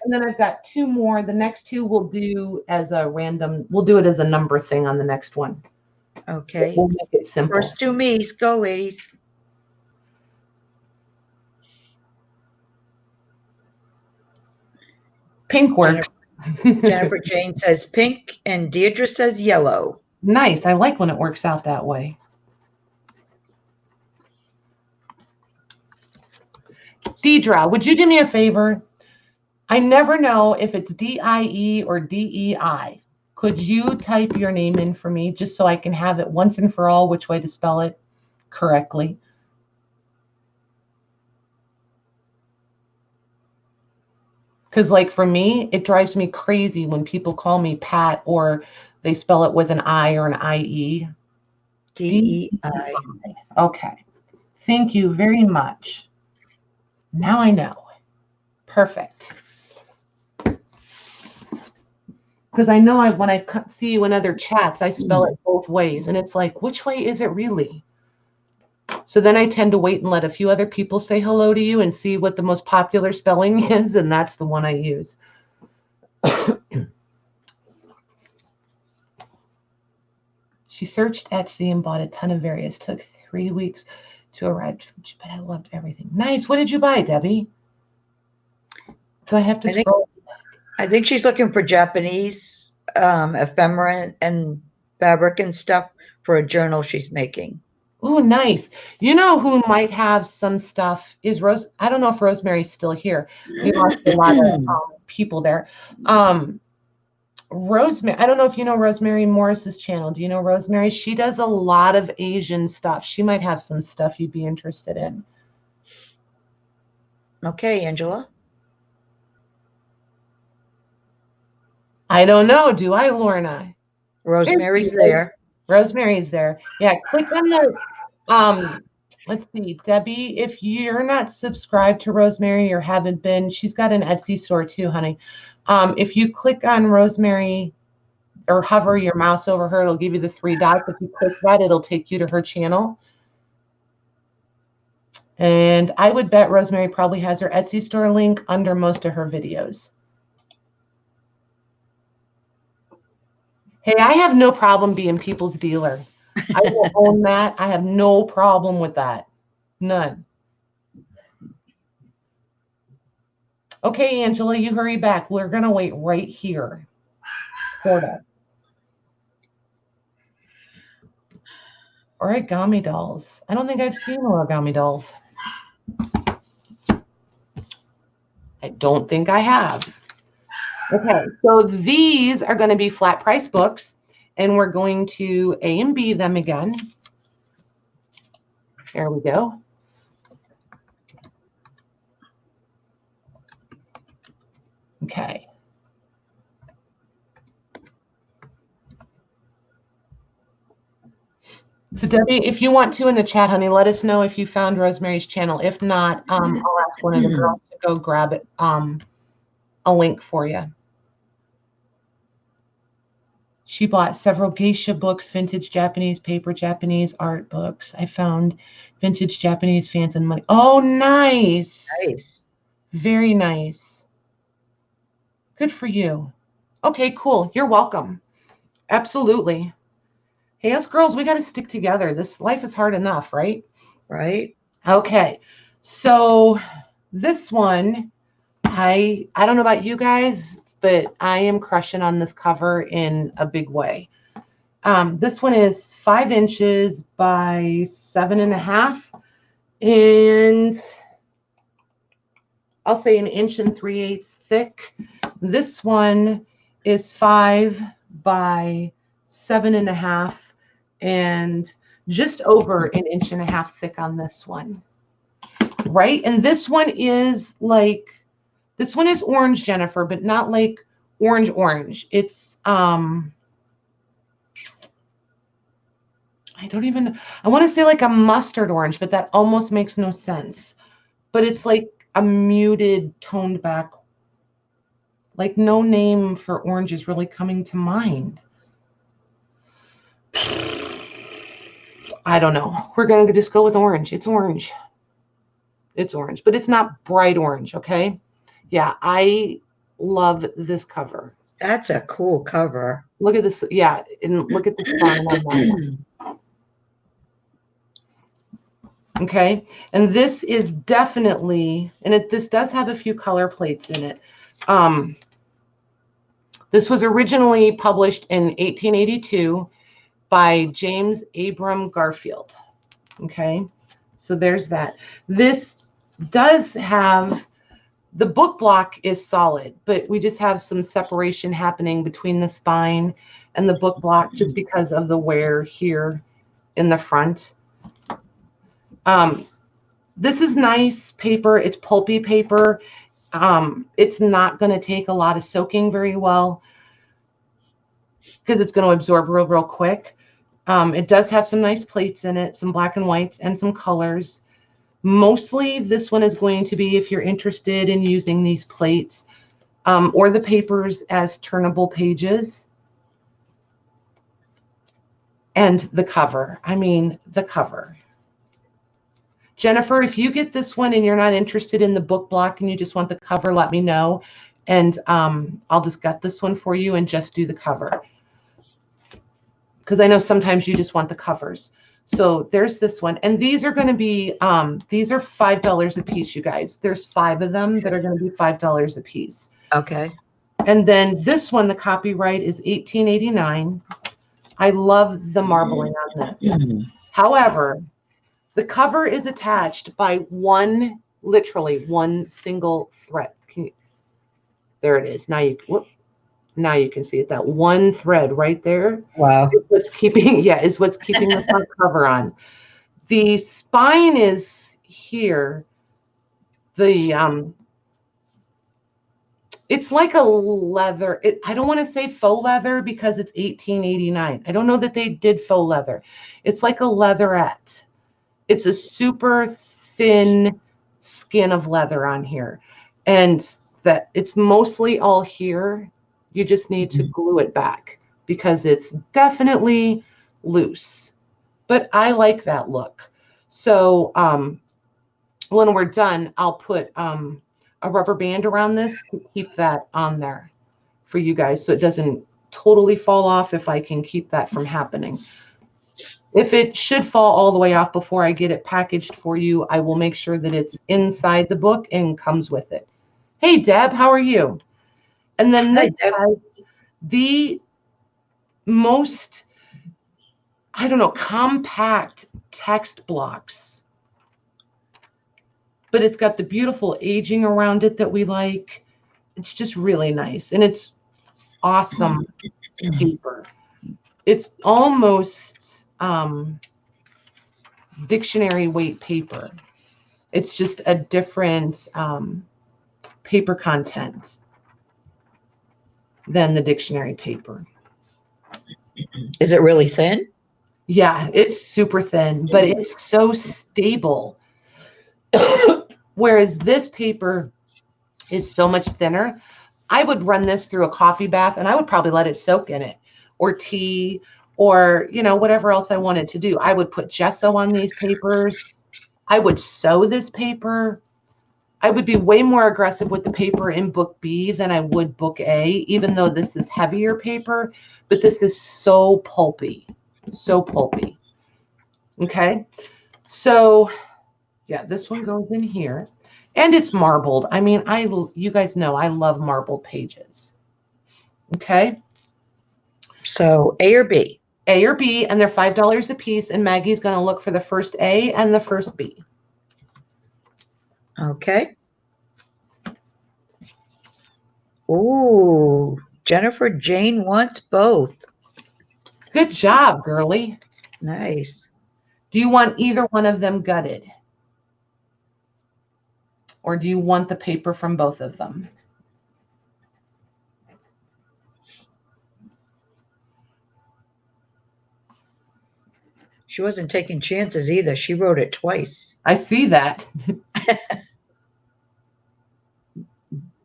then I've got two more. The next two we'll do as a random. We'll do it as a number thing on the next one. Okay. We'll make it simple. First two me's. Go, ladies. Pink works. Jennifer Jane says pink and Deirdre says yellow. Nice. I like when it works out that way. Deidre, would you do me a favor? I never know if it's D-I-E or D-E-I. Could you type your name in for me just so I can have it once and for all which way to spell it correctly? Because like for me, it drives me crazy when people call me Pat or they spell it with an I or an I-E. D-E-I. Okay. Thank you very much. Now I know. Perfect. Because I know when I see you in other chats, I spell it both ways. And it's like, which way is it really? So then I tend to wait and let a few other people say hello to you and see what the most popular spelling is. And that's the one I use. She searched Etsy and bought a ton of various. Took 3 weeks to arrive, but I loved everything. Nice. What did you buy, Debbie? So I have to scroll. I think she's looking for Japanese ephemera and fabric and stuff for a journal she's making. Oh, nice. You know who might have some stuff is Rose. I don't know if Rosemary's still here. We lost a lot of people there. Rosemary, I don't know if you know Rosemary Morris's channel. Do you know Rosemary? She does a lot of Asian stuff. She might have some stuff you'd be interested in. Okay, Angela. I don't know. Do I, Lorna? Rosemary's there. Rosemary's there. Yeah, click on the, let's see, Debbie, if you're not subscribed to Rosemary or haven't been, she's got an Etsy store too, honey. If you click on Rosemary or hover your mouse over her, it'll give you the 3 dots. If you click that, it'll take you to her channel. And I would bet Rosemary probably has her Etsy store link under most of her videos. Hey, I have no problem being people's dealer. I will own that. I have no problem with that. None. Okay, Angela, you hurry back. We're going to wait right here. Sort of. Origami dolls. I don't think I've seen origami dolls. I don't think I have. Okay, so these are going to be flat price books, and we're going to A and B them again. There we go. Okay. So Debbie, if you want to in the chat, honey, let us know if you found Rosemary's channel. If not, I'll ask one of the girls to go grab it, a link for you. She bought several geisha books, vintage Japanese paper, Japanese art books. I found vintage Japanese fans and money. Oh, nice. Nice. Very nice. Good for you. Okay, cool. You're welcome. Absolutely. Hey, us girls, we got to stick together. This life is hard enough, right? Right. Okay. So this one, I don't know about you guys, but I am crushing on this cover in a big way. This one is 5 inches by 7.5, and I'll say 1 3/8 inches thick. This one is 5 by 7.5, and just over 1.5 inches thick on this one. Right? And this one is like, this one is orange, Jennifer, but not like orange. It's, I want to say like a mustard orange, but that almost makes no sense. But it's like a muted, toned back, like no name for orange is really coming to mind. I don't know. We're going to just go with orange. It's orange. It's orange, but it's not bright orange, okay? Yeah, I love this cover. That's a cool cover. Look at this. Yeah, and look at the spine on that one. Okay, and this is definitely, and this does have a few color plates in it. This was originally published in 1882 by James Abram Garfield. Okay, so there's that. This does have, the book block is solid, but we just have some separation happening between the spine and the book block just because of the wear here in the front. This is nice paper. It's pulpy paper. It's not going to take a lot of soaking very well because it's going to absorb real quick. It does have some nice plates in it, some black and whites and some colors. Mostly this one is going to be if you're interested in using these plates or the papers as turnable pages. And the cover. I mean, the cover. Jennifer, if you get this one and you're not interested in the book block and you just want the cover, let me know. And I'll just get this one for you and just do the cover. Because I know sometimes you just want the covers. So there's this one. And these are going to be, these are $5 a piece, you guys. There's 5 of them that are going to be $5 a piece. Okay. And then this one, the copyright is $18.89. I love the marbling on this. However, the cover is attached by literally one single thread. There it is. Now you, whoop, Now you can see it. That one thread right there Wow. is what's keeping, yeah, is what's keeping the front cover on. The spine is here. The it's like a leather. I don't want to say faux leather because it's 1889. I don't know that they did faux leather. It's like a leatherette. It's a super thin skin of leather on here. And that it's mostly all here. You just need to glue it back because it's definitely loose. But I like that look. So when we're done, I'll put a rubber band around this to keep that on there for you guys so it doesn't totally fall off if I can keep that from happening. If it should fall all the way off before I get it packaged for you, I will make sure that it's inside the book and comes with it. Hey, Deb, how are you? And then this has the most, I don't know, compact text blocks. But it's got the beautiful aging around it that we like. It's just really nice. And it's awesome paper. It's almost dictionary weight paper. It's just a different paper content than the dictionary paper. Is it really thin? Yeah, it's super thin, but it's so stable. Whereas this paper is so much thinner. I would run this through a coffee bath and I would probably let it soak in it, or tea, or, you know, whatever else I wanted to do. I would put gesso on these papers. I would sew this paper. I would be way more aggressive with the paper in book B than I would book A, even though this is heavier paper, but this is so pulpy, so pulpy. Okay. So yeah, this one goes in here. And it's marbled. I mean, you guys know I love marbled pages. Okay. So A or B? A or B, and they're $5 a piece. And Maggie's going to look for the first A and the first B. Okay. Ooh, Jennifer Jane wants both. Good job, girly. Nice. Do you want either one of them gutted? Or do you want the paper from both of them? She wasn't taking chances either. She wrote it twice. I see that.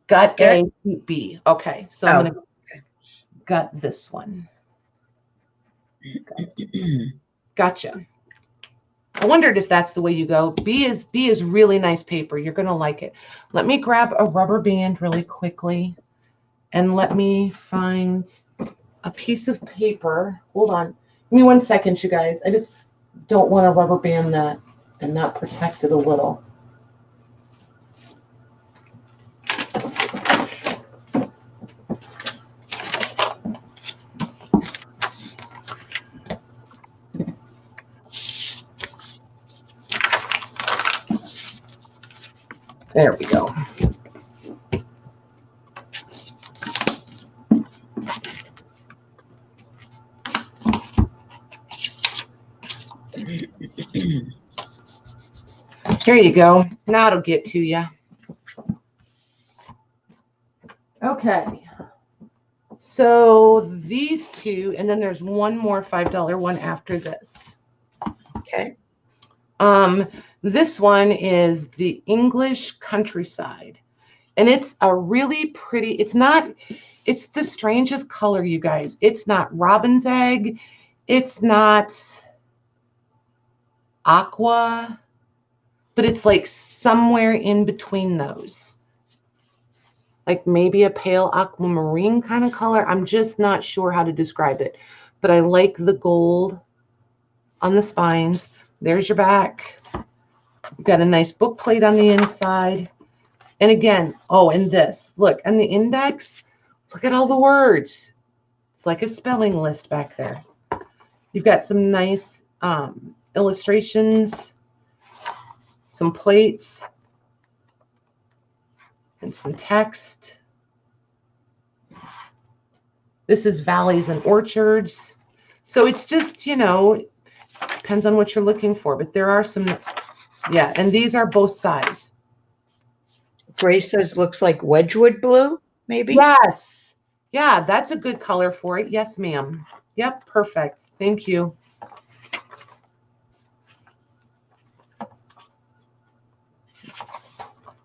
Gut A, keep B. Okay, so I'm going to gut this one. Gotcha. I wondered if that's the way you go. B is really nice paper. You're going to like it. Let me grab a rubber band really quickly, and let me find a piece of paper. Hold on. Give me 1 second, you guys. I just don't want to rubber band that and not protect it a little. There we go. Here you go. Now it'll get to you. Okay. So these two, and then there's one more $5 one after this. Okay. This one is the English Countryside. And it's a really pretty, it's the strangest color, you guys. It's not robin's egg. It's not aqua, but it's like somewhere in between those. Like maybe a pale aquamarine kind of color. I'm just not sure how to describe it, but I like the gold on the spines. There's your back. You've got a nice book plate on the inside. And again, oh, and this, look, and the index, look at all the words. It's like a spelling list back there. You've got some nice illustrations, some plates, and some text. This is valleys and orchards. So it's just, you know, depends on what you're looking for. But there are some, yeah, and these are both sides. Grace says looks like Wedgwood blue, maybe? Yes. Yeah, that's a good color for it. Yes, ma'am. Yep, perfect. Thank you.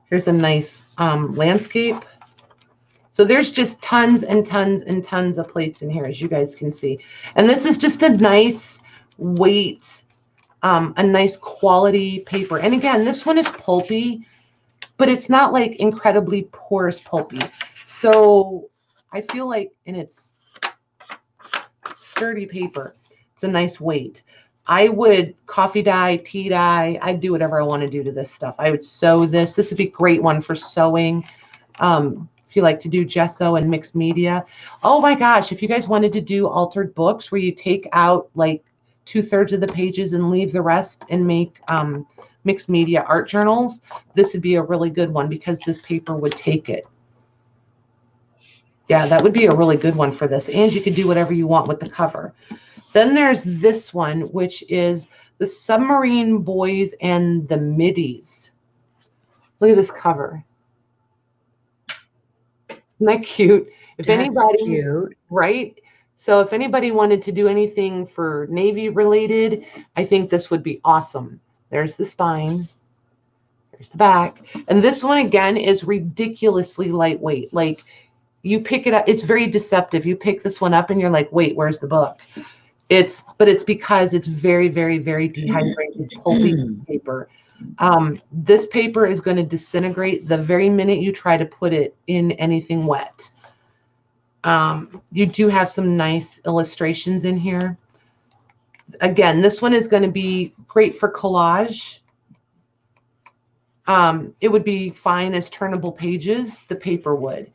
Here's a nice landscape. So there's just tons and tons and tons of plates in here, as you guys can see. And this is just a nice weight, a nice quality paper. And again, this one is pulpy, but it's not like incredibly porous pulpy. So I feel like, and it's sturdy paper. It's a nice weight. I would coffee dye, tea dye. I'd do whatever I want to do to this stuff. I would sew this. This would be a great one for sewing. If you like to do gesso and mixed media. Oh my gosh, if you guys wanted to do altered books where you take out like 2/3 of the pages and leave the rest and make mixed media art journals, this would be a really good one because this paper would take it. Yeah, that would be a really good one for this. And you could do whatever you want with the cover. Then there's this one, which is the Submarine Boys and the Middies. Look at this cover. Isn't that cute? If That's anybody, cute. right? So if anybody wanted to do anything for Navy related, I think this would be awesome. There's the spine. There's the back. And this one, again, is ridiculously lightweight. Like, you pick it up, it's very deceptive. You pick this one up and you're like, wait, where's the book? But it's because it's very, very, very dehydrated, pulpy paper. This paper is going to disintegrate the very minute you try to put it in anything wet. You do have some nice illustrations in here. Again, this one is going to be great for collage. It would be fine as turnable pages, the paper would.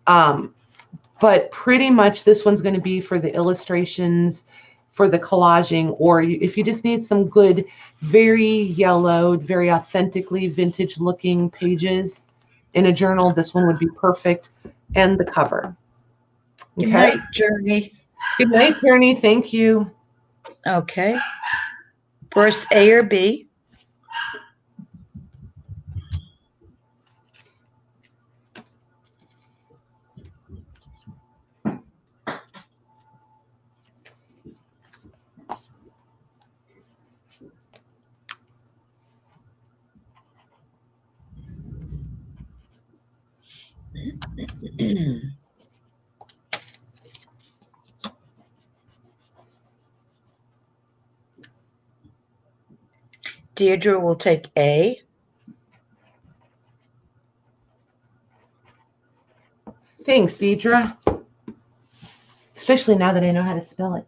But pretty much this one's going to be for the illustrations, for the collaging, or if you just need some good, very yellowed, very authentically vintage looking pages in a journal, this one would be perfect. And the cover. Okay. Good night, Journey. Good night, Journey. Thank you. Okay. First A or B? Deirdre will take A. Thanks, Deidre. Especially now that I know how to spell it.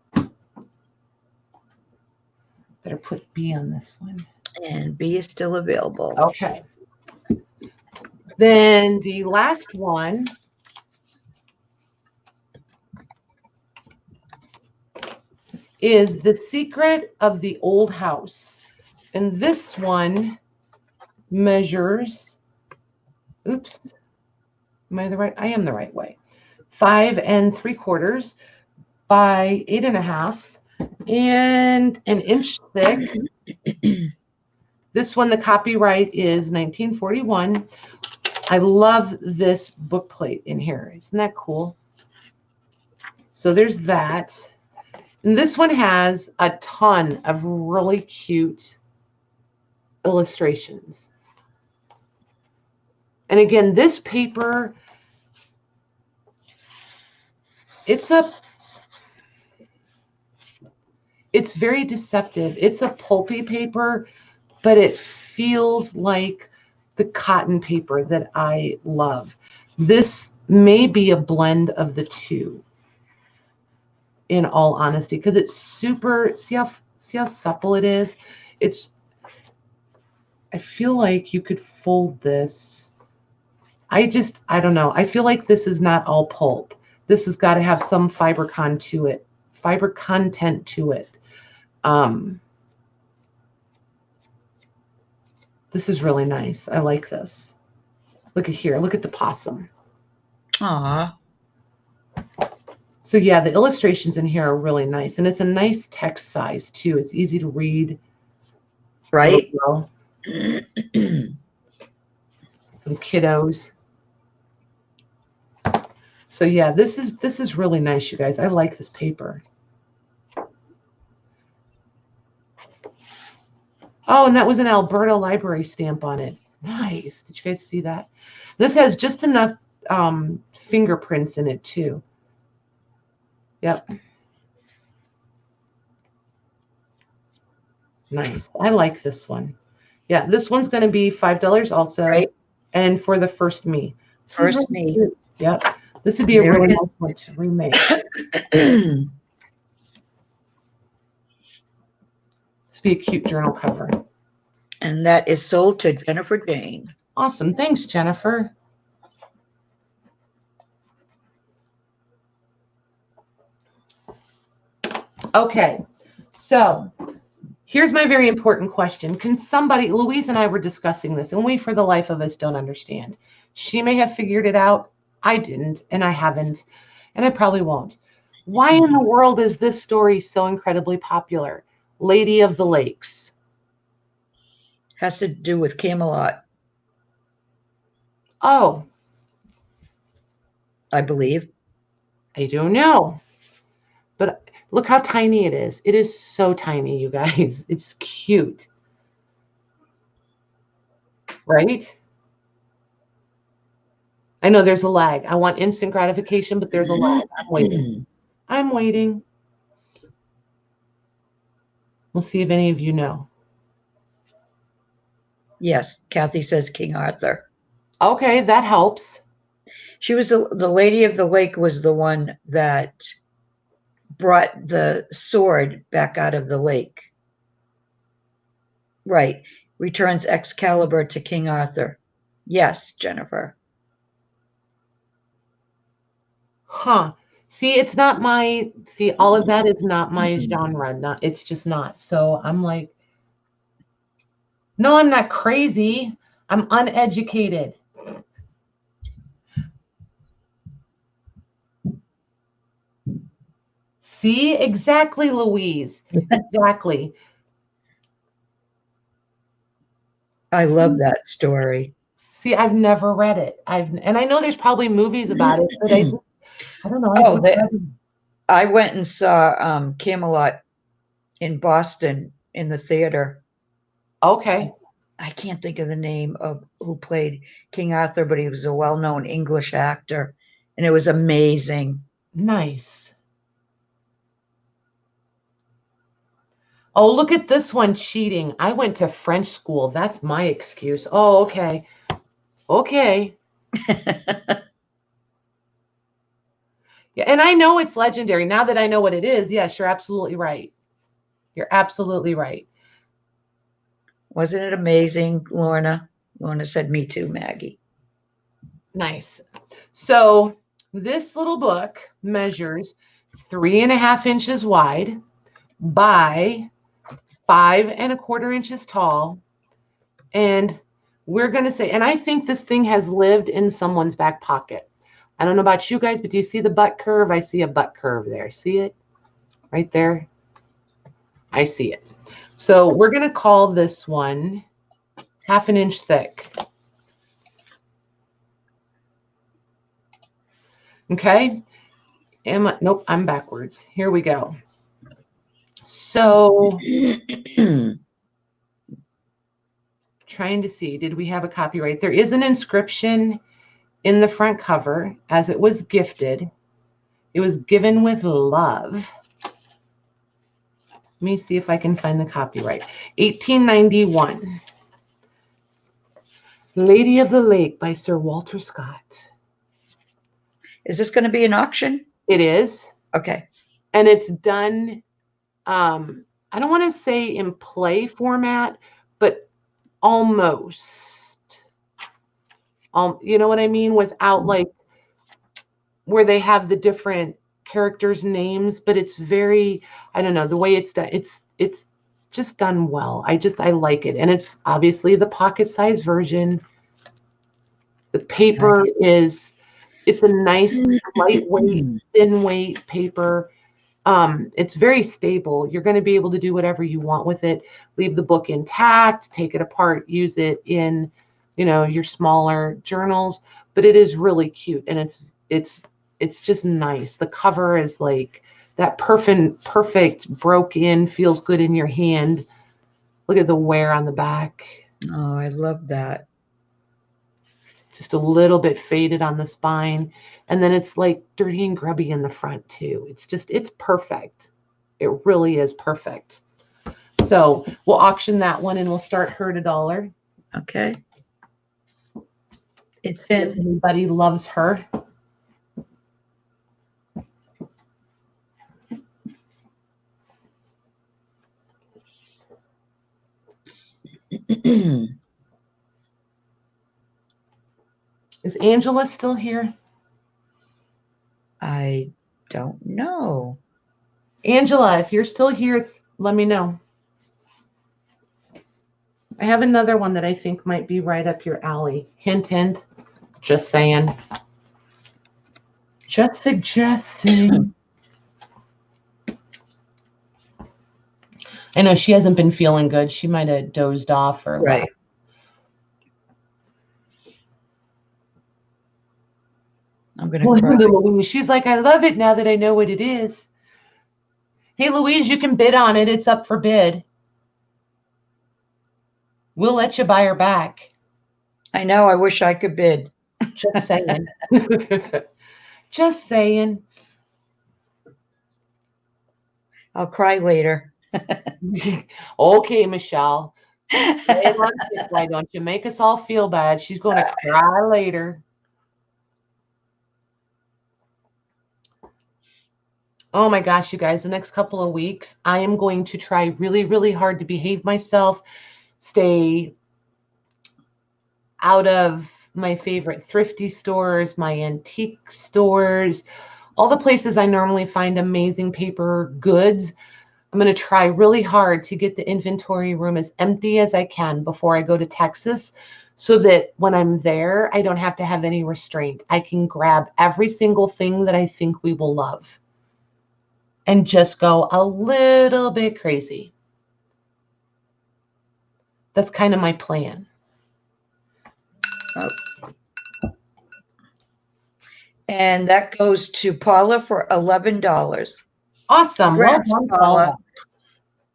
Better put B on this one. And B is still available. Okay. Then the last one is The Secret of the Old House. And this one measures, oops, am I the right? I am the right way. 5 3/4 by 8 1/2 and an inch thick. This one, the copyright is 1941. I love this book plate in here. Isn't that cool? So there's that. And this one has a ton of really cute illustrations. And again, this paper, it's very deceptive. It's a pulpy paper, but it feels like the cotton paper that I love. This may be a blend of the two, in all honesty, because it's super, see how supple it is? I feel like you could fold this. I don't know. I feel like this is not all pulp. This has got to have some fiber content to it. This is really nice. I like this. Look at here. Look at the possum. Aw. So yeah, the illustrations in here are really nice, and it's a nice text size too. It's easy to read. Right? Some kiddos. So yeah, this is really nice, you guys. I like this paper. Oh, and that was an Alberta Library stamp on it. Nice. Did you guys see that? This has just enough fingerprints in it too. Yep. Nice. I like this one. Yeah, this one's going to be $5 also. Right. And for the first me. This First is really me. cute. Yep. This would be a There it really is. nice one to remake. And This would be a cute journal cover. that is sold to Jennifer Jane. Awesome. Thanks, Jennifer. Okay. So here's my very important question. Can somebody, Louise and I were discussing this, and we, for the life of us, don't understand. She may have figured it out. I didn't, and I haven't, and I probably won't. Why in the world is this story so incredibly popular? Lady of the Lakes. Has to do with Camelot, Oh, I believe. I don't know. But look how tiny it is. It is so tiny, you guys. It's cute. Right? I know there's a lag. I want instant gratification, but there's a lag. I'm waiting. I'm waiting. We'll see if any of you know. Yes, Kathy says King Arthur. Okay, that helps. She was the Lady of the Lake was the one that brought the sword back out of the lake. Right. Returns Excalibur to King Arthur. Yes, Jennifer. Huh. See, it's not my, see, all of that is not my genre. Not, it's just not. So I'm like, no, I'm not crazy. I'm uneducated. See, exactly, Louise. Exactly. I love that story. See, I've never read it. And I know there's probably movies about it, but I don't know. I went and saw Camelot in Boston in the theater. Okay. I can't think of the name of who played King Arthur, but he was a well-known English actor, and it was amazing. Nice. Oh, look at this one cheating. I went to French school. That's my excuse. Oh, okay. Okay. Yeah, and I know it's legendary. Now that I know what it is, yes, you're absolutely right. You're absolutely right. Wasn't it amazing, Lorna? Lorna said, me too, Maggie. Nice. So this little book measures 3.5 inches wide by 5.25 inches tall. And we're going to say, and I think this thing has lived in someone's back pocket. I don't know about you guys, but do you see the butt curve? I see a butt curve there. See it? Right there? I see it. So we're going to call this one 1/2 inch thick. Okay. Nope, I'm backwards. Here we go. So trying to see, did we have a copyright? There is an inscription in the front cover as it was gifted. It was given with love. Let me see if I can find the copyright. 1891. Lady of the Lake by Sir Walter Scott. Is this going to be an auction? It is. Okay. And it's done, I don't want to say in play format, but almost. You know what I mean? Without like where they have the different characters' names, but it's very, I don't know, the way it's done. It's just done well. I like it. And it's obviously the pocket size version. The paper is It's a nice, lightweight, thin weight paper. It's very stable. You're going to be able to do whatever you want with it. Leave the book intact, take it apart, use it in, your smaller journals. But it is really cute, and it's just nice. The cover is like that perfect broke in, feels good in your hand. Look at the wear on the back. Oh, I love that. Just a little bit faded on the spine. And then it's like dirty and grubby in the front too. It's perfect. It really is perfect. So we'll auction that one and we'll start her at $1. Okay. It's If in. anybody loves her. Is Angela still here? I don't know. Angela, if you're still here, let me know. I have another one that I think might be right up your alley. Hint, hint. Just saying. Just suggesting. I know she hasn't been feeling good. She might have dozed off or Right. I'm going to cry. Louise, she's like, I love it now that I know what it is. Hey, Louise, you can bid on it. It's up for bid. We'll let you buy her back. I know. I wish I could bid. Just saying. Just saying. I'll cry later. Okay, Michelle. Why don't you make us all feel bad? She's going to cry later. Oh my gosh, you guys, the next couple of weeks, I am going to try really, really hard to behave myself, stay out of my favorite thrifty stores, my antique stores, all the places I normally find amazing paper goods. I'm going to try really hard to get the inventory room as empty as I can before I go to Texas, so that when I'm there, I don't have to have any restraint. I can grab every single thing that I think we will love and just go a little bit crazy. That's kind of my plan. Oh. And that goes to Paula for $11. Awesome. Congrats, Well done, Paula.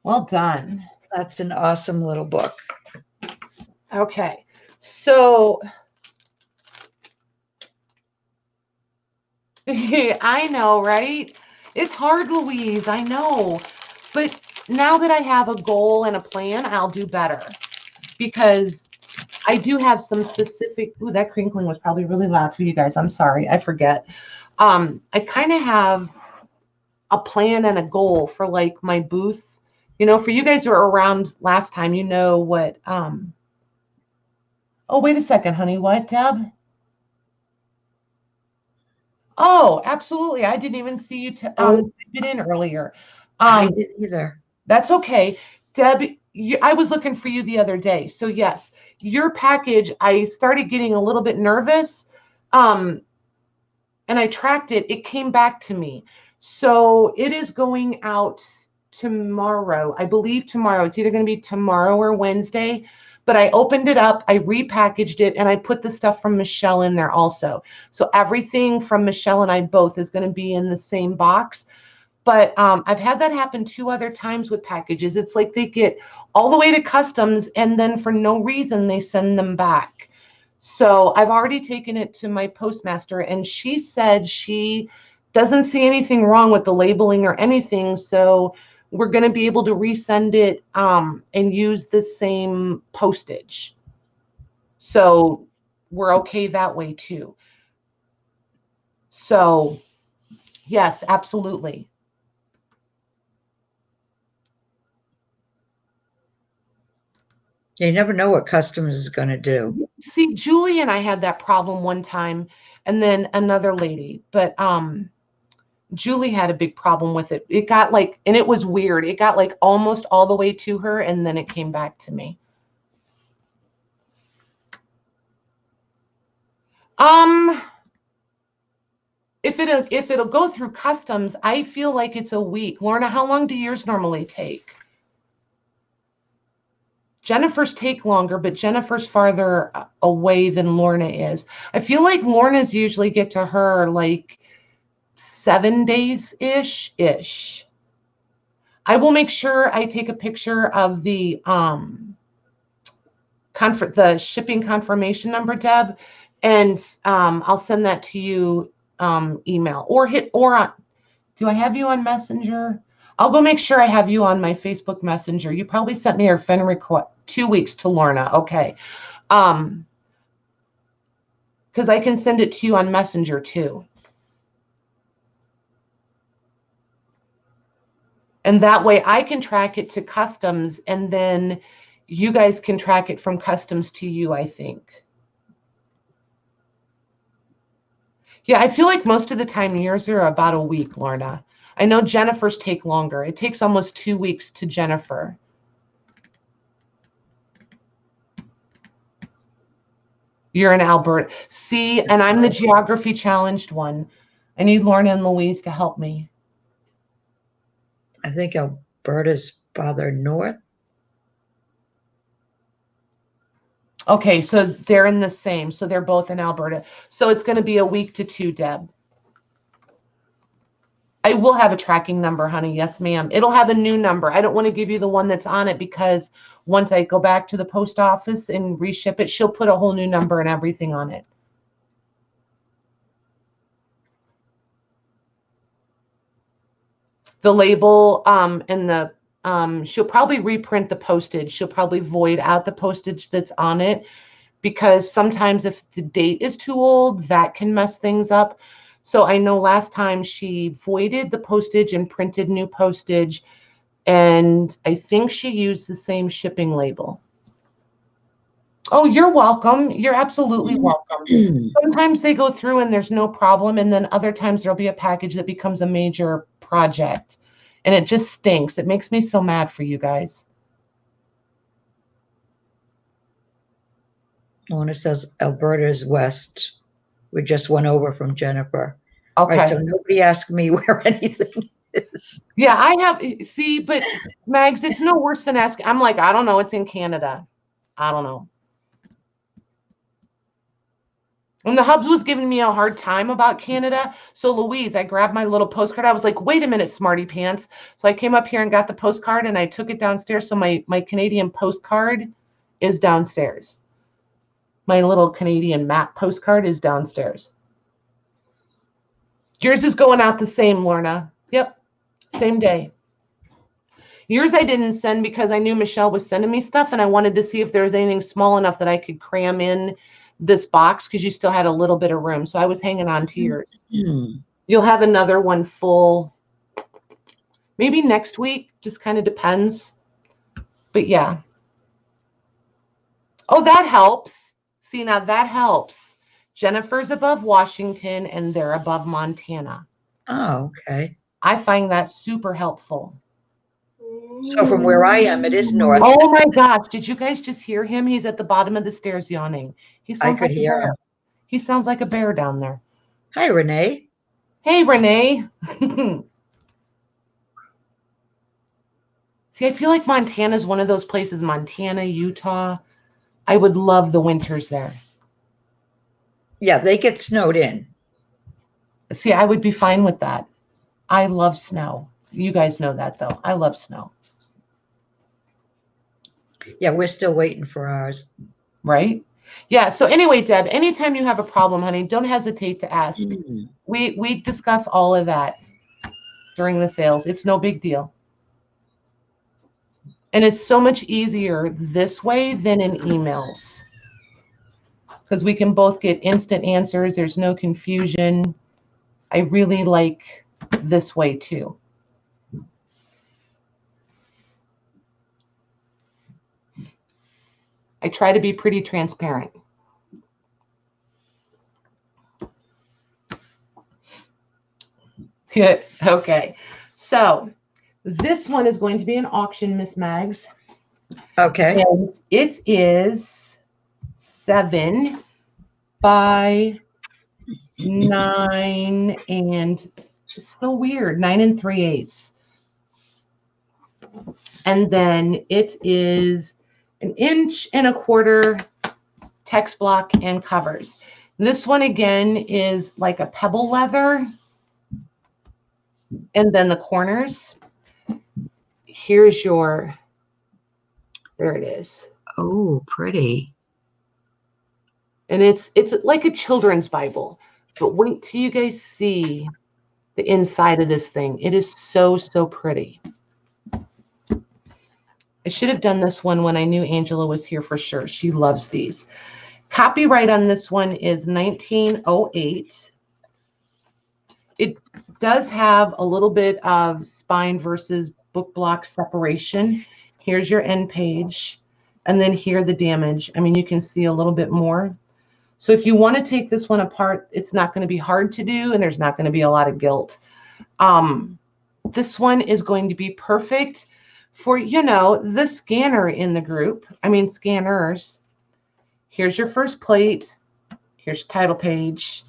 Well done. That's an awesome little book. Okay. So I know, right? It's hard, Louise. I know. But now that I have a goal and a plan, I'll do better, because I do have some specific. Ooh, that crinkling was probably really loud for you guys. I'm sorry. I forget. I kind of have a plan and a goal for like my booth. For you guys who were around last time, you know what. Oh, wait a second, honey. What, Deb? Oh, absolutely. I didn't even see you type it in earlier. I didn't either. That's okay. Deb, I was looking for you the other day. So yes, your package, I started getting a little bit nervous. And I tracked it. It came back to me. So it is going out tomorrow. I believe tomorrow. It's either going to be tomorrow or Wednesday. But I opened it up, I repackaged it, and I put the stuff from Michelle in there also. So everything from Michelle and I both is going to be in the same box. But I've had that happen 2 other times with packages. It's like they get all the way to customs, and then for no reason, they send them back. So I've already taken it to my postmaster, and she said she doesn't see anything wrong with the labeling or anything. So we're going to be able to resend it and use the same postage. So we're okay that way too. So yes, absolutely. You never know what customs is going to do. See, Julie and I had that problem one time, and then another lady, but Julie had a big problem with it. It got like, and it was weird. It got like almost all the way to her, and then it came back to me. it'll go through customs, I feel like it's a week. Lorna, how long do yours normally take? Jennifer's take longer, but Jennifer's farther away than Lorna is. I feel like Lorna's usually get to her like 7 days-ish. I will make sure I take a picture of the shipping confirmation number, Deb, and I'll send that to you email do I have you on Messenger? I'll go make sure I have you on my Facebook Messenger. You probably sent me your friend request 2 weeks to Lorna. Okay. Because I can send it to you on Messenger too. And that way I can track it to customs, and then you guys can track it from customs to you, I think. Yeah, I feel like most of the time yours are about a week, Lorna. I know Jennifer's take longer. It takes almost 2 weeks to Jennifer. You're in Alberta. See, and I'm the geography challenged one. I need Lorna and Louise to help me. I think Alberta's farther north. Okay, so they're in the same. So they're both in Alberta. So it's going to be a week to 2, Deb. I will have a tracking number, honey. Yes, ma'am. It'll have a new number. I don't want to give you the one that's on it because once I go back to the post office and reship it, she'll put a whole new number and everything on it. The label and the she'll probably reprint the postage. She'll probably void out the postage that's on it, because sometimes if the date is too old, that can mess things up. So I know last time she voided the postage and printed new postage, and I think she used the same shipping label. Oh, you're welcome. You're absolutely welcome. Sometimes they go through and there's no problem, and then other times there'll be a package that becomes a major project, and it just stinks. It makes me so mad for you guys. Lorna says Alberta is west. We just went over from Jennifer. Okay. Right, so nobody asked me where anything is. Yeah, I have. See, but Mags, it's no worse than asking. I'm like, I don't know. It's in Canada. I don't know. And the Hubs was giving me a hard time about Canada. So Louise, I grabbed my little postcard. I was like, wait a minute, smarty pants. So I came up here and got the postcard, and I took it downstairs. So my Canadian postcard is downstairs. My little Canadian map postcard is downstairs. Yours is going out the same, Lorna. Yep, same day. Yours I didn't send because I knew Michelle was sending me stuff, and I wanted to see if there was anything small enough that I could cram in this box, because you still had a little bit of room. So I was hanging on to yours. You'll have another one full maybe next week, just kind of depends. But yeah. Oh, that helps. See, now that helps. Jennifer's above Washington and they're above Montana. Oh, okay. I find that super helpful. So from where I am, it is north. Oh my gosh, did you guys just hear him? He's at the bottom of the stairs yawning. I could hear him. He sounds like a bear down there. Hi, Renee. Hey, Renee. See, I feel like Montana is one of those places, Montana, Utah. I would love the winters there. Yeah, they get snowed in. See, I would be fine with that. I love snow. You guys know that, though. I love snow. Yeah, we're still waiting for ours. Right? Yeah. So anyway, Deb, anytime you have a problem, honey, don't hesitate to ask. We discuss all of that during the sales. It's no big deal. And it's so much easier this way than in emails, because we can both get instant answers. There's no confusion. I really like this way too. I try to be pretty transparent. Good. Okay. So this one is going to be an auction, Miss Mags. Okay. And it is 7 by 9 and it's so weird, 9 3/8. And then it is 1.25 inches text block and covers. This one again is like a pebble leather. And then the corners. Here's your, there it is. Oh, pretty. And it's like a children's Bible. But wait till you guys see the inside of this thing. It is so, so pretty. I should have done this one when I knew Angela was here for sure. She loves these. Copyright on this one is 1908. It does have a little bit of spine versus book block separation. Here's your end page. And then here the damage. I mean, you can see a little bit more. So if you want to take this one apart, it's not going to be hard to do, and there's not going to be a lot of guilt. This one is going to be perfect for, you know, the scanner in the group. I mean, scanners. Here's your first plate. Here's your title page.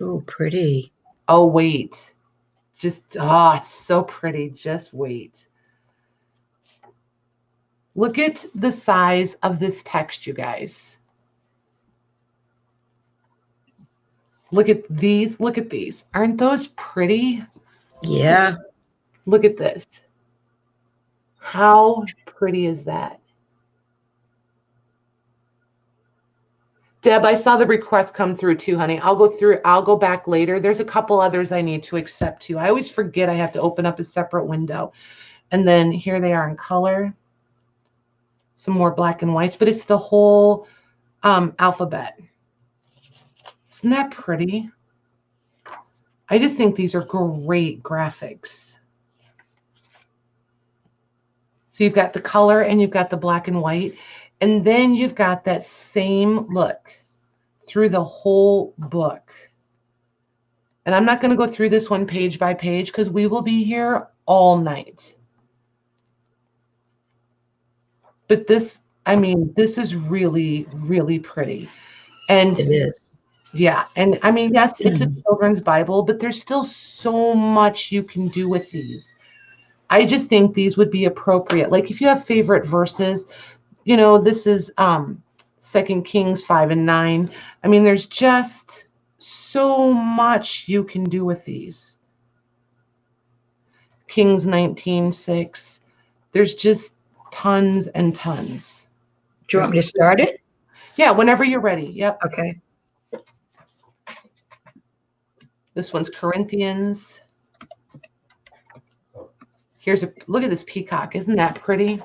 Oh, pretty. Oh, wait. Just, oh, it's so pretty. Just wait. Look at the size of this text, you guys. Look at these. Look at these. Aren't those pretty? Yeah. Look at this. How pretty is that? Deb, I saw the request come through too, honey. I'll go back later. There's a couple others I need to accept too. I always forget I have to open up a separate window. And then here they are in color. Some more black and whites, but it's the whole alphabet. Isn't that pretty? I just think these are great graphics. So you've got the color and you've got the black and white. And then you've got that same look through the whole book. And I'm not going to go through this one page by page because we will be here all night. But this, I mean, this is really, really pretty. And It is. yeah. And I mean, yes, it's a children's Bible, but there's still so much you can do with these. I just think these would be appropriate. Like if you have favorite verses, you know, this is 2 Kings 5 and 9. I mean, there's just so much you can do with these. Kings 19:6. There's just tons and tons. Do you want me to start it? Yeah, whenever you're ready. Yep. Okay. This one's Corinthians. Here's a look at this peacock. Isn't that pretty?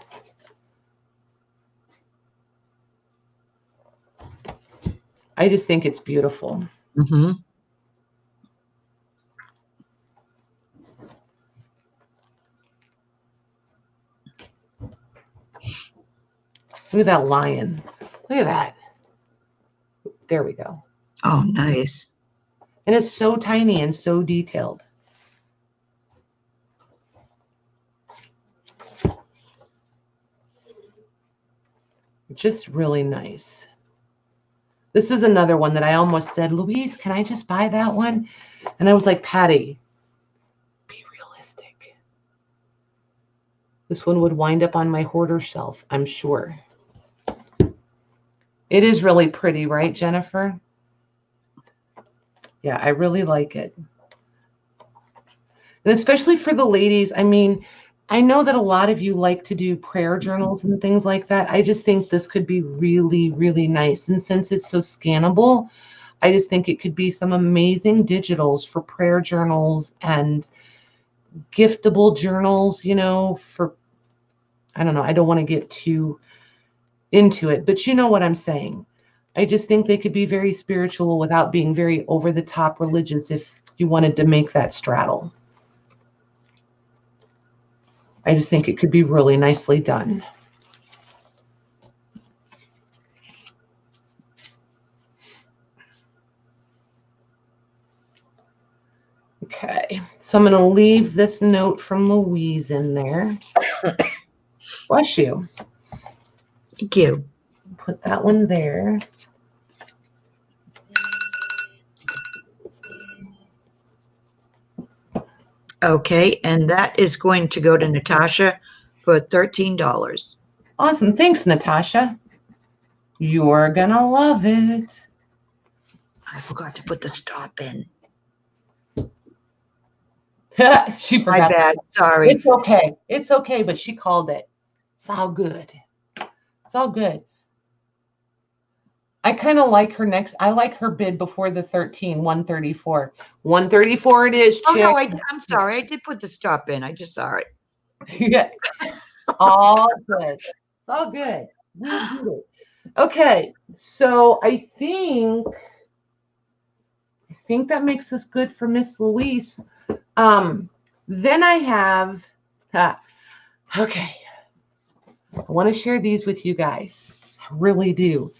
I just think it's beautiful. Mm-hmm. Look at that lion. Look at that. There we go. Oh, nice. And it's so tiny and so detailed. Just really nice. This is another one that I almost said, Louise, can I just buy that one? And I was like, Patty, be realistic. This one would wind up on my hoarder shelf, I'm sure. It is really pretty, right, Jennifer? Yeah, I really like it. And especially for the ladies, I mean, I know that a lot of you like to do prayer journals and things like that. I just think this could be really, really nice. And since it's so scannable, I just think it could be some amazing digitals for prayer journals and giftable journals, you know, for, I don't know, I don't want to get too into it, but you know what I'm saying. I just think they could be very spiritual without being very over the top religious if you wanted to make that straddle. I just think it could be really nicely done. Okay, so I'm going to leave this note from Louise in there. Bless you. Thank you. Put that one there. Okay, and that is going to go to Natasha for $13. Awesome. Thanks, Natasha. You're going to love it. I forgot to put the stop in. She My forgot. bad. Sorry. It's okay. It's okay, but she called it. It's all good. It's all good. I kind of like her next. I like her bid before the 13, 134. 134 it is, Oh, chick. no, I'm sorry. I did put the stop in. I just saw it. Yeah. All good. It's all good. We'll do it. Okay, so I think that makes us good for Miss Louise. Then I have, okay, I want to share these with you guys. I really do.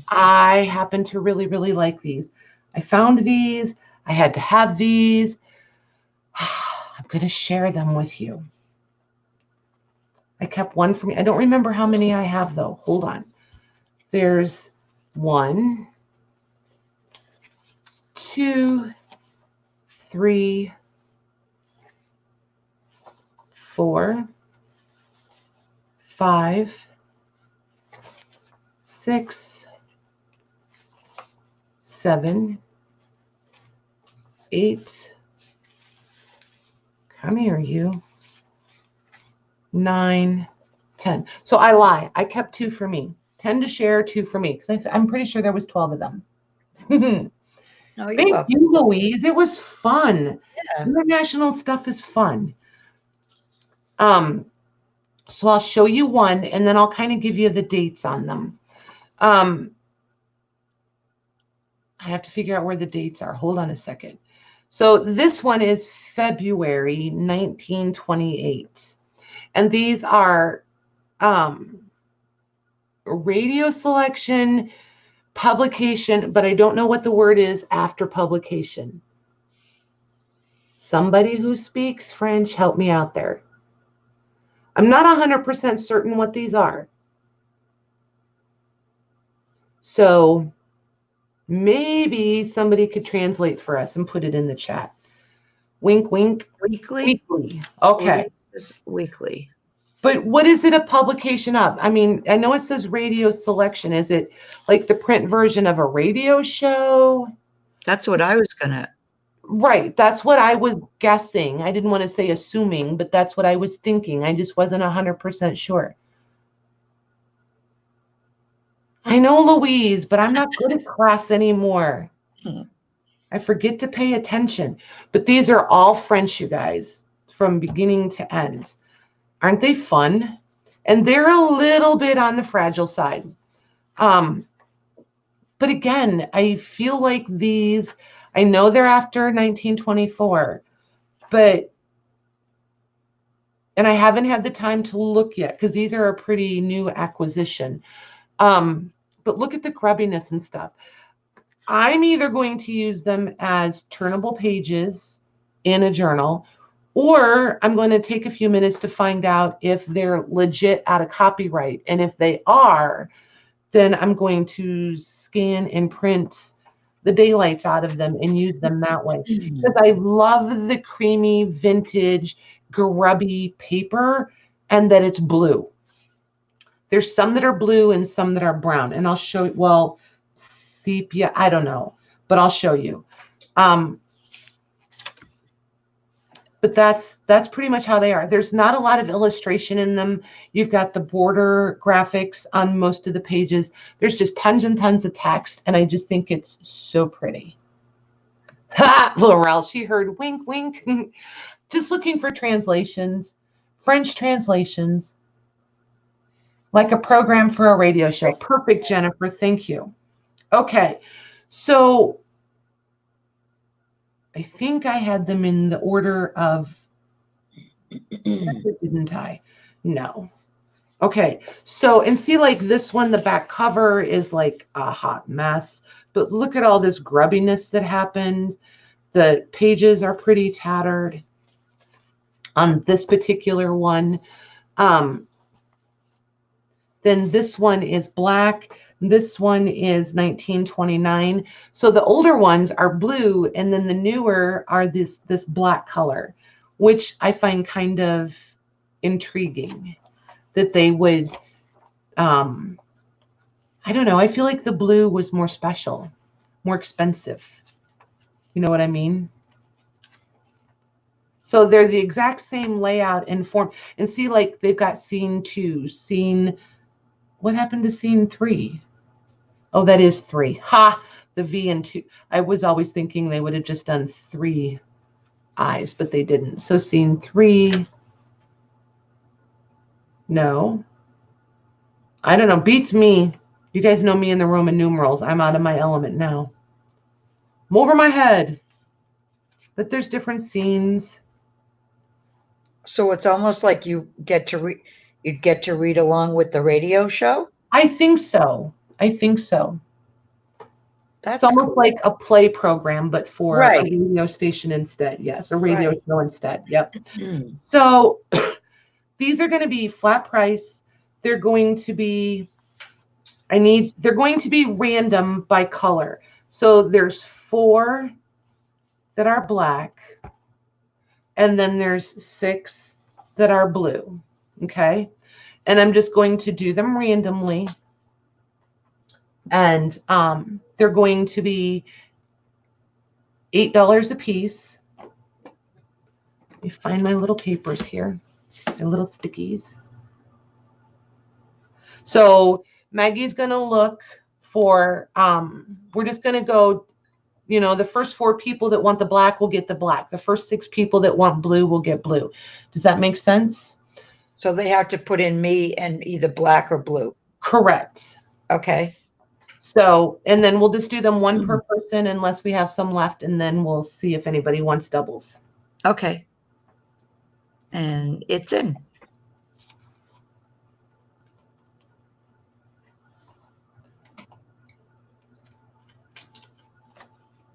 I happen to really, really like these. I found these. I had to have these. I'm going to share them with you. I kept one for me. I don't remember how many I have, though. Hold on. There's 1, 2, 3, 4, 5, 6, 7, 8. Come here, you. 9, 10. So I lie. I kept 2 for me. 10 to share, 2 for me. Because I'm pretty sure there was 12 of them. Oh, you're Thank welcome. you, Louise. It was fun. Yeah. International stuff is fun. So I'll show you one, and then I'll kind of give you the dates on them. I have to figure out where the dates are. Hold on a second. So this one is February 1928. And these are radio selection, publication, but I don't know what the word is after publication. Somebody who speaks French, help me out there. I'm not 100% certain what these are. So maybe somebody could translate for us and put it in the chat. Wink, wink. Weekly? Weekly. Okay. This is weekly. But what is it a publication of? I mean, I know it says radio selection. Is it like the print version of a radio show? That's what I was going to. Right. That's what I was guessing. I didn't want to say assuming, but that's what I was thinking. I just wasn't 100% sure. I know, Louise, but I'm not good at class anymore. I forget to pay attention. But these are all French, you guys, from beginning to end. Aren't they fun? And they're a little bit on the fragile side. But again, I feel like these, I know they're after 1924, but, and I haven't had the time to look yet because these are a pretty new acquisition. But look at the grubbiness and stuff. I'm either going to use them as turnable pages in a journal, or I'm going to take a few minutes to find out if they're legit out of copyright. And if they are, then I'm going to scan and print the daylights out of them and use them that way. Because I love the creamy, vintage, grubby paper and that it's blue. There's some that are blue and some that are brown. And I'll show you, well, sepia, I don't know, but I'll show you. But that's pretty much how they are. There's not a lot of illustration in them. You've got the border graphics on most of the pages. There's just tons and tons of text, and I just think it's so pretty. Ha! Laurel, she heard wink, wink. Just looking for translations, French translations, like a program for a radio show. Perfect, Jennifer. Thank you. Okay, so I think I had them in the order of, didn't I? No. Okay, so, and see, like this one, the back cover is like a hot mess, but look at all this grubbiness that happened. The pages are pretty tattered on this particular one. Then this one is black. This one is 1929. So the older ones are blue, and then the newer are this black color, which I find kind of intriguing that they would, I don't know. I feel like the blue was more special, more expensive. You know what I mean? So they're the exact same layout and form. And see, like they've got scene 2, scene, what happened to scene 3? Oh, that is 3. Ha! The V and 2. I was always thinking they would have just done 3 eyes, but they didn't. So scene 3. No. I don't know. Beats me. You guys know me in the Roman numerals. I'm out of my element now. I'm over my head. But there's different scenes. So it's almost like you'd get to read along with the radio show. I think so. I think so. That's It's almost cool. like a play program, but for a Right. radio station instead. Yes, a radio Right. show instead. Yep. So these are going to be flat price. They're going to be, they're going to be random by color. So there's 4 that are black, and then there's 6 that are blue. Okay. And I'm just going to do them randomly. And they're going to be $8 a piece. Let me find my little papers here, my little stickies. So Maggie's going to look for, we're just going to go, you know, the first 4 people that want the black will get the black. The first 6 people that want blue will get blue. Does that make sense? So they have to put in me and either black or blue. Correct. Okay. So, and then we'll just do them 1 per person unless we have some left, and then we'll see if anybody wants doubles. Okay. And it's in.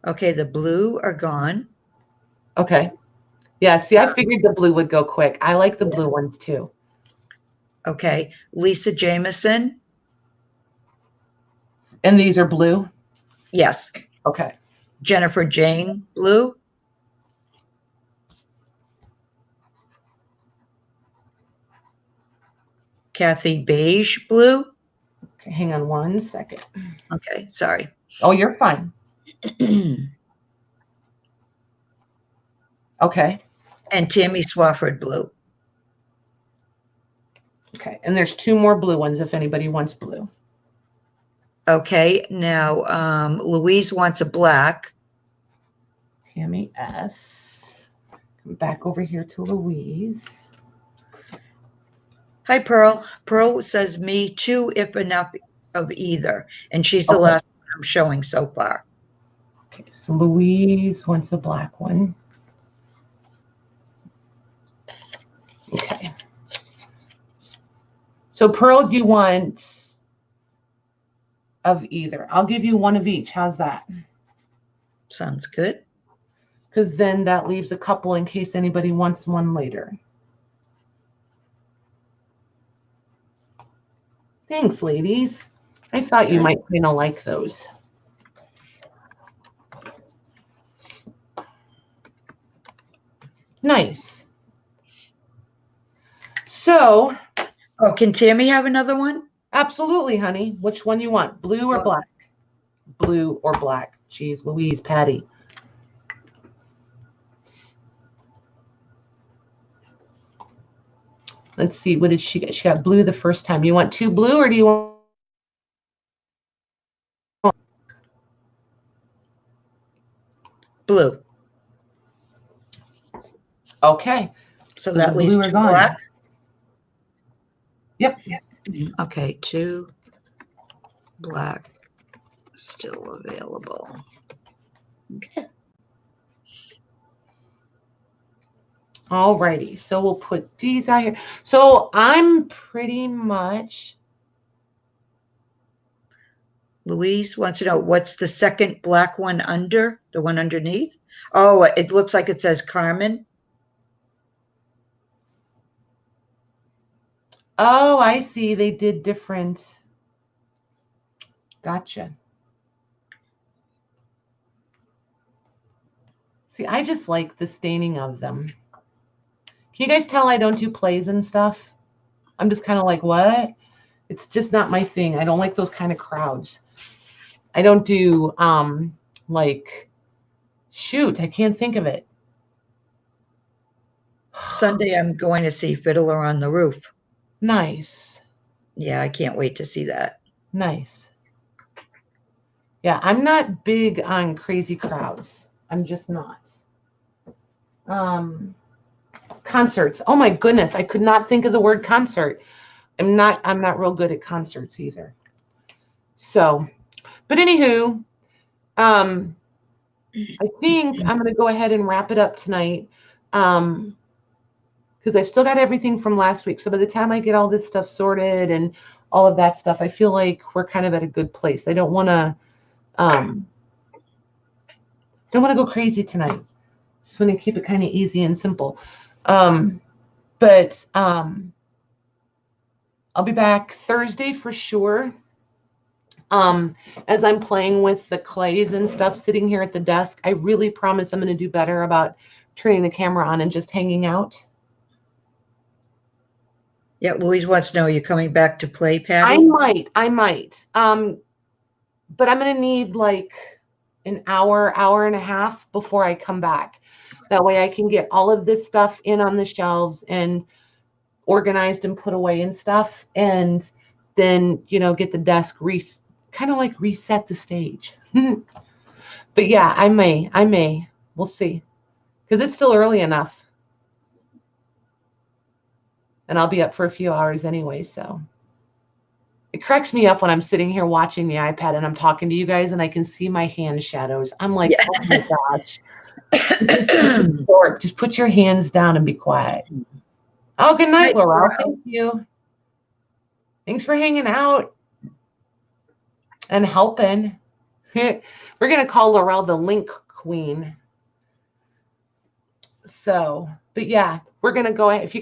Okay, the blue are gone. Okay. Yeah, see, I figured the blue would go quick. I like the blue ones too. Okay, Lisa Jameson. And these are blue? Yes. Okay. Jennifer Jane, blue. Kathy Beige, blue. Okay, hang on 1 second. Okay, sorry. Oh, you're fine. Okay. And Tammy Swafford, blue. Okay, and there's 2 more blue ones if anybody wants blue. Okay, now Louise wants a black. Tammy S. Come back over here to Louise. Hi, Pearl. Pearl says me too, if enough of either. And she's the Okay. last one I'm showing so far. Okay, so Louise wants a black one. Okay. So Pearl, do you want of either? I'll give you 1 of each. How's that? Sounds good. Because then that leaves a couple in case anybody wants one later. Thanks, ladies. I thought you might kind of like those. Nice. So. Oh, can Tammy have another one? Absolutely, honey. Which one you want? Blue or black? Blue or black. Jeez, Louise, Patty. Let's see. What did she get? She got blue the first time. You want 2 blue or do you want? Blue. Okay. So that leaves 2 black. Yep. Okay, 2 black still available. Okay. All righty. So we'll put these out here. So I'm pretty much. Louise wants to know what's the second black one under, the one underneath? Oh, it looks like it says Carmen. Oh, I see. They did different. Gotcha. See, I just like the staining of them. Can you guys tell I don't do plays and stuff? I'm just kind of like, what? It's just not my thing. I don't like those kind of crowds. I don't do, like, shoot, I can't think of it. Sunday, I'm going to see Fiddler on the Roof. Nice. Yeah, I can't wait to see that. Nice. Yeah, I'm not big on crazy crowds. I'm just not. Concerts. Oh my goodness, I could not think of the word concert. I'm not real good at concerts either. So, but anywho, I think I'm going to go ahead and wrap it up tonight. Because I've still got everything from last week. So by the time I get all this stuff sorted and all of that stuff, I feel like we're kind of at a good place. I don't want to go crazy tonight. Just want to keep it kind of easy and simple. But I'll be back Thursday for sure. As I'm playing with the clays and stuff sitting here at the desk, I really promise I'm going to do better about turning the camera on and just hanging out. Yeah, Louise wants to know, are you coming back to play, Patty? I might. But I'm going to need like an hour and a half before I come back. That way I can get all of this stuff in on the shelves and organized and put away and stuff. And then, get the desk kind of like reset the stage. But yeah, I may. We'll see. Because it's still early enough. And I'll be up for a few hours anyway, so. It cracks me up when I'm sitting here watching the iPad and I'm talking to you guys and I can see my hand shadows. I'm like, yeah. Oh my gosh. Just put your hands down and be quiet. Oh, good night, Laurel. Thank you. Thanks for hanging out and helping. We're going to call Laurel the link queen. So, but yeah, we're going to go ahead. If you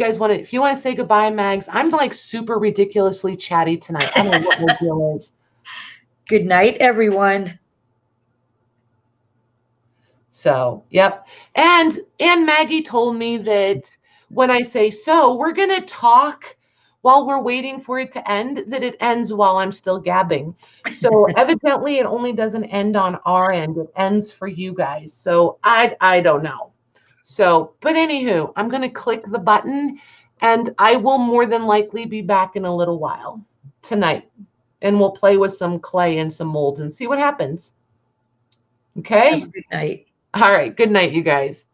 want to say goodbye, Mags, I'm like super ridiculously chatty tonight. I don't know what my deal is. Good night, everyone. So, yep. And Maggie told me that when I say, so we're going to talk while we're waiting for it to end, that it ends while I'm still gabbing. So evidently it only doesn't end on our end. It ends for you guys. So I don't know. So, but anywho, I'm going to click the button and I will more than likely be back in a little while tonight. And we'll play with some clay and some molds and see what happens. Okay? Have a good night. All right. Good night, you guys.